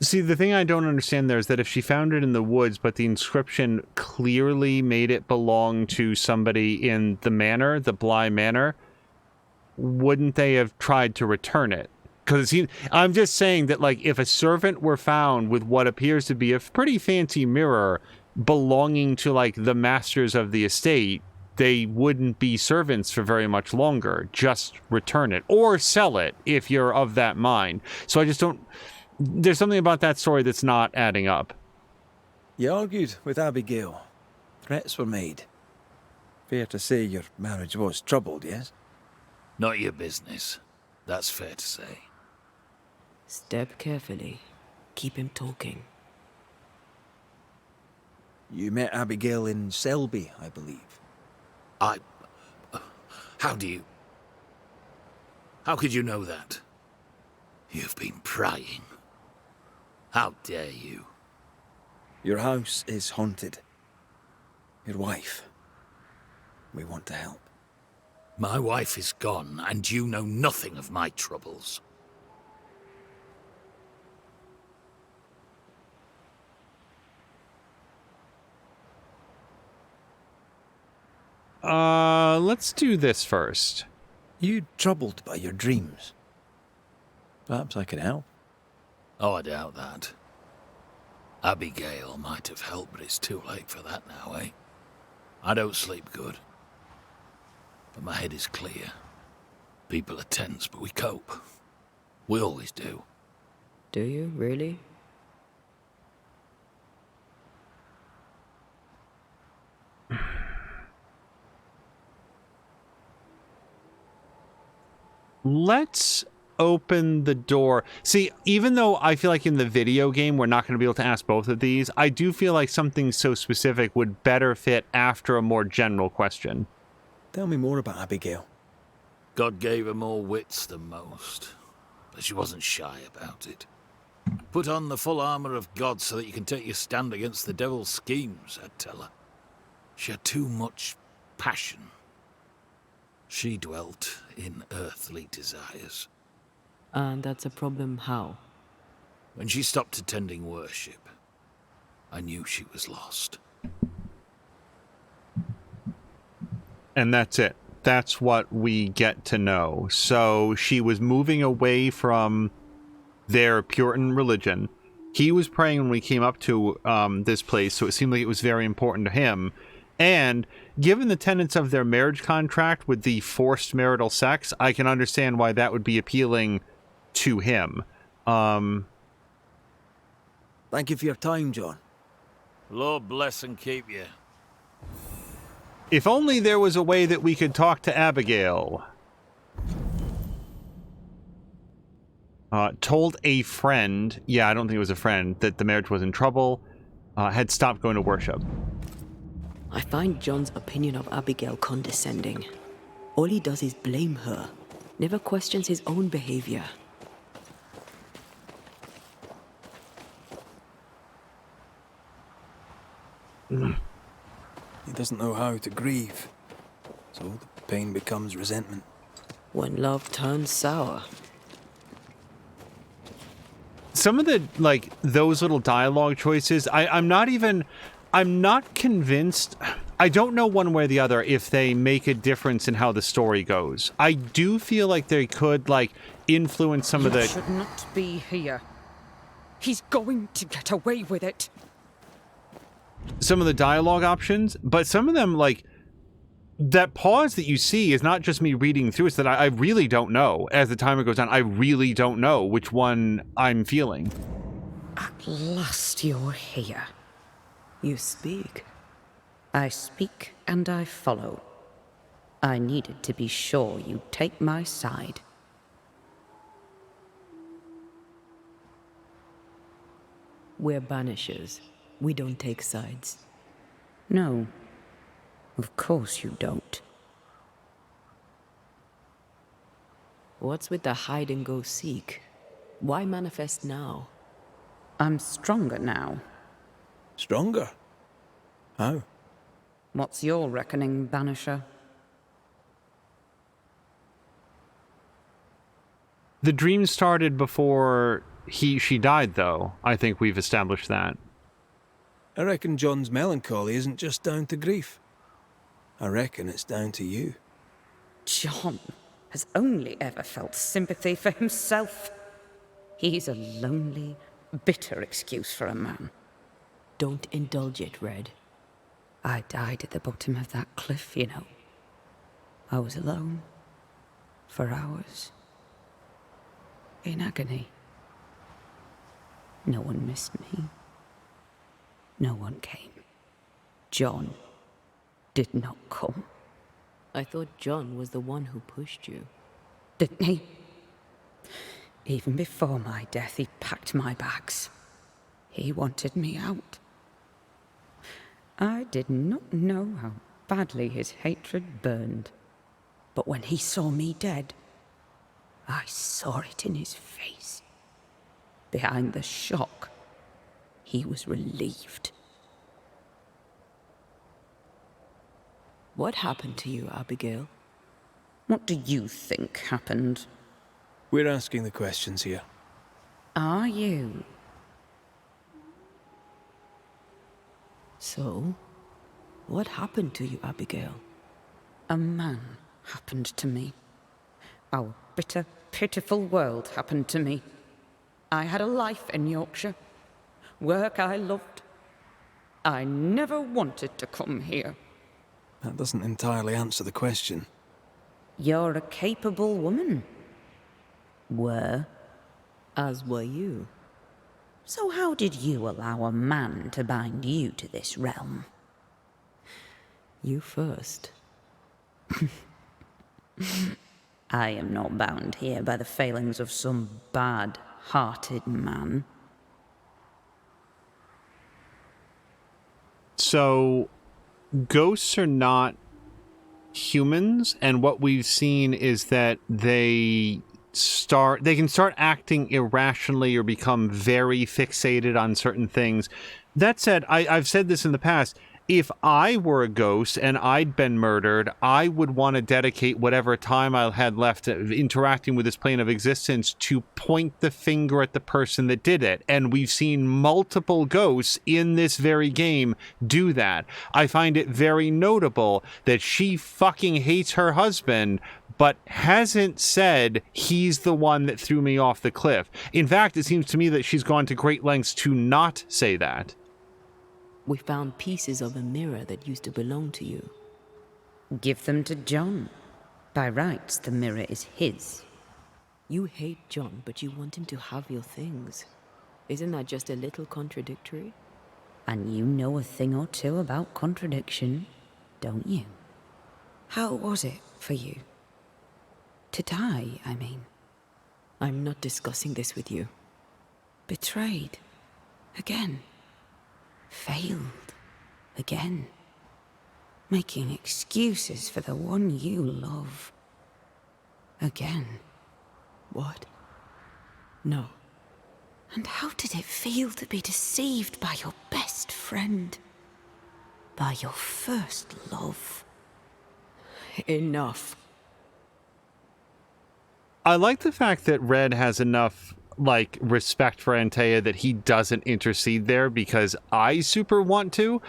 See, the thing I don't understand there is that if she found it in the woods, but the inscription clearly made it belong to somebody in the manor, the Bly Manor, wouldn't they have tried to return it? Because I'm just saying that, like, if a servant were found with what appears to be a pretty fancy mirror belonging to, like, the masters of the estate, they wouldn't be servants for very much longer. Just return it. Or sell it, if you're of that mind. So I just don't... There's something about that story that's not adding up. You argued with Abigail. Threats were made. Fair to say your marriage was troubled, yes? Not your business. That's fair to say. Step carefully. Keep him talking. You met Abigail in Selby, I believe. How could you know that? You've been prying. How dare you? Your house is haunted. Your wife. We want to help. My wife is gone, and you know nothing of my troubles. Let's do this first. You troubled by your dreams? Perhaps I can help. Oh, I doubt that. Abigail might have helped, but it's too late for that now, eh? I don't sleep good. But my head is clear. People are tense, but we cope. We always do. Do you, really? Let's open the door. See, even though I feel like in the video game we're not going to be able to ask both of these, I do feel like something so specific would better fit after a more general question. Tell me more about Abigail. God gave her more wits than most, but she wasn't shy about it. Put on the full armour of God so that you can take your stand against the devil's schemes, I'd tell her. She had too much passion. She dwelt in earthly desires. And that's a problem how? When she stopped attending worship, I knew she was lost. And that's it. That's what we get to know. So she was moving away from their Puritan religion. He was praying when we came up to this place, so it seemed like it was very important to him. And given the tenets of their marriage contract with the forced marital sex, I can understand why that would be appealing to him. Thank you for your time, John. Lord bless and keep you. If only there was a way that we could talk to Abigail. Told a friend, yeah, I don't think it was a friend, that the marriage was in trouble, had stopped going to worship. I find John's opinion of Abigail condescending. All he does is blame her, never questions his own behavior. He doesn't know how to grieve, so the pain becomes resentment. When love turns sour. Some of the, like, those little dialogue choices, I'm not convinced. I don't know one way or the other if they make a difference in how the story goes. I do feel like they could, like, influence some of the... You should not be here. He's going to get away with it. Some of the dialogue options, but some of them, like, that pause that you see is not just me reading through, it's that I really don't know. As the timer goes on, I really don't know which one I'm feeling. At last you're here. You speak. I speak and I follow. I needed to be sure you'd take my side. We're Banishers. We don't take sides. No, of course you don't. What's with the hide and go seek? Why manifest now? I'm stronger now. Stronger? How? What's your reckoning, Banisher? The dream started before she died, though. I think we've established that. I reckon John's melancholy isn't just down to grief. I reckon it's down to you. John has only ever felt sympathy for himself. He's a lonely, bitter excuse for a man. Don't indulge it, Red. I died at the bottom of that cliff, you know. I was alone. For hours. In agony. No one missed me. No one came. John did not come. I thought John was the one who pushed you. Didn't he? Even before my death, he packed my bags. He wanted me out. I did not know how badly his hatred burned. But when he saw me dead, I saw it in his face. Behind the shock, he was relieved. What happened to you, Abigail? What do you think happened? We're asking the questions here. Are you? So, what happened to you, Abigail? A man happened to me. Our bitter, pitiful world happened to me. I had a life in Yorkshire. Work I loved. I never wanted to come here. That doesn't entirely answer the question. You're a capable woman. Were. As were you. So how did you allow a man to bind you to this realm? You first. I am not bound here by the failings of some bad-hearted man. So, ghosts are not humans, and what we've seen is that they can start acting irrationally or become very fixated on certain things. That said, I've said this in the past. If I were a ghost and I'd been murdered, I would want to dedicate whatever time I had left interacting with this plane of existence to point the finger at the person that did it. And we've seen multiple ghosts in this very game do that. I find it very notable that she fucking hates her husband, but hasn't said he's the one that threw me off the cliff. In fact, it seems to me that she's gone to great lengths to not say that. We found pieces of a mirror that used to belong to you. Give them to John. By rights, the mirror is his. You hate John, but you want him to have your things. Isn't that just a little contradictory? And you know a thing or two about contradiction, don't you? How was it for you? To die, I mean. I'm not discussing this with you. Betrayed. Again. Failed. Again. Making excuses for the one you love. Again. What? No. And how did it feel to be deceived by your best friend? By your first love? Enough. I like the fact that Red has enough respect for Antea that he doesn't intercede there, because I super want to.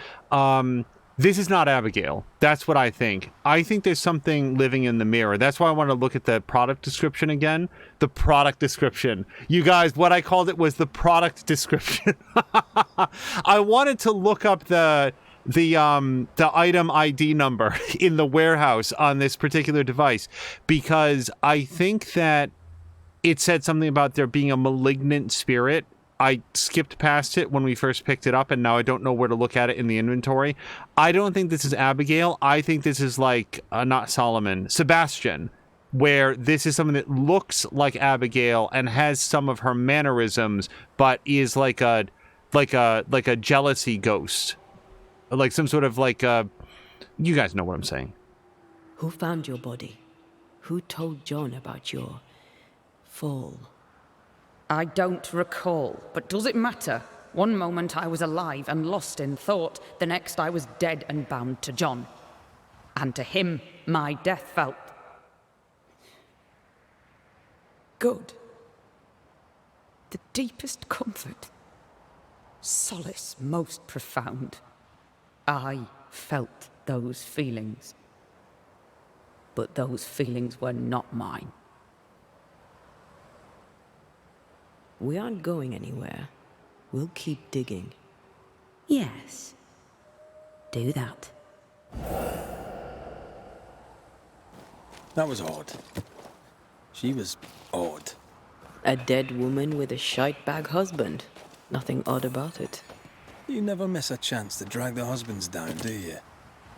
This is not Abigail. That's what I think. I think there's something living in the mirror. That's why I want to look at the product description again. The product description. You guys, what I called it was the product description. I wanted to look up the item ID number in the warehouse on this particular device, because I think that it said something about there being a malignant spirit. I skipped past it when we first picked it up, and now I don't know where to look at it in the inventory. I don't think this is Abigail. I think this is not Solomon, Sebastian, where this is something that looks like Abigail and has some of her mannerisms, but is like a jealousy ghost. Like some sort of you guys know what I'm saying. Who found your body? Who told John about your fall? I don't recall, but does it matter? One moment I was alive and lost in thought, the next I was dead and bound to John. And to him, my death felt. Good. The deepest comfort. Solace most profound. I felt those feelings. But those feelings were not mine. We aren't going anywhere. We'll keep digging. Yes. Do that. That was odd. She was odd. A dead woman with a shite-bag husband. Nothing odd about it. You never miss a chance to drag the husbands down, do you?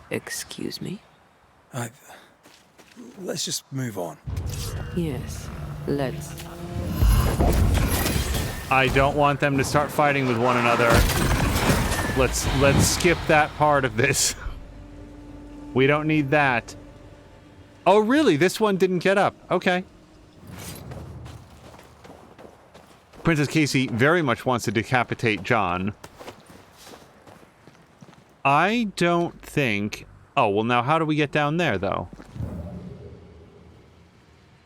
Excuse me? Let's just move on. Yes, let's. I don't want them to start fighting with one another. Let's skip that part of this. We don't need that. Oh, really? This one didn't get up. Okay. Princess Casey very much wants to decapitate John. I don't think... Oh, well, now how do we get down there, though?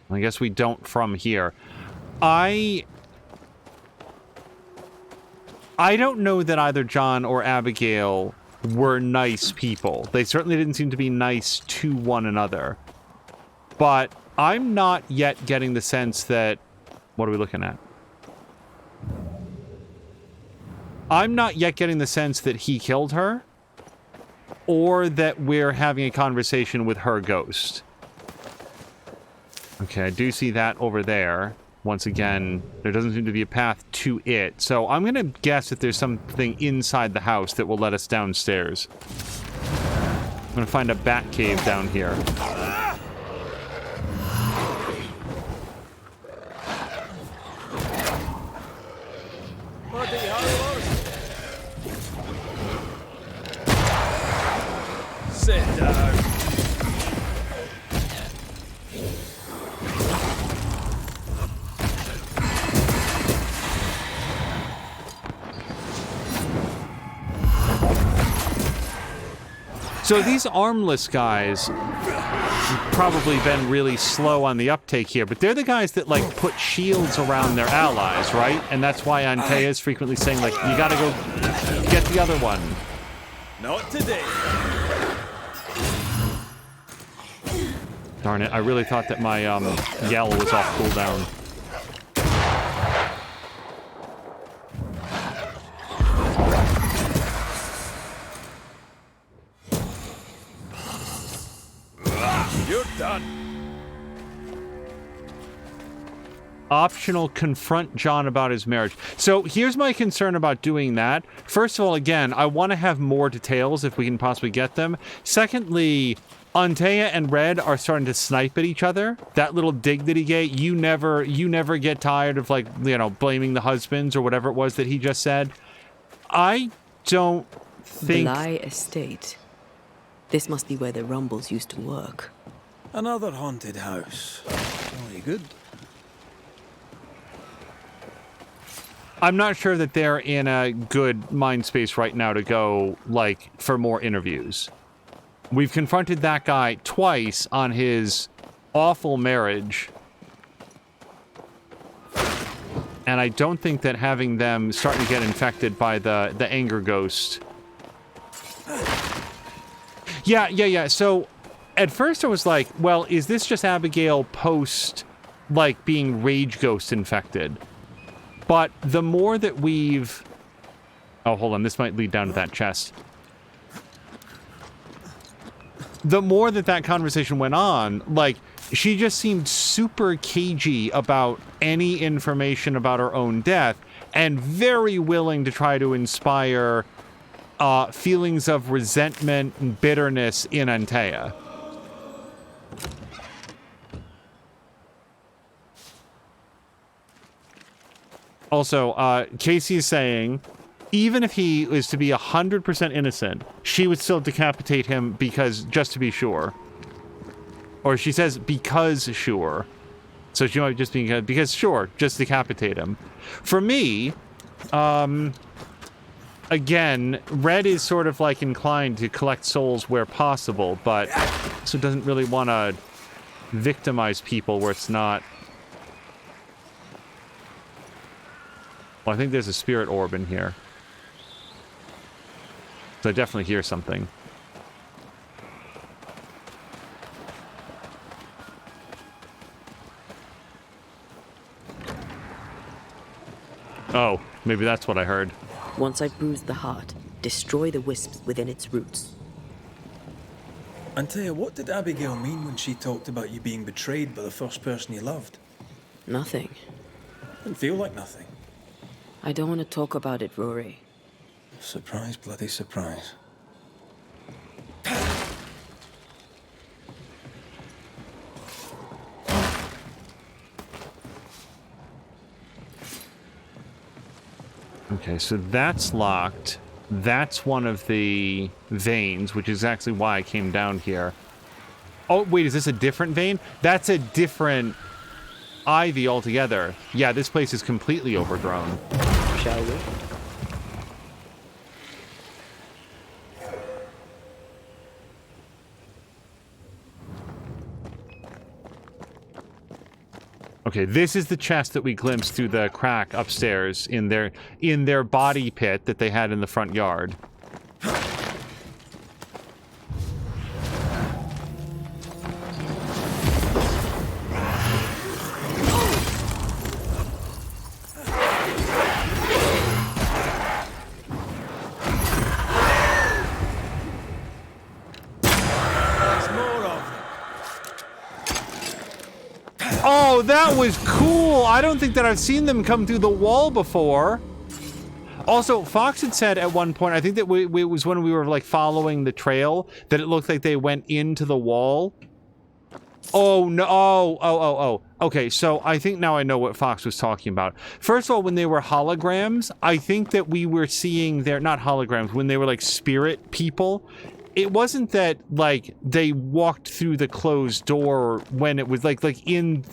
I guess we don't from here. I don't know that either John or Abigail were nice people. They certainly didn't seem to be nice to one another. But I'm not yet getting the sense that... What are we looking at? I'm not yet getting the sense that he killed her, or that we're having a conversation with her ghost. Okay, I do see that over there. Once again, there doesn't seem to be a path to it. So I'm going to guess that there's something inside the house that will let us downstairs. I'm going to find a bat cave down here. So these armless guys probably been really slow on the uptake here, but they're the guys that like put shields around their allies, right? And that's why Antea is frequently saying like, you gotta go get the other one. Not today. Darn it, I really thought that my yell was off cooldown. You're done. Optional, confront John about his marriage. So here's my concern about doing that. First of all, again, I want to have more details if we can possibly get them. Secondly, Antea and Red are starting to snipe at each other. That little dig that he gave, you never get tired of, like, you know, blaming the husbands or whatever it was that he just said. I don't think... Bly Estate. This must be where the Rumbles used to work. Another haunted house. Really good. I'm not sure that they're in a good mind space right now to go, like, for more interviews. We've confronted that guy twice on his awful marriage. And I don't think that having them starting to get infected by the anger ghost... Yeah. So, at first I was like, well, is this just Abigail post, like, being rage ghost infected? But the more that we've... Oh, hold on. This might lead down to that chest. The more that conversation went on, like, she just seemed super cagey about any information about her own death and very willing to try to inspire feelings of resentment and bitterness in Antea. Also, Casey is saying, even if he is to be 100% innocent, she would still decapitate him because, just to be sure. Or she says, because sure. So she might just be, because sure, just decapitate him. For me, again, Red is sort of like inclined to collect souls where possible, but so doesn't really want to victimize people where it's not. Well, I think there's a spirit orb in here. So I definitely hear something. Oh, maybe that's what I heard. Once I bruise the heart, destroy the wisps within its roots. Antea, what did Abigail mean when she talked about you being betrayed by the first person you loved? Nothing. Didn't feel like nothing. I don't want to talk about it, Rory. Surprise, bloody surprise. Okay, so that's locked. That's one of the veins, which is actually why I came down here. Oh, wait, is this a different vein? That's a different ivy altogether. Yeah, this place is completely overgrown. Shall we? Okay, this is the chest that we glimpsed through the crack upstairs in their body pit that they had in the front yard. Oh, that was cool! I don't think that I've seen them come through the wall before. Also, Fox had said at one point, I think that it was when we were, like, following the trail, that it looked like they went into the wall. Oh, no. Oh. Okay, so I think now I know what Fox was talking about. First of all, when they were holograms, I think that we were seeing their... Not holograms, when they were, like, spirit people... It wasn't that, like, they walked through the closed door when it was, like in...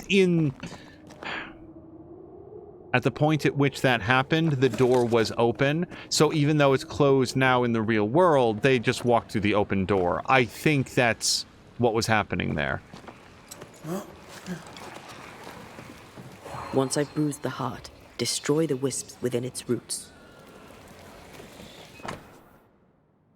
At the point at which that happened, the door was open. So even though it's closed now in the real world, they just walked through the open door. I think that's what was happening there. Once I've bruised the heart, destroy the wisps within its roots.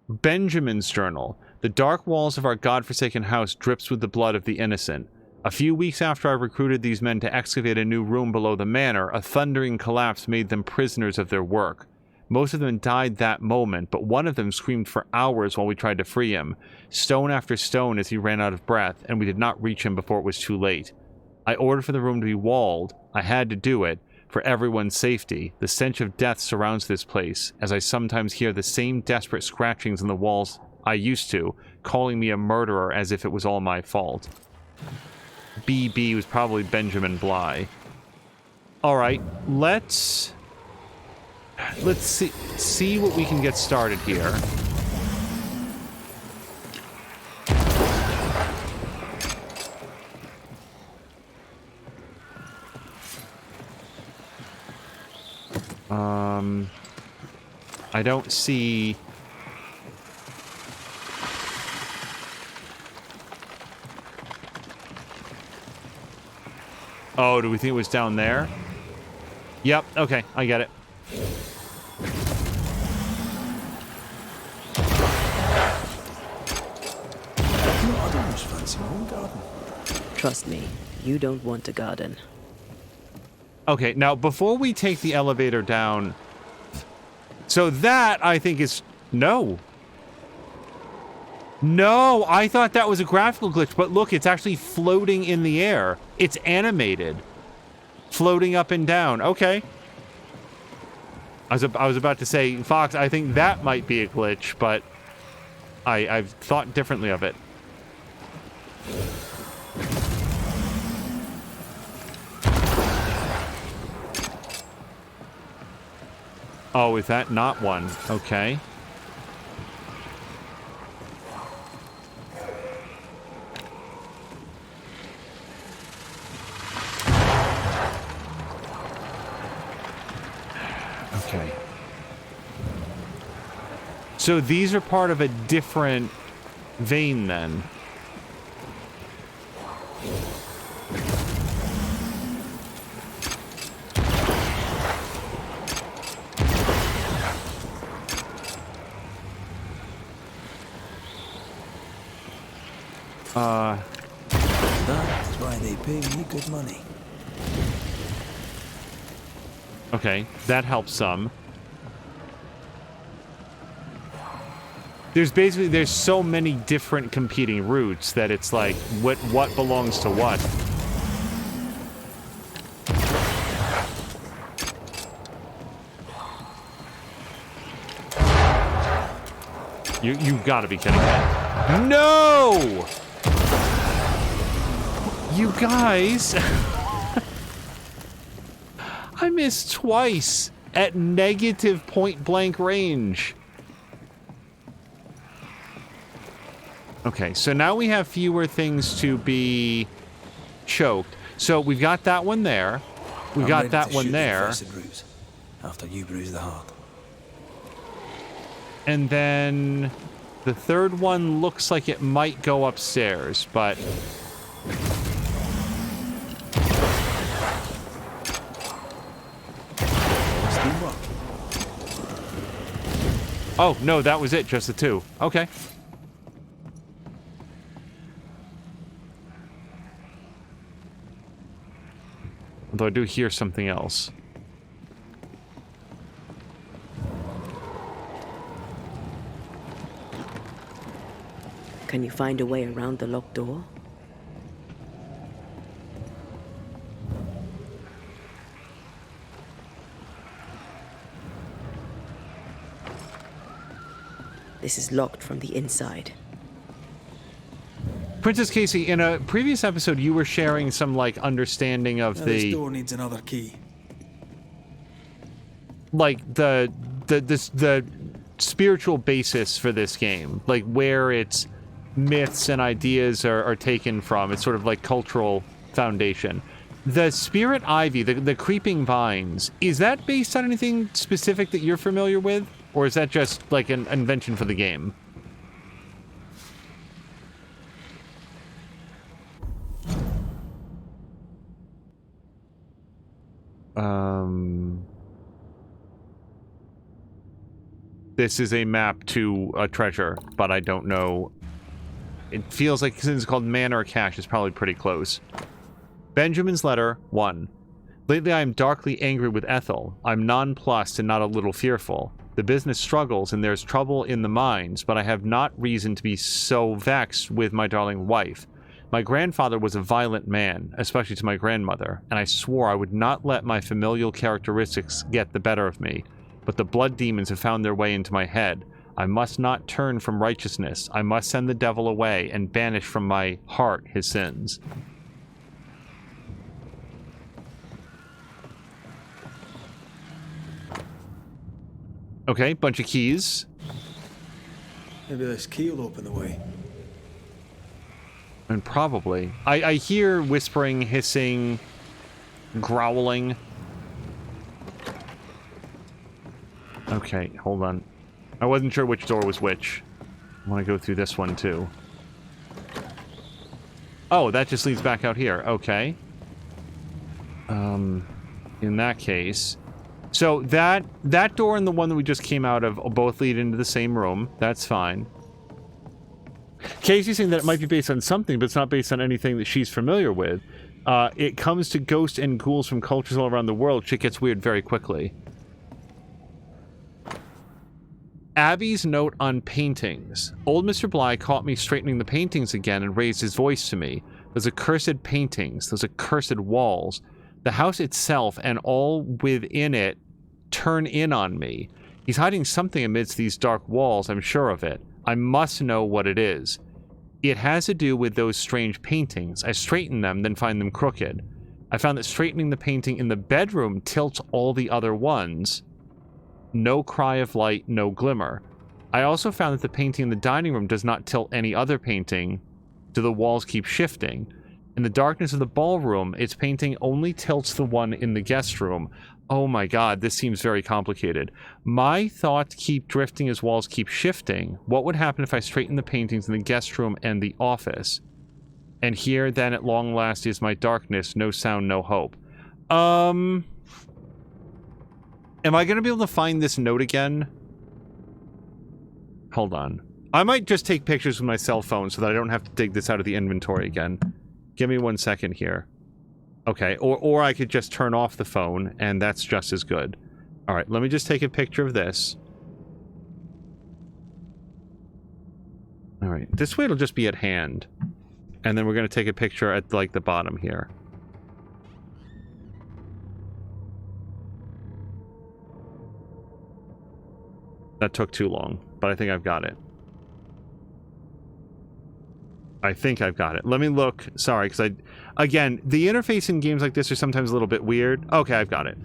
Benjamin's journal. The dark walls of our godforsaken house drips with the blood of the innocent. A few weeks after I recruited these men to excavate a new room below the manor, a thundering collapse made them prisoners of their work. Most of them died that moment, but one of them screamed for hours while we tried to free him, stone after stone as he ran out of breath, and we did not reach him before it was too late. I ordered for the room to be walled. I had to do it, for everyone's safety. The stench of death surrounds this place, as I sometimes hear the same desperate scratchings in the walls I used to, calling me a murderer as if it was all my fault. BB was probably Benjamin Bly. Alright, let's see what we can get started here. I don't see... Oh, do we think it was down there? Yep, okay, I get it. Trust me, you don't want a garden. Okay, now before we take the elevator down... So that, I think, is... No. No, I thought that was a graphical glitch, but look, it's actually floating in the air. It's animated. Floating up and down. Okay. I was about to say, Fox, I think that might be a glitch, but I've thought differently of it. Oh, is that not one? Okay. Okay. So these are part of a different vein then. That's why they pay me good money. Okay, that helps some. There's so many different competing routes that it's like, what belongs to what? You gotta be kidding me. No! You guys! I missed twice at negative point-blank range. Okay, so now we have fewer things to be choked. So we've got that one there. We've got that one there. After you bruise the heart. And then the third one looks like it might go upstairs, but... Oh, no, that was it, just the two. Okay. Although I do hear something else. Can you find a way around the locked door? This is locked from the inside. Princess Casey, in a previous episode, you were sharing some, like, understanding of the... This door needs another key. Like, the spiritual basis for this game. Like, where its myths and ideas are taken from. It's sort of like cultural foundation. The spirit ivy, the creeping vines, is that based on anything specific that you're familiar with? Or is that just like an invention for the game? This is a map to a treasure, but I don't know. It feels like since it's called Mana or Cache, it's probably pretty close. Benjamin's letter 1. Lately I am darkly angry with Ethel. I'm nonplussed and not a little fearful. The business struggles and there's trouble in the mines, but I have not reason to be so vexed with my darling wife. My grandfather was a violent man, especially to my grandmother, and I swore I would not let my familial characteristics get the better of me. But the blood demons have found their way into my head. I must not turn from righteousness. I must send the devil away and banish from my heart his sins. Okay, bunch of keys. Maybe this key will open the way. And probably. I hear whispering, hissing, growling. Okay, hold on. I wasn't sure which door was which. I want to go through this one too. Oh, that just leads back out here. Okay. In that case... So that door and the one that we just came out of both lead into the same room. That's fine. Casey's saying that it might be based on something, but it's not based on anything that she's familiar with. It comes to ghosts and ghouls from cultures all around the world. Shit gets weird very quickly. Abby's note on paintings. Old Mr. Bly caught me straightening the paintings again and raised his voice to me. Those accursed paintings, those accursed walls. The house itself and all within it turn in on me. He's hiding something amidst these dark walls, I'm sure of it. I must know what it is. It has to do with those strange paintings. I straighten them, then find them crooked. I found that straightening the painting in the bedroom tilts all the other ones. No cry of light, no glimmer. I also found that the painting in the dining room does not tilt any other painting. Do the walls keep shifting? In the darkness of the ballroom, its painting only tilts the one in the guest room. Oh my god, this seems very complicated. My thoughts keep drifting as walls keep shifting. What would happen if I straighten the paintings in the guest room and the office? And here, then, at long last, is my darkness, no sound, no hope. Am I going to be able to find this note again? Hold on. I might just take pictures with my cell phone so that I don't have to dig this out of the inventory again. Give me 1 second here. Okay, or I could just turn off the phone, and that's just as good. Alright, let me just take a picture of this. Alright, this way it'll just be at hand. And then we're going to take a picture at, like, the bottom here. That took too long, but I think I've got it. I think I've got it. Let me look. Sorry, because again, the interface in games like this are sometimes a little bit weird. Okay, I've got it.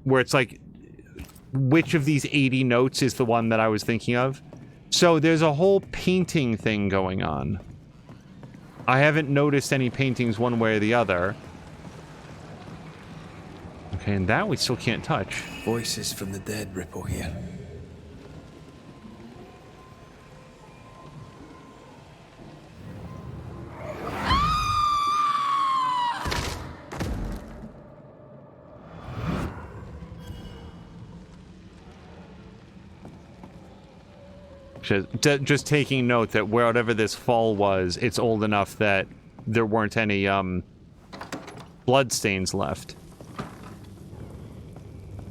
Where it's like, which of these 80 notes is the one that I was thinking of? So there's a whole painting thing going on. I haven't noticed any paintings one way or the other. Okay, and that we still can't touch. Voices from the dead ripple here. Just taking note that wherever this fall was, it's old enough that there weren't any blood stains left.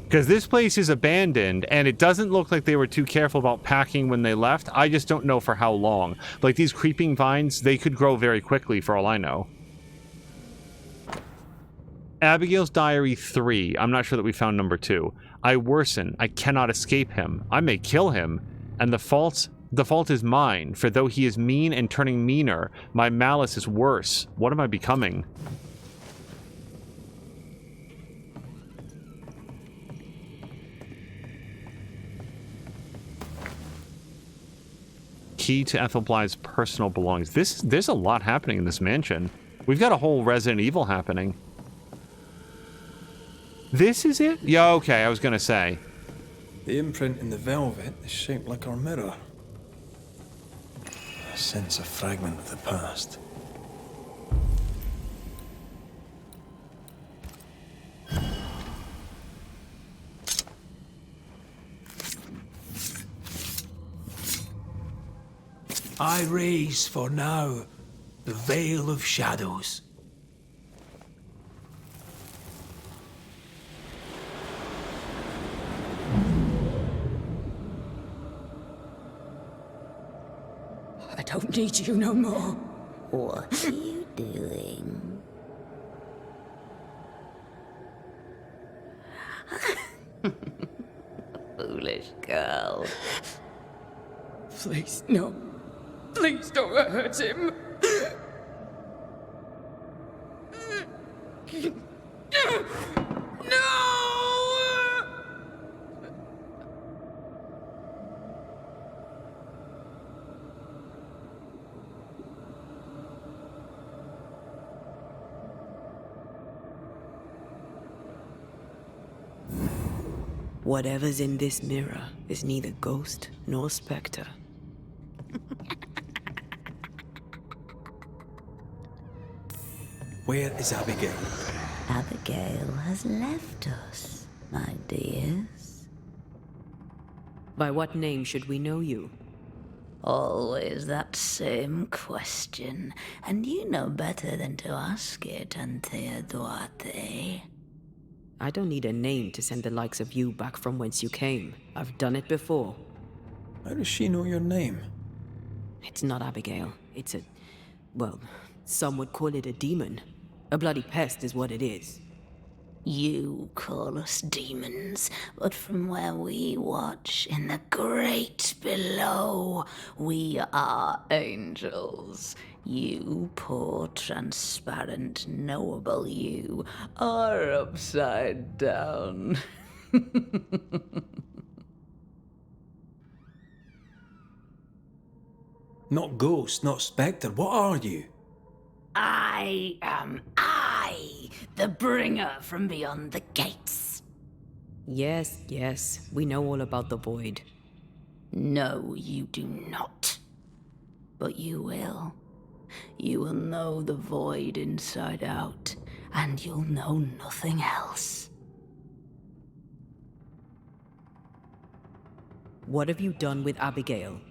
Because this place is abandoned, and it doesn't look like they were too careful about packing when they left. I just don't know for how long. Like, these creeping vines, they could grow very quickly for all I know. Abigail's Diary 3. I'm not sure that we found number 2. I worsen. I cannot escape him. I may kill him. And the fault is mine, for though he is mean and turning meaner, my malice is worse. What am I becoming? Key to Ethel Blythe's personal belongings. There's a lot happening in this mansion. We've got a whole Resident Evil happening. This is it? Yeah, okay, I was gonna say. The imprint in the velvet is shaped like our mirror. I sense a fragment of the past. I raise for now the veil of shadows. I don't need you no more. What are you doing? Foolish girl. Please, no. Please don't hurt him. No! Whatever's in this mirror is neither ghost nor specter. Where is Abigail? Abigail has left us, my dears. By what name should we know you? Always that same question, and you know better than to ask it, Antea Duarte. I don't need a name to send the likes of you back from whence you came. I've done it before. How does she know your name? It's not Abigail. It's a... well, some would call it a demon. A bloody pest is what it is. You call us demons, but from where we watch in the great below, we are angels. You poor, transparent, knowable you are upside down. Not ghost, not spectre. What are you? I am the bringer from beyond the gates. Yes, yes, we know all about the void. No, you do not. But you will. You will know the void inside out, and you'll know nothing else. What have you done with Abigail?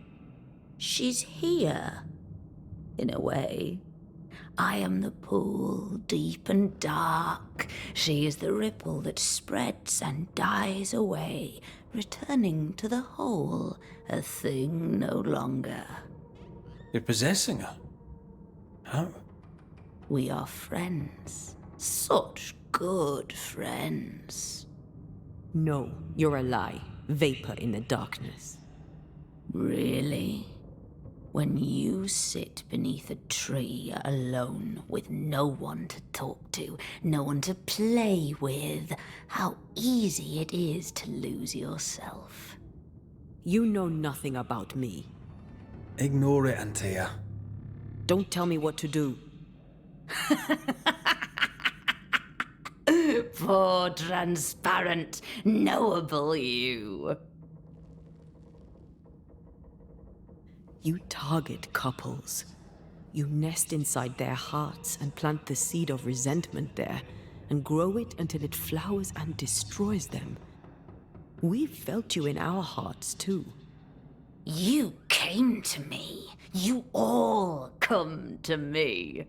She's here. In a way. I am the pool, deep and dark. She is the ripple that spreads and dies away, returning to the whole, a thing no longer. You're possessing her? How? We are friends. Such good friends. No, you're a lie. Vapor in the darkness. Really? When you sit beneath a tree alone with no one to talk to, no one to play with, how easy it is to lose yourself. You know nothing about me. Ignore it, Antea. Don't tell me what to do. Poor, transparent, knowable you. You target couples. You nest inside their hearts and plant the seed of resentment there, and grow it until it flowers and destroys them. We've felt you in our hearts, too. You came to me. You all come to me.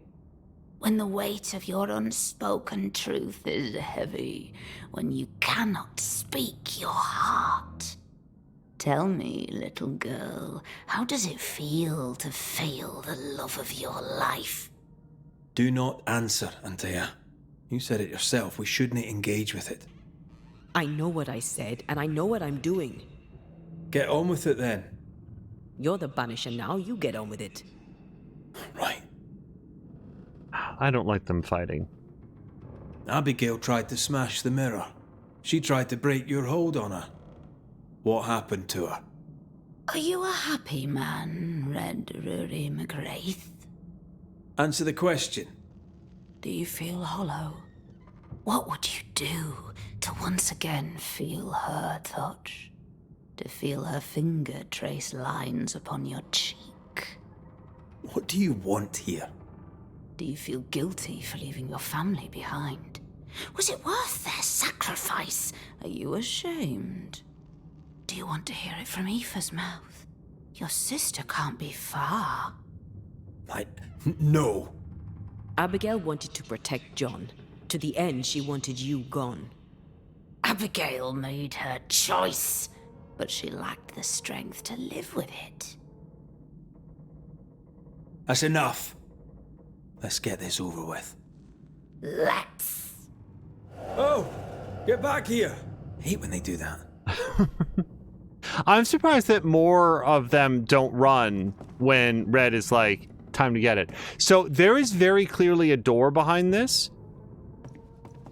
When the weight of your unspoken truth is heavy, when you cannot speak your heart. Tell me, little girl, how does it feel to fail the love of your life? Do not answer, Antea. You said it yourself. We shouldn't engage with it. I know what I said, and I know what I'm doing. Get on with it, then. You're the Banisher now. You get on with it. Right. I don't like them fighting. Abigail tried to smash the mirror. She tried to break your hold on her. What happened to her? Are you a happy man, Red Rory McGrath? Answer the question. Do you feel hollow? What would you do to once again feel her touch? To feel her finger trace lines upon your cheek? What do you want here? Do you feel guilty for leaving your family behind? Was it worth their sacrifice? Are you ashamed? Do you want to hear it from Aoife's mouth? Your sister can't be far. No. Abigail wanted to protect John. To the end, she wanted you gone. Abigail made her choice, but she lacked the strength to live with it. That's enough. Let's get this over with. Let's. Oh! Get back here! I hate when they do that. I'm surprised that more of them don't run when Red is like, time to get it. So there is very clearly a door behind this,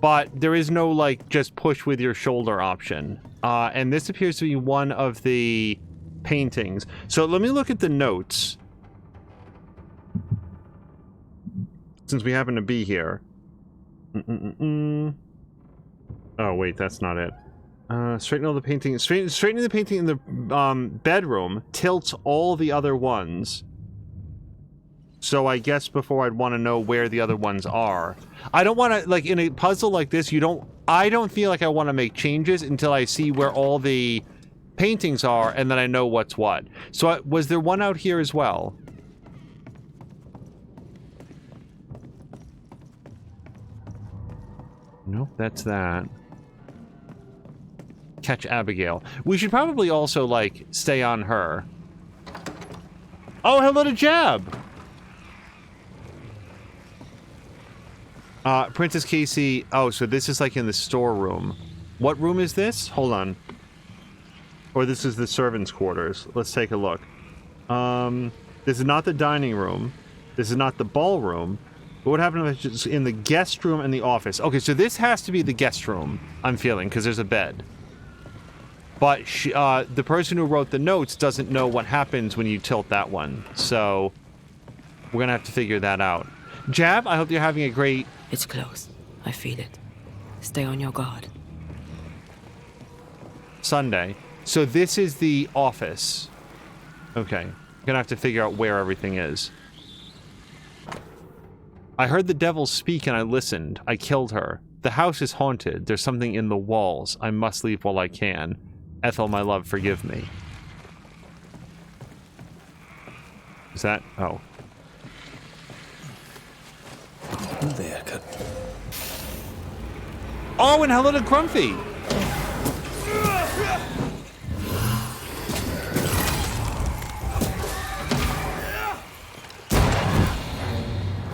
but there is no like just push with your shoulder option. And this appears to be one of the paintings. So let me look at the notes, since we happen to be here. Oh wait, that's not it. Straightening the painting. Straightening the painting in the bedroom tilts all the other ones. So I guess before I'd want to know where the other ones are. I don't want to, like, in a puzzle like this, I don't feel like I want to make changes until I see where all the paintings are, and then I know what's what. So was there one out here as well? Nope, that's that. Catch Abigail. We should probably also, like, stay on her. Oh, hello to Jab! Princess Casey. Oh, so this is like in the storeroom. What room is this? Hold on. Or this is the servants' quarters. Let's take a look. This is not the dining room. This is not the ballroom. But what happened if it's in the guest room and the office? Okay, so this has to be the guest room, I'm feeling, because there's a bed. But the person who wrote the notes doesn't know what happens when you tilt that one. So we're going to have to figure that out. Jab, I hope you're having a great... It's close. I feel it. Stay on your guard. Sunday. So this is the office. Okay. Gonna have to figure out where everything is. I heard the devil speak and I listened. I killed her. The house is haunted. There's something in the walls. I must leave while I can. Ethel, my love, forgive me. Is that... Oh. There, cut. Oh, and hello to Grumpy!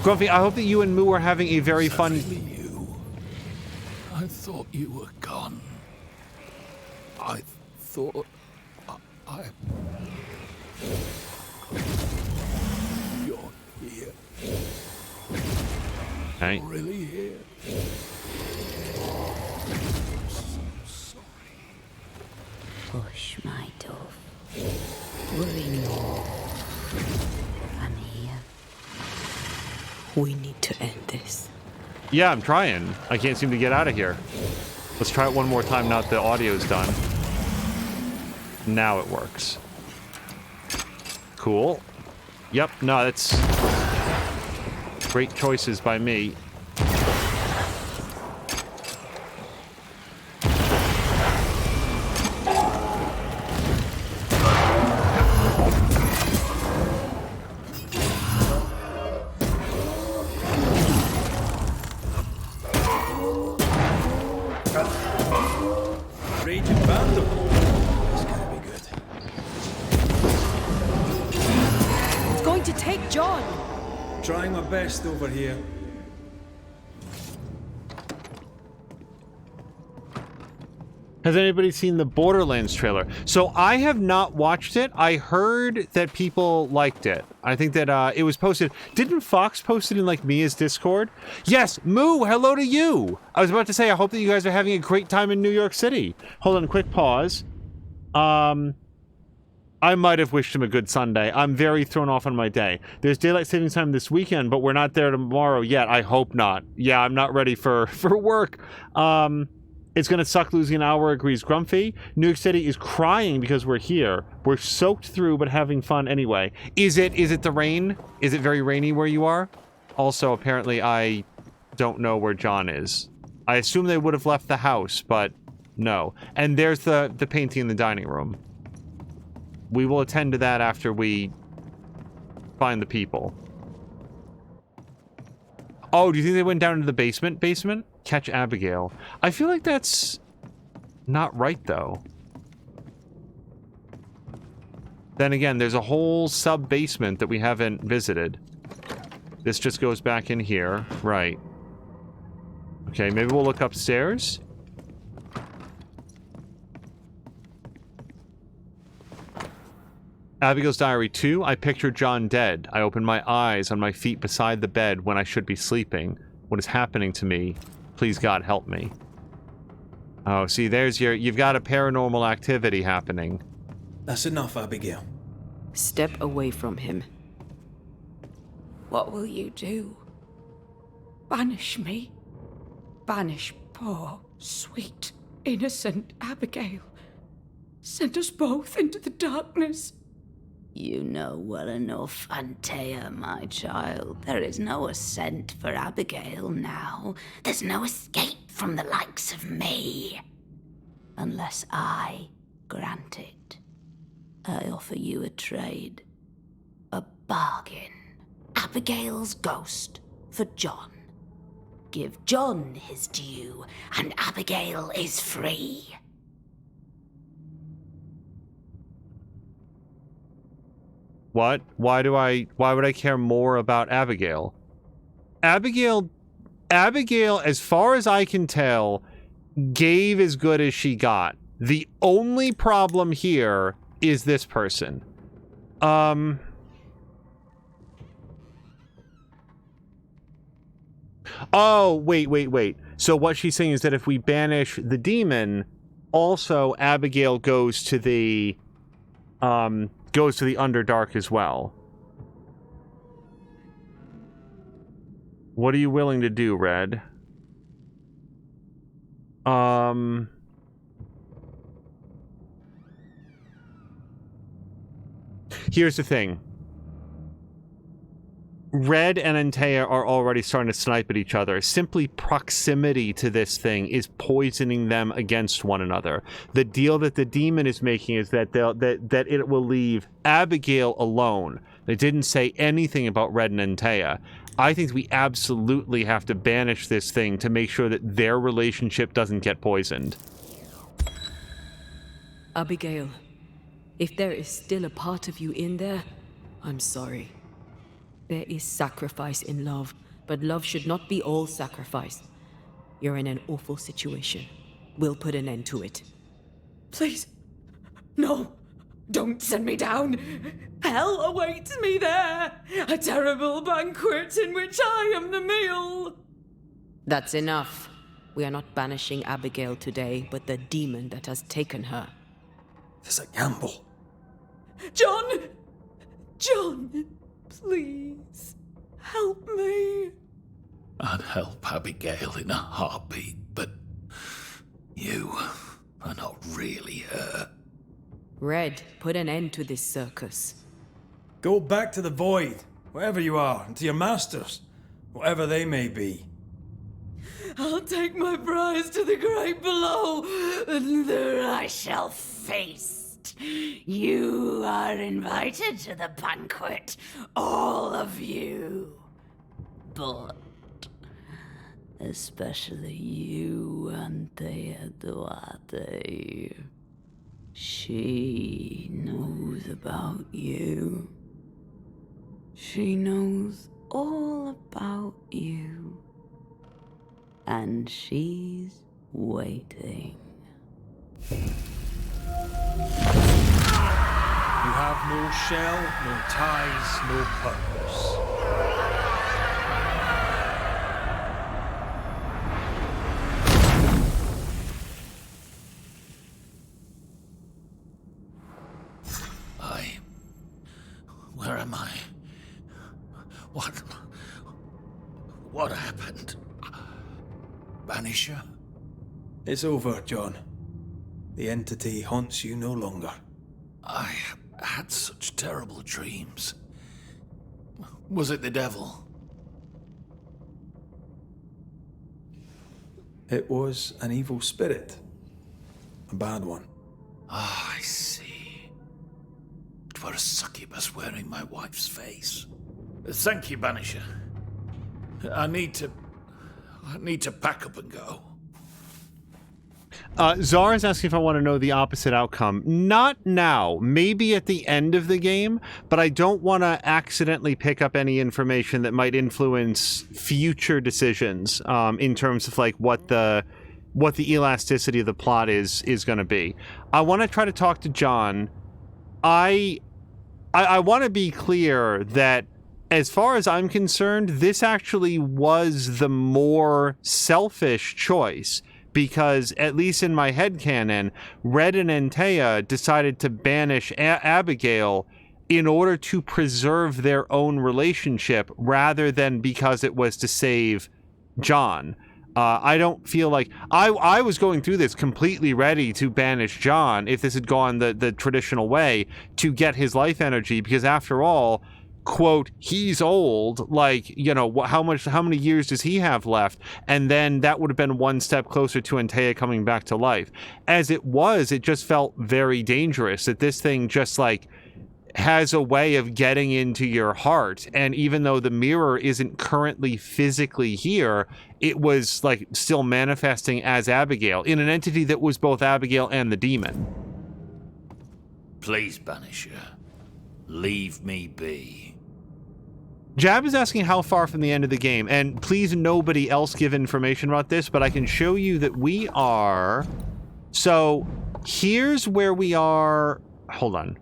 Grumpy, I hope that you and Moo are having a very fun... You. I thought you were gone. I thought... You're here. Okay. Really here. Hush, my dove. Worry no. I'm here. We need to end this. Yeah, I'm trying. I can't seem to get out of here. Let's try it one more time now that the audio's done. Now it works. Cool. Yep, no, that's... great choices by me. Raging Vandal. This gonna be good. It's going to take John! Trying my best over here. Has anybody seen the Borderlands trailer? So I have not watched it. I heard that people liked it. I think that it was posted. Didn't Fox post it in like Mia's Discord? Yes, Moo, hello to you. I was about to say, I hope that you guys are having a great time in New York City. Hold on, quick pause. I might have wished him a good Sunday. I'm very thrown off on my day. There's daylight savings time this weekend, but we're not there tomorrow yet. I hope not. Yeah, I'm not ready for work. It's gonna suck losing an hour, agrees Grumpy. New York City is crying because we're here. We're soaked through, but having fun anyway. Is it the rain? Is it very rainy where you are? Also, apparently, I don't know where John is. I assume they would have left the house, but no. And there's the painting in the dining room. We will attend to that after we find the people. Oh, do you think they went down into the basement? Catch Abigail. I feel like that's not right, though. Then again, there's a whole sub-basement that we haven't visited. This just goes back in here. Right. Okay, maybe we'll look upstairs. Abigail's Diary 2. I pictured John dead. I opened my eyes on my feet beside the bed when I should be sleeping. What is happening to me? Please, God, help me. Oh, see, there's you've got a paranormal activity happening. That's enough, Abigail. Step away from him. What will you do? Banish me? Banish poor, sweet, innocent Abigail? Send us both into the darkness? You know well enough, Antea, my child. There is no ascent for Abigail now. There's no escape from the likes of me. Unless I grant it. I offer you a trade. A bargain. Abigail's ghost for John. Give John his due, and Abigail is free. What? Why would I care more about Abigail? Abigail, as far as I can tell, gave as good as she got. The only problem here is this person. Oh, wait. So what she's saying is that if we banish the demon, also Abigail goes to the Underdark as well. What are you willing to do, Red? Here's the thing. Red and Antea are already starting to snipe at each other. Simply proximity to this thing is poisoning them against one another. The deal that the demon is making is that that it will leave Abigail alone. They didn't say anything about Red and Antea. I think we absolutely have to banish this thing to make sure that their relationship doesn't get poisoned. Abigail, if there is still a part of you in there, I'm sorry. There is sacrifice in love, but love should not be all sacrifice. You're in an awful situation. We'll put an end to it. Please, no, don't send me down. Hell awaits me there. A terrible banquet in which I am the meal. That's enough. We are not banishing Abigail today, but the demon that has taken her. This is a gamble. John, please, help me. I'd help Abigail in a heartbeat, but you are not really her. Red, put an end to this circus. Go back to the void, wherever you are, and to your masters, whatever they may be. I'll take my prize to the great below, and there I shall feast. You are invited to the banquet, all of you. But especially you, Antea Duarte. She knows about you. She knows all about you. And she's waiting. You have no shell, no ties, no purpose. I Banisher? It's over, John. The entity haunts you no longer. I had such terrible dreams. Was it the devil? It was an evil spirit. A bad one. Ah, I see. It were a succubus wearing my wife's face. Thank you, Banisher. I need to pack up and go. Zara is asking if I want to know the opposite outcome. Not now. Maybe at the end of the game, but I don't want to accidentally pick up any information that might influence future decisions in terms of like what the elasticity of the plot is going to be. I want to try to talk to John. I want to be clear that as far as I'm concerned, this actually was the more selfish choice. Because, at least in my headcanon, Red and Antea decided to banish Abigail in order to preserve their own relationship rather than because it was to save John. I don't feel like... I was going through this completely ready to banish John if this had gone the traditional way to get his life energy, because after all... quote, he's old, like, you know, how many years does he have left? And then that would have been one step closer to Antea coming back to life. As it was, it just felt very dangerous that this thing just, like, has a way of getting into your heart. And even though the mirror isn't currently physically here, it was, like, still manifesting as Abigail in an entity that was both Abigail and the demon. Please, Banisher, leave me be. Jab is asking how far from the end of the game, and please nobody else give information about this, but I can show you that we are... So, here's where we are... Hold on.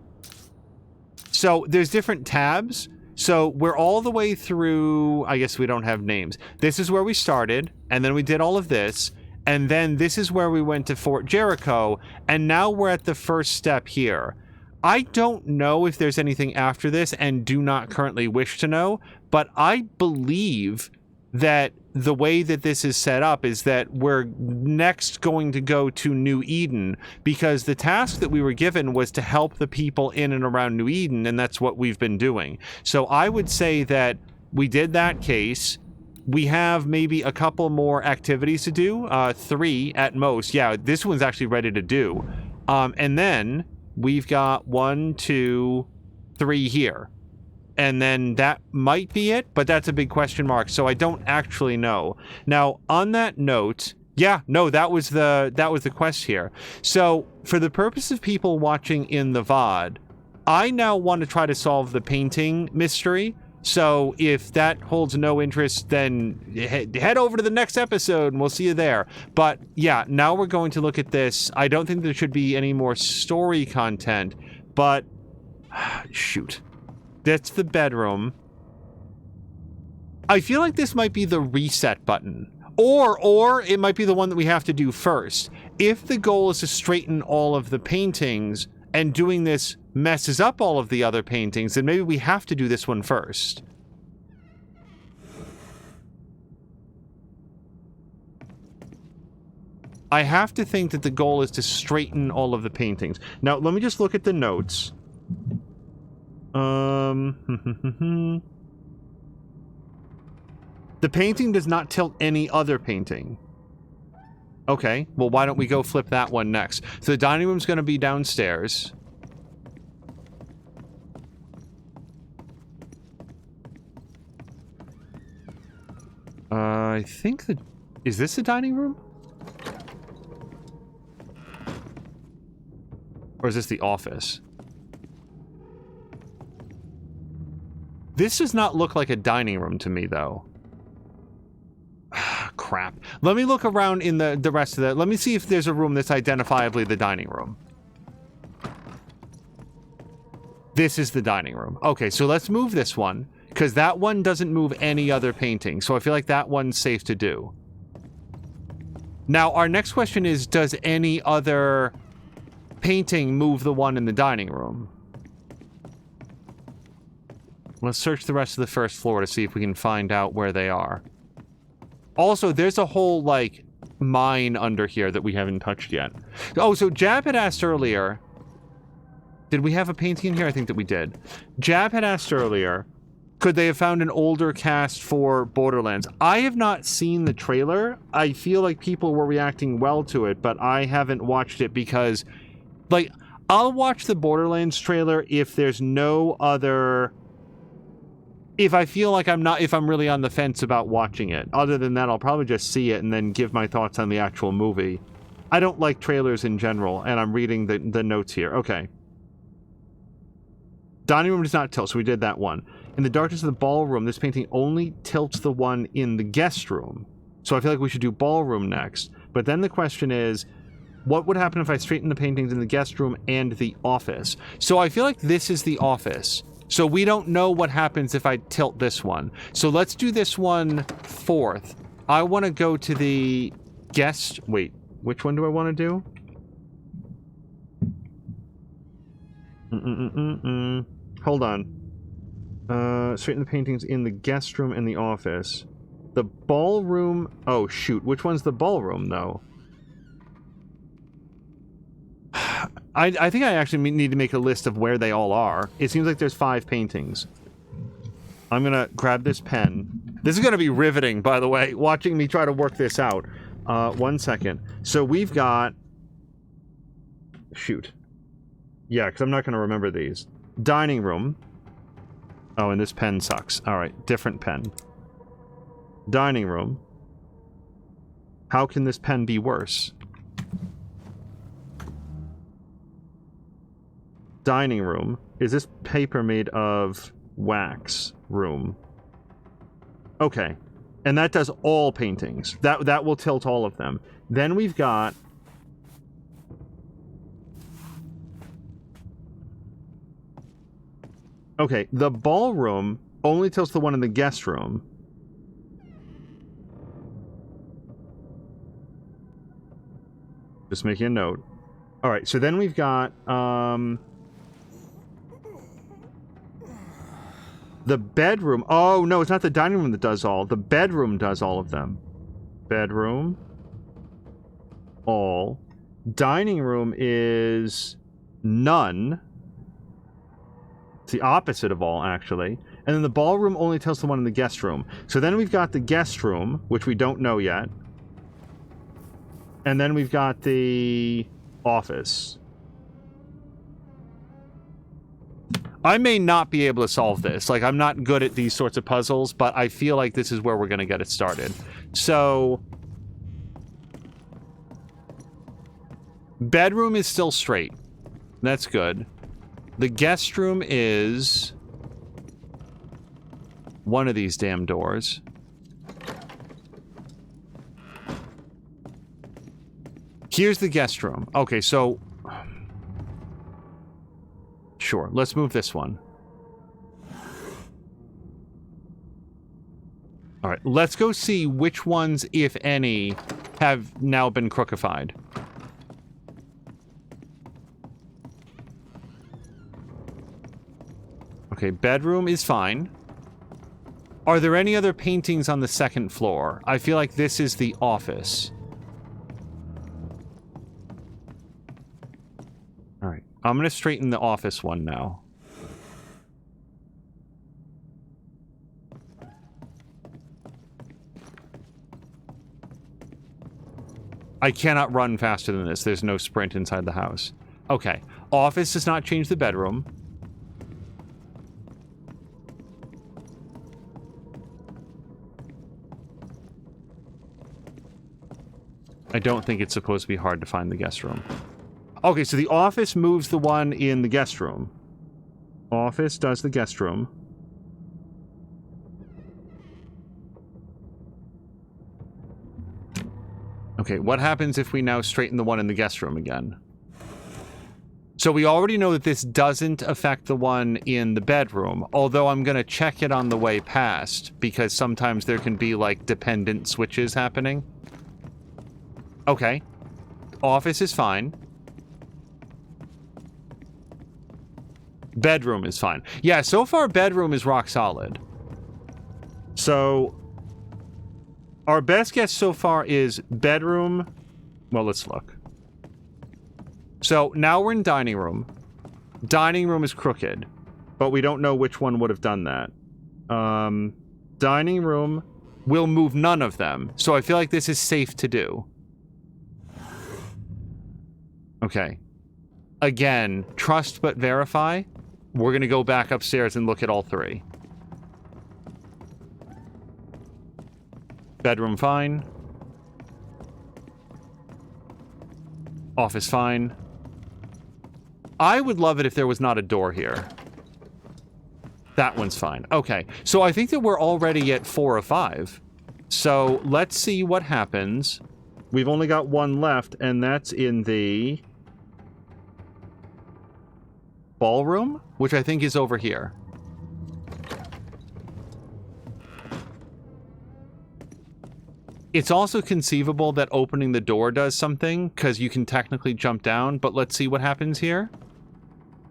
So, there's different tabs. So, we're all the way through... I guess we don't have names. This is where we started, and then we did all of this, and then this is where we went to Fort Jericho, and now we're at the first step here. I don't know if there's anything after this and do not currently wish to know, but I believe that the way that this is set up is that we're next going to go to New Eden, because the task that we were given was to help the people in and around New Eden, and that's what we've been doing. So I would say that we did that case. We have maybe a couple more activities to do, 3 at most. Yeah, this one's actually ready to do. And then... we've got 1, 2, 3 here. And then that might be it, but that's a big question mark, so I don't actually know. Now, on that note, yeah, no, that was the quest here. So, for the purpose of people watching in the VOD, I now want to try to solve the painting mystery. So if that holds no interest, then head over to the next episode and we'll see you there. But yeah, now we're going to look at this. I don't think there should be any more story content, but shoot. That's the bedroom. I feel like this might be the reset button. Or it might be the one that we have to do first. If the goal is to straighten all of the paintings and doing this messes up all of the other paintings, then maybe we have to do this one first. I have to think that the goal is to straighten all of the paintings. Now, let me just look at the notes. The painting does not tilt any other painting. Okay, well, why don't we go flip that one next? So the dining room's going to be downstairs. I think that... Is this the dining room? Or is this the office? This does not look like a dining room to me, though. Crap. Let me look around in the rest of the... Let me see if there's a room that's identifiably the dining room. This is the dining room. Okay, so let's move this one, because that one doesn't move any other painting, so I feel like that one's safe to do. Now, our next question is, does any other painting move the one in the dining room? Let's search the rest of the first floor to see if we can find out where they are. Also, there's a whole, like, mine under here that we haven't touched yet. Oh, so Jab had asked earlier... Did we have a painting in here? I think that we did. Jab had asked earlier, could they have found an older cast for Borderlands? I have not seen the trailer. I feel like people were reacting well to it, but I haven't watched it because, like, I'll watch the Borderlands trailer if there's no other... If I feel like if I'm really on the fence about watching it. Other than that, I'll probably just see it and then give my thoughts on the actual movie. I don't like trailers in general, and I'm reading the notes here. Okay. Dining room does not tilt, so we did that one. In the darkness of the ballroom, this painting only tilts the one in the guest room. So I feel like we should do ballroom next. But then the question is, what would happen if I straighten the paintings in the guest room and the office? So I feel like this is the office. So we don't know what happens if I tilt this one. So let's do this one fourth. I want to go to the guest... Wait, which one do I want to do? Hold on. Straighten the paintings in the guest room and the office. The ballroom... Oh, shoot. Which one's the ballroom, though? I think I actually need to make a list of where they all are. It seems like there's 5 paintings. I'm gonna grab this pen. This is gonna be riveting, by the way, watching me try to work this out. 1 second. So we've got... Shoot. Yeah, because I'm not going to remember these. Dining room. Oh, and this pen sucks. Alright, different pen. Dining room. How can this pen be worse? Dining room. Is this paper made of wax? Room. Okay. And that does all paintings. That will tilt all of them. Then we've got... Okay, the ballroom only tilts the one in the guest room. Just making a note. Alright, so then we've got, the bedroom. Oh, no, it's not the dining room that does all. The bedroom does all of them. Bedroom. All. Dining room is none. It's the opposite of all, actually. And then the ballroom only tells the one in the guest room. So then we've got the guest room, which we don't know yet. And then we've got the office. I may not be able to solve this. Like, I'm not good at these sorts of puzzles, but I feel like this is where we're going to get it started. So... bedroom is still straight. That's good. The guest room is... one of these damn doors. Here's the guest room. Okay, so... sure, let's move this one. Alright, let's go see which ones, if any, have now been crookified. Okay, bedroom is fine. Are there any other paintings on the second floor? I feel like this is the office. Alright, I'm gonna straighten the office one now. I cannot run faster than this. There's no sprint inside the house. Okay, office does not change the bedroom. I don't think it's supposed to be hard to find the guest room. Okay, so the office moves the one in the guest room. Office does the guest room. Okay, what happens if we now straighten the one in the guest room again? So we already know that this doesn't affect the one in the bedroom, although I'm going to check it on the way past, because sometimes there can be, like, dependent switches happening. Okay. Office is fine. Bedroom is fine. Yeah, so far bedroom is rock solid. So... Our best guess so far is bedroom. Well, let's look. So now we're in dining room. Dining room is crooked, but we don't know which one would have done that. Dining room will move none of them, so I feel like this is safe to do. Okay. Again, trust but verify. We're gonna go back upstairs and look at all three. Bedroom fine. Office fine. I would love it if there was not a door here. That one's fine. Okay, so I think that we're already at 4 of 5. So let's see what happens. We've only got one left, and that's in the ballroom, which I think is over here. It's also conceivable that opening the door does something, because you can technically jump down, but let's see what happens here.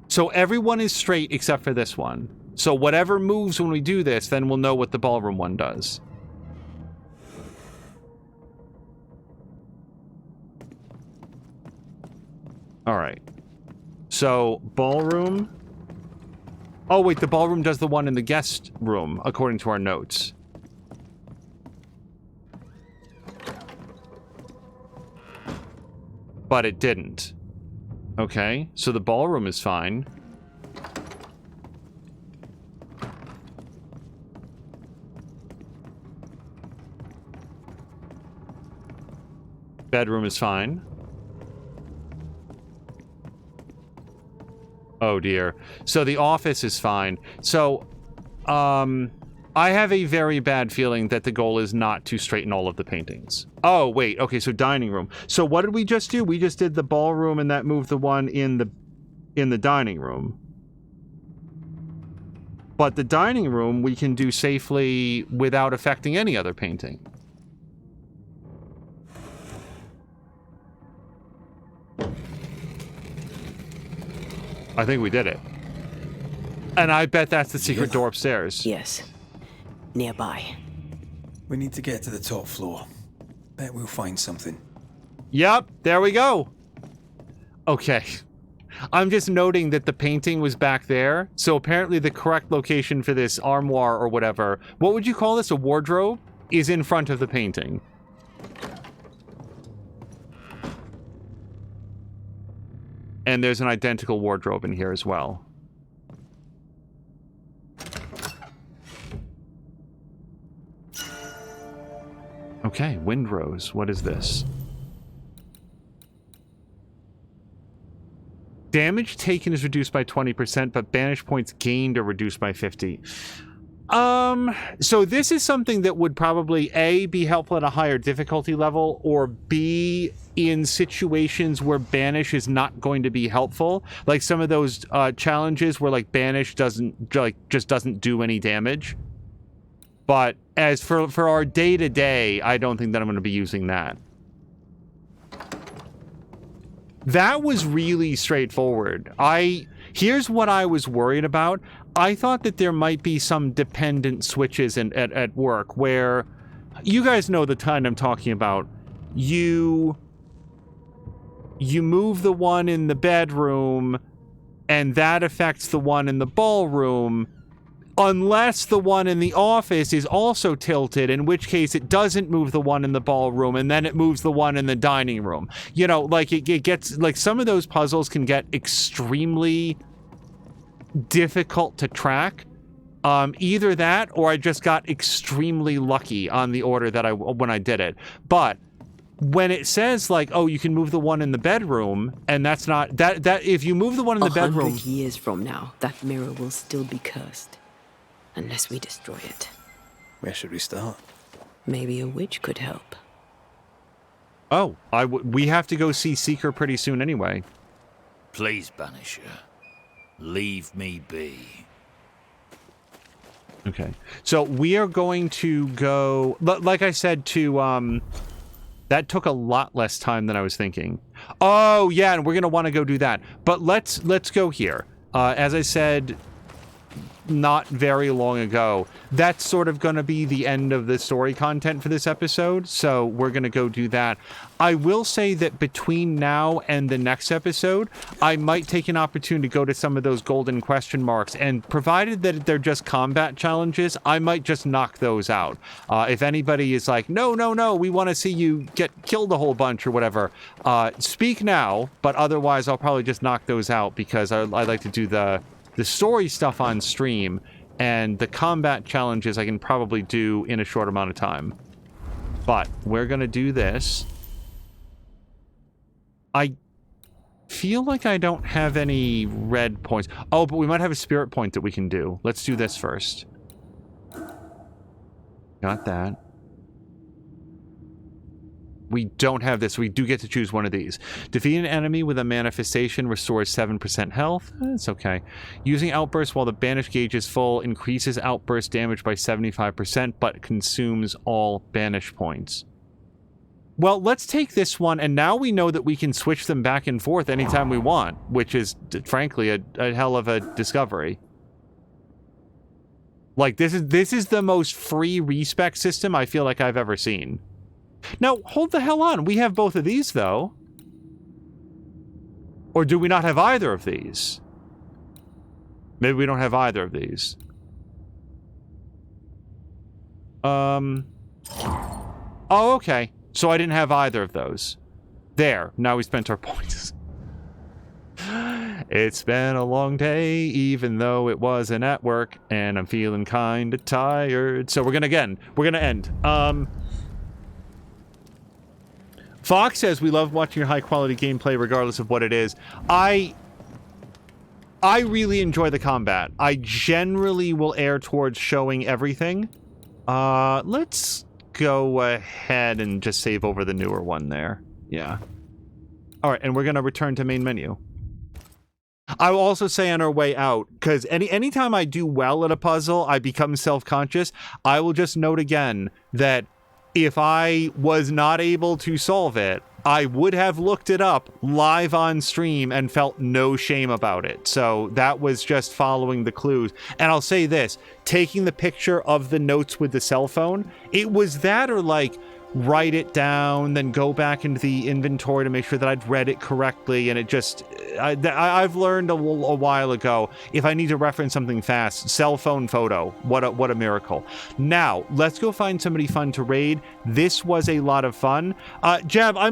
So everyone is straight except for this one. So whatever moves when we do this, then we'll know what the ballroom one does. Alright. So, ballroom. Oh, wait, the ballroom does the one in the guest room, according to our notes. But it didn't. Okay, so the ballroom is fine. Bedroom is fine. Oh dear. So the office is fine. So, I have a very bad feeling that the goal is not to straighten all of the paintings. Oh, wait. Okay, so dining room. So what did we just do? We just did the ballroom and that moved the one in the dining room. But the dining room we can do safely without affecting any other painting. I think we did it. And I bet that's the secret door upstairs. Yes. Nearby. We need to get to the top floor. Bet we'll find something. Yep, there we go. Okay. I'm just noting that the painting was back there. So apparently the correct location for this armoire or whatever, what would you call this, a wardrobe, is in front of the painting. And there's an identical wardrobe in here as well. Okay, Windrose. What is this? Damage taken is reduced by 20%, but banish points gained are reduced by 50. So this is something that would probably A, be helpful at a higher difficulty level, or B, in situations where banish is not going to be helpful. Like some of those challenges where like banish doesn't just doesn't do any damage. But as for our day-to-day, I don't think that I'm going to be using that. That was really straightforward. Here's what I was worried about. I thought that there might be some dependent switches at work where, you guys know the kind I'm talking about. You move the one in the bedroom, and that affects the one in the ballroom, unless the one in the office is also tilted, in which case it doesn't move the one in the ballroom, and then it moves the one in the dining room. You know, like it gets, like some of those puzzles can get extremely difficult to track. Either that, or I just got extremely lucky on the order that when I did it. But when it says like, oh, you can move the one in the bedroom, and that's not that if you move the one in the bedroom, 100 years from now, that mirror will still be cursed, unless we destroy it. Where should we start? Maybe a witch could help. Oh, we have to go see Seeker pretty soon anyway. Please, Banisher, leave me be. Okay, so we are going to go, like I said, to that took a lot less time than I was thinking. Oh yeah, and we're gonna want to go do that. But let's go here. As I said, not very long ago. That's sort of going to be the end of the story content for this episode, so we're going to go do that. I will say that between now and the next episode, I might take an opportunity to go to some of those golden question marks, and provided that they're just combat challenges, I might just knock those out. If anybody is like, no, we want to see you get killed a whole bunch or whatever, speak now, but otherwise I'll probably just knock those out because I like to do the story stuff on stream, and the combat challenges I can probably do in a short amount of time. But we're gonna do this. I feel like I don't have any red points. Oh, but we might have a spirit point that we can do. Let's do this first. Got that. We don't have this. We do get to choose one of these. Defeat an enemy with a manifestation restores 7% health. It's okay. Using outburst while the banish gauge is full increases outburst damage by 75%, but consumes all banish points. Well, let's take this one, and now we know that we can switch them back and forth anytime we want, which is, frankly, a hell of a discovery. Like, this is the most free respec system I feel like I've ever seen. Now, hold the hell on. We have both of these, though. Or do we not have either of these? Maybe we don't have either of these. Oh, okay. So I didn't have either of those. There. Now we spent our points. It's been a long day, even though it wasn't at work, and I'm feeling kind of tired. So we're gonna end. Fox says, we love watching your high-quality gameplay regardless of what it is. I really enjoy the combat. I generally will err towards showing everything. Let's go ahead and just save over the newer one there. Yeah. All right, and we're going to return to main menu. I will also say on our way out, because anytime I do well at a puzzle, I become self-conscious. I will just note again that if I was not able to solve it, I would have looked it up live on stream and felt no shame about it. So that was just following the clues. And I'll say this, taking the picture of the notes with the cell phone, it was that or like write it down, then go back into the inventory to make sure that I'd read it correctly. And it just, I've learned a while ago, if I need to reference something fast, cell phone photo, what a miracle. Now, let's go find somebody fun to raid. This was a lot of fun. Jab, I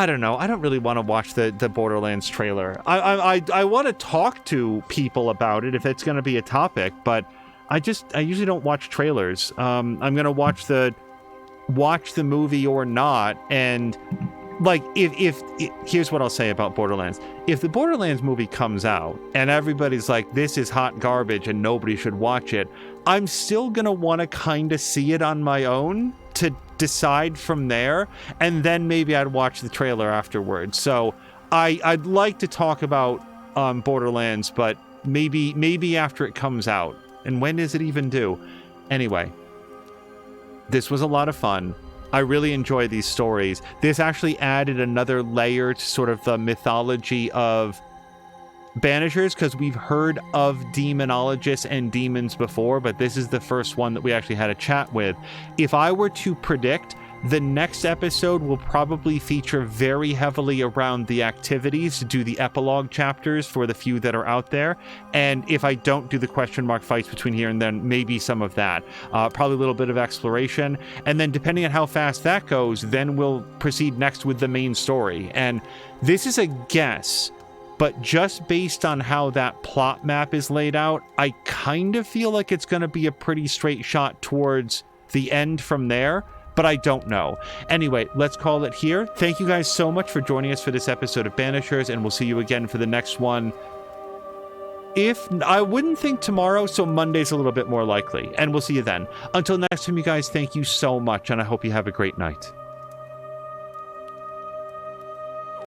don't know. I don't really want to watch the Borderlands trailer. I want to talk to people about it if it's going to be a topic, but I usually don't watch trailers. I'm going to watch the movie or not, and like if here's what I'll say about Borderlands. If the Borderlands movie comes out and everybody's like, this is hot garbage and nobody should watch it, I'm still gonna want to kind of see it on my own to decide from there, and then maybe I'd watch the trailer afterwards. So I'd like to talk about Borderlands, but maybe after it comes out. And when is it even due? Anyway, this was a lot of fun. I really enjoy these stories. This actually added another layer to sort of the mythology of Banishers, because we've heard of demonologists and demons before, but this is the first one that we actually had a chat with. If I were to predict, the next episode will probably feature very heavily around the activities to do the epilogue chapters for the few that are out there. And if I don't do the question mark fights between here and then, maybe some of that. Probably a little bit of exploration. And then depending on how fast that goes, then we'll proceed next with the main story. And this is a guess, but just based on how that plot map is laid out, I kind of feel like it's going to be a pretty straight shot towards the end from there. But I don't know. Anyway, let's call it here. Thank you guys so much for joining us for this episode of Banishers, and we'll see you again for the next one. I wouldn't think tomorrow, so Monday's a little bit more likely, and we'll see you then. Until next time, you guys, thank you so much, and I hope you have a great night.